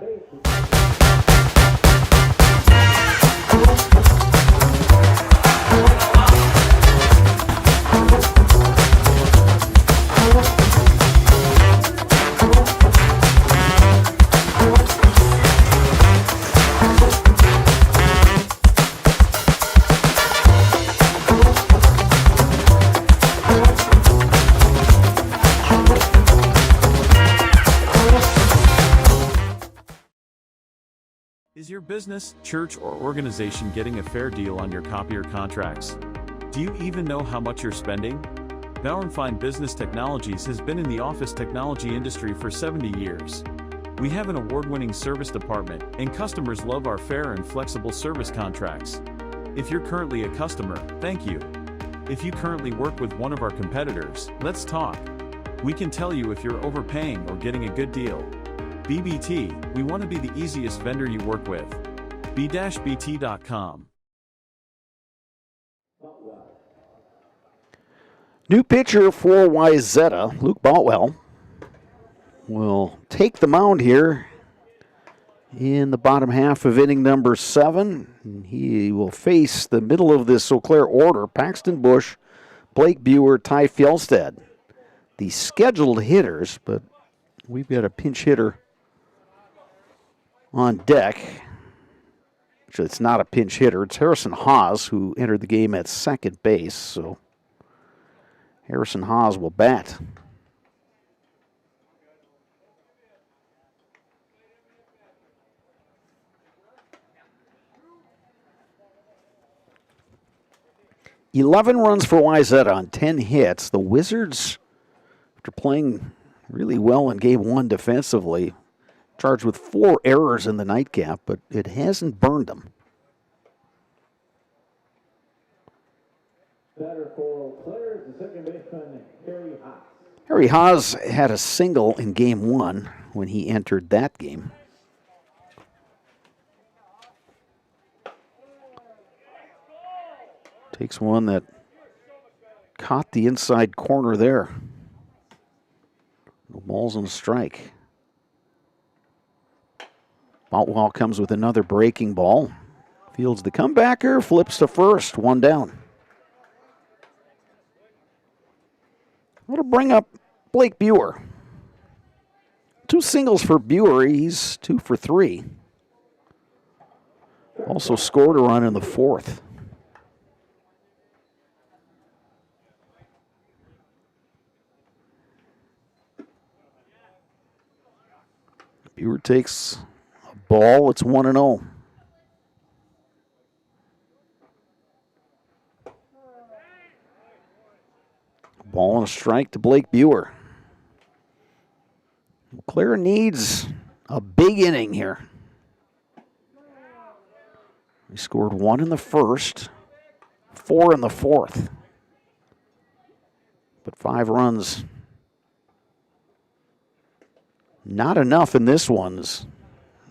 Is your business, church, or organization getting a fair deal on your copier contracts? Do you even know how much you're spending? Bauer & Fine Business Technologies has been in the office technology industry for 70 years. We have an award-winning service department, and customers love our fair and flexible service contracts. If you're currently a customer, thank you. If you currently work with one of our competitors, let's talk. We can tell you if you're overpaying or getting a good deal. BBT, we want to be the easiest vendor you work with. b-bt.com. New pitcher for Weisetta, Luke Boutwell, will take the mound here in the bottom half of inning number 7. And he will face the middle of this Eau Claire order, Paxton Bush, Blake Buer, Ty Fjellstead. The scheduled hitters, but we've got a pinch hitter on deck. Actually, it's not a pinch hitter. It's Harrison Haas, who entered the game at second base. So Harrison Haas will bat. "11 runs for Weisetta on 10 hits. The Wizards, after playing really well in game 1 defensively, charged with 4 errors in the nightcap, but it hasn't burned them. Batter for Eau Claire is the second baseman, Harry Haas. Harry Haas had a single in game 1 when he entered that game. Takes one that caught the inside corner there. No balls and a strike. Boutwell comes with another breaking ball. Fields the comebacker, flips to first, 1 down. That'll bring up Blake Buer. 2 singles for Buer, he's 2 for 3. Also scored a run in the 4th. Buer takes a ball, it's 1-0. Ball and a strike to Blake Buer. Claire needs a big inning here. He scored 1 in the first, 4 in the 4th. But 5 runs, not enough in this one.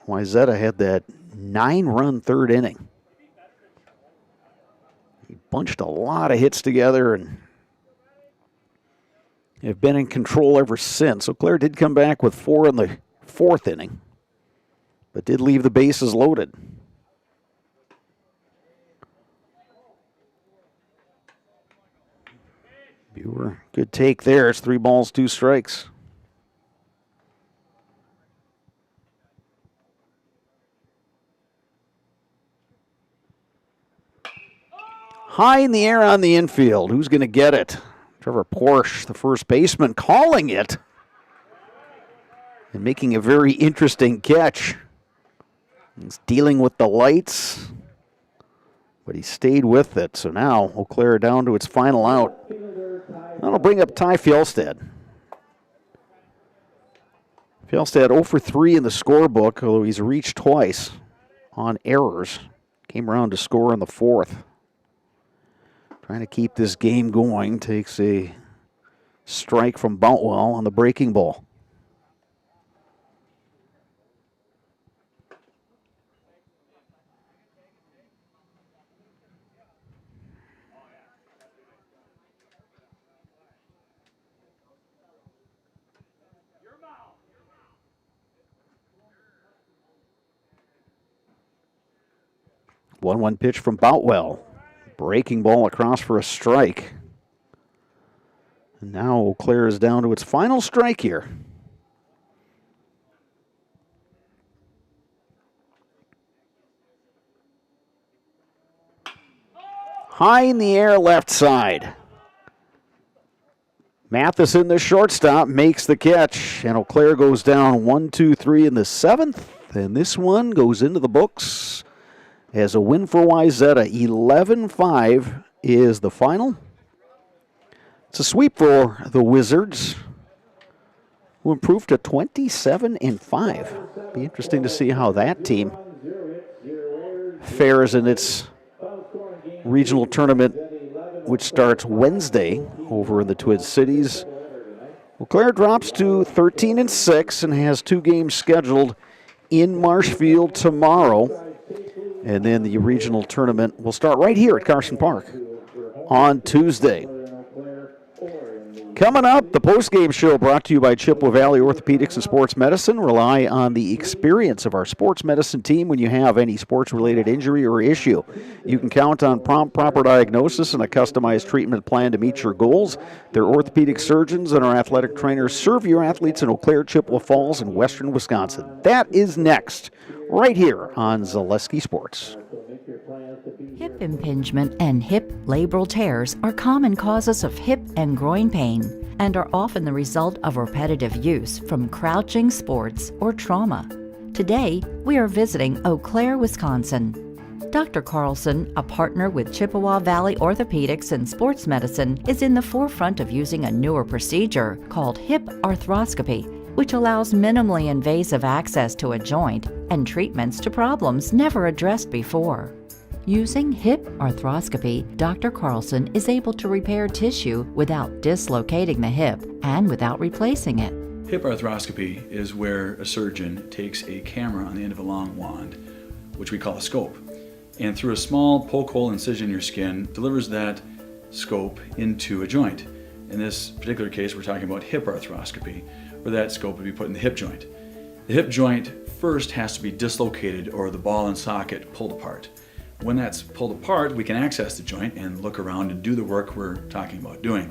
Weisetta had that 9-run third inning. He bunched a lot of hits together and have been in control ever since. So Claire did come back with 4 in the 4th inning, but did leave the bases loaded. Buer, good take there. It's 3 balls, 2 strikes. High in the air on the infield. Who's going to get it? Trevor Porsche, the first baseman, calling it and making a very interesting catch. He's dealing with the lights, but he stayed with it. So now Eau Claire down to its final out. That'll bring up Ty Fjellstead. Fjellstead 0 for 3 in the scorebook, although he's reached twice on errors. Came around to score in the fourth. Trying to keep this game going. Takes a strike from Boutwell on the breaking ball. One pitch from Boutwell. Breaking ball across for a strike. And now Eau Claire is down to its final strike here. High in the air left side. Matheson, the shortstop, makes the catch. And Eau Claire goes down 1-2-3 in the seventh. And this one goes into the books as a win for Weisetta. 11-5 is the final. It's a sweep for the Wizards, who improved to 27-5. Be interesting to see how that team fares in its regional tournament, which starts Wednesday over in the Twin Cities. Eau Claire drops to 13-6 and has 2 games scheduled in Marshfield tomorrow. And then the regional tournament will start right here at Carson Park on Tuesday. Coming up, the postgame show brought to you by Chippewa Valley Orthopedics and Sports Medicine. Rely on the experience of our sports medicine team when you have any sports-related injury or issue. You can count on prompt, proper diagnosis and a customized treatment plan to meet your goals. Their orthopedic surgeons and our athletic trainers serve your athletes in Eau Claire, Chippewa Falls, and western Wisconsin. That is next, right here on Zaleski Sports. Hip impingement and hip labral tears are common causes of hip and groin pain and are often the result of repetitive use from crouching sports or trauma. Today, we are visiting Eau Claire, Wisconsin. Dr. Carlson, a partner with Chippewa Valley Orthopedics and Sports Medicine, is in the forefront of using a newer procedure called hip arthroscopy, which allows minimally invasive access to a joint and treatments to problems never addressed before. Using hip arthroscopy, Dr. Carlson is able to repair tissue without dislocating the hip and without replacing it. Hip arthroscopy is where a surgeon takes a camera on the end of a long wand, which we call a scope, and through a small poke hole incision in your skin, delivers that scope into a joint. In this particular case, we're talking about hip arthroscopy, where that scope would be put in the hip joint. The hip joint first has to be dislocated or the ball and socket pulled apart. When that's pulled apart, we can access the joint and look around and do the work we're talking about doing.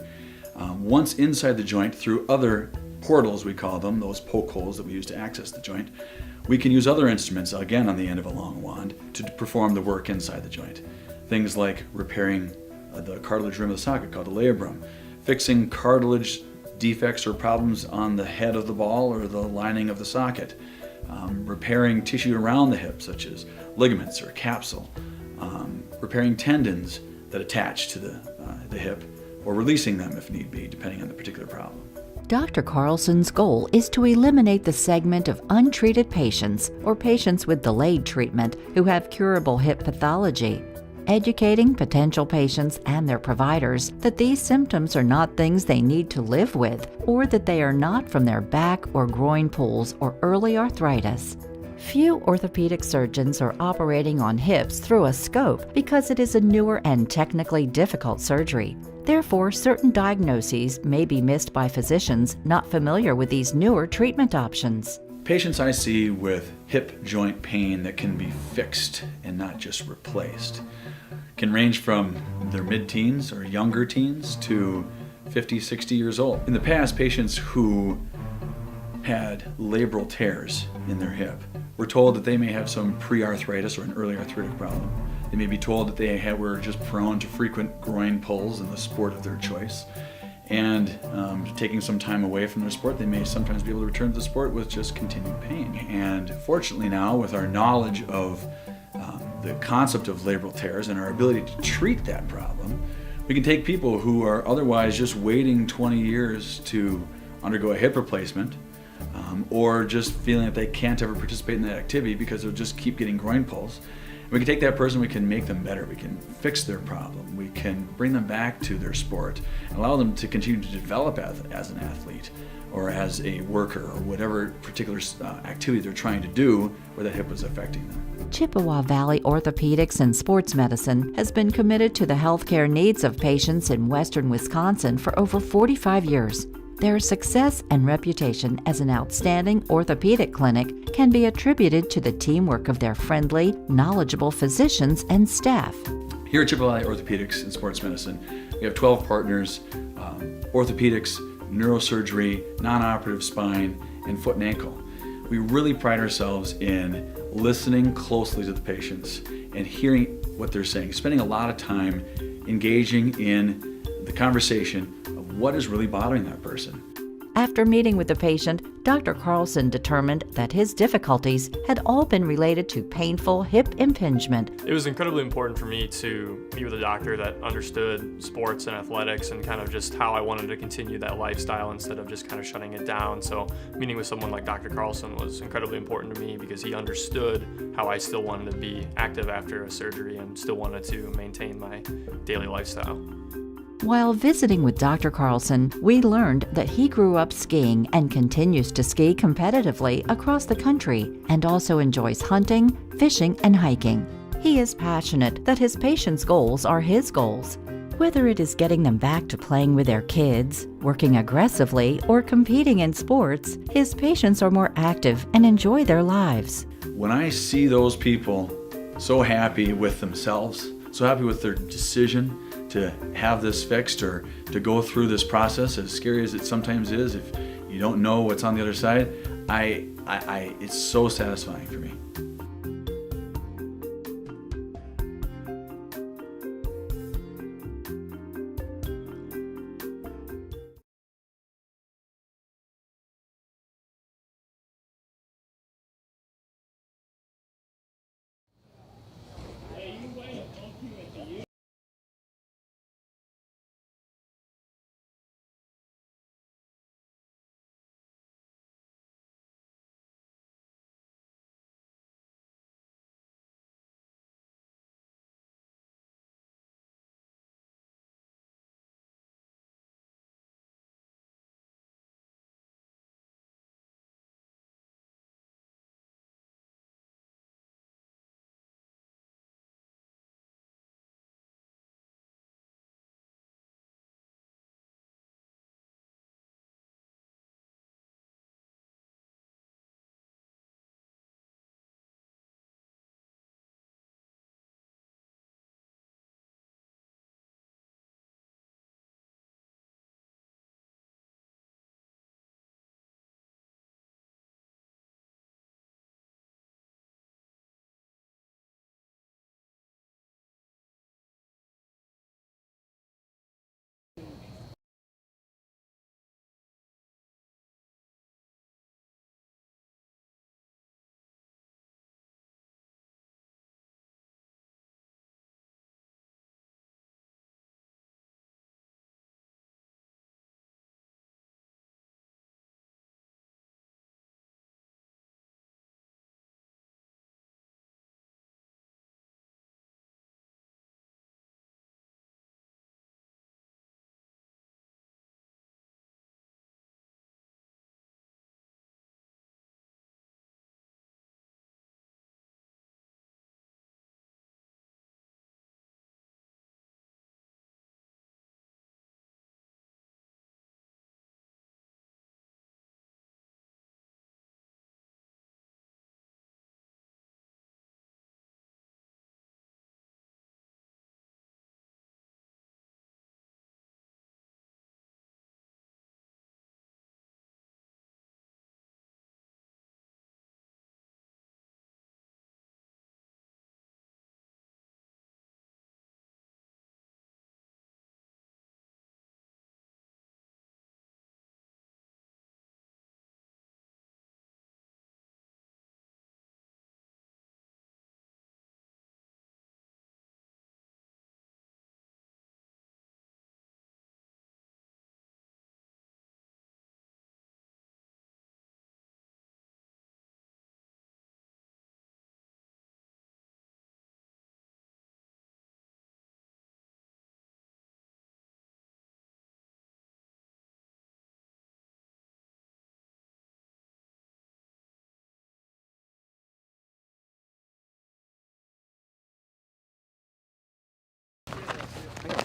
Once inside the joint, through other portals, we call them, those poke holes that we use to access the joint, we can use other instruments, again on the end of a long wand, to perform the work inside the joint. Things like repairing the cartilage rim of the socket, called the labrum, fixing cartilage defects or problems on the head of the ball or the lining of the socket, repairing tissue around the hip, such as ligaments or capsule, repairing tendons that attach to the hip, or releasing them if need be, depending on the particular problem. Dr. Carlson's goal is to eliminate the segment of untreated patients or patients with delayed treatment who have curable hip pathology, educating potential patients and their providers that these symptoms are not things they need to live with, or that they are not from their back or groin pulls or early arthritis. Few orthopedic surgeons are operating on hips through a scope because it is a newer and technically difficult surgery. Therefore, certain diagnoses may be missed by physicians not familiar with these newer treatment options. Patients I see with hip joint pain that can be fixed and not just replaced can range from their mid-teens or younger teens to 50, 60 years old. In the past, patients who had labral tears in their hip were told that they may have some pre-arthritis or an early arthritic problem. They may be told that they were just prone to frequent groin pulls in the sport of their choice. And taking some time away from their sport, they may sometimes be able to return to the sport with just continued pain. And fortunately now, with our knowledge of the concept of labral tears and our ability to treat that problem, we can take people who are otherwise just waiting 20 years to undergo a hip replacement, or just feeling that they can't ever participate in that activity because they'll just keep getting groin pulls. And We can take that person, we can make them better, we can fix their problem, we can bring them back to their sport, and allow them to continue to develop as an athlete or as a worker or whatever particular activity they're trying to do where that hip is affecting them. Chippewa Valley Orthopedics and Sports Medicine has been committed to the healthcare needs of patients in western Wisconsin for over 45 years. Their success and reputation as an outstanding orthopedic clinic can be attributed to the teamwork of their friendly, knowledgeable physicians and staff. Here at Chippewa Valley Orthopedics and Sports Medicine, we have 12 partners, orthopedics, neurosurgery, non-operative spine, and foot and ankle. We really pride ourselves in listening closely to the patients and hearing what they're saying, spending a lot of time engaging in the conversation of what is really bothering that person. After meeting with the patient, Dr. Carlson determined that his difficulties had all been related to painful hip impingement. It was incredibly important for me to meet with a doctor that understood sports and athletics and kind of just how I wanted to continue that lifestyle instead of just kind of shutting it down. So meeting with someone like Dr. Carlson was incredibly important to me because he understood how I still wanted to be active after a surgery and still wanted to maintain my daily lifestyle. While visiting with Dr. Carlson, we learned that he grew up skiing and continues to ski competitively across the country and also enjoys hunting, fishing, and hiking. He is passionate that his patients' goals are his goals. Whether it is getting them back to playing with their kids, working aggressively, or competing in sports, his patients are more active and enjoy their lives. When I see those people so happy with themselves, so happy with their decision to have this fixed or to go through this process, as scary as it sometimes is, if you don't know what's on the other side, it's so satisfying for me.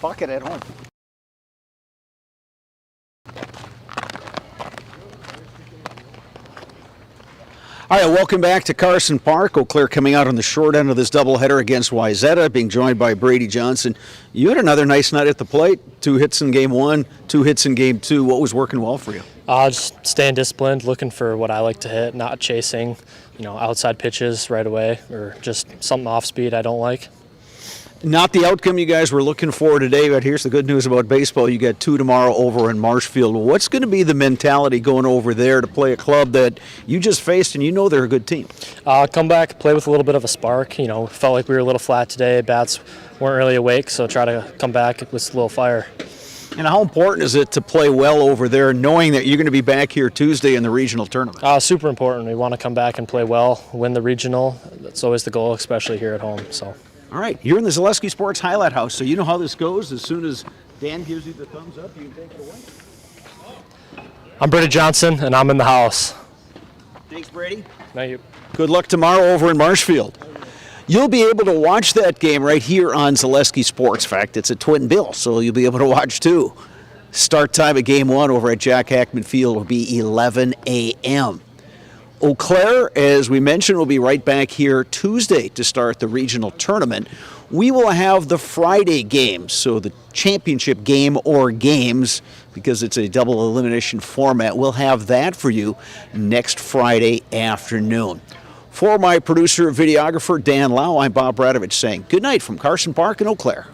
bucket at home. All right, welcome back to Carson Park. Eau Claire coming out on the short end of this doubleheader against Weisetta, being joined by Brady Johnson. You had another nice night at the plate. 2 hits in game 1, 2 hits in game 2. What was working well for you? Just staying disciplined, looking for what I like to hit, not chasing, outside pitches right away or just something off speed I don't like. Not the outcome you guys were looking for today, but here's the good news about baseball. You got 2 tomorrow over in Marshfield. What's going to be the mentality going over there to play a club that you just faced and you know they're a good team? Come back, play with a little bit of a spark. Felt like we were a little flat today. Bats weren't really awake, so try to come back with a little fire. And how important is it to play well over there, knowing that you're going to be back here Tuesday in the regional tournament? Super important. We want to come back and play well, win the regional. That's always the goal, especially here at home. So. All right, you're in the Zaleski Sports Highlight House, so you know how this goes. As soon as Dan gives you the thumbs up, you can take it away. I'm Brady Johnson, and I'm in the house. Thanks, Brady. Thank you. Good luck tomorrow over in Marshfield. You'll be able to watch that game right here on Zaleski Sports. In fact, it's a twin bill, so you'll be able to watch too. Start time of game 1 over at Jack Hackman Field will be 11 a.m. Eau Claire, as we mentioned, will be right back here Tuesday to start the regional tournament. We will have the Friday games, so the championship game or games, because it's a double elimination format. We'll have that for you next Friday afternoon. For my producer, videographer, Dan Lau, I'm Bob Radovich saying good night from Carson Park in Eau Claire.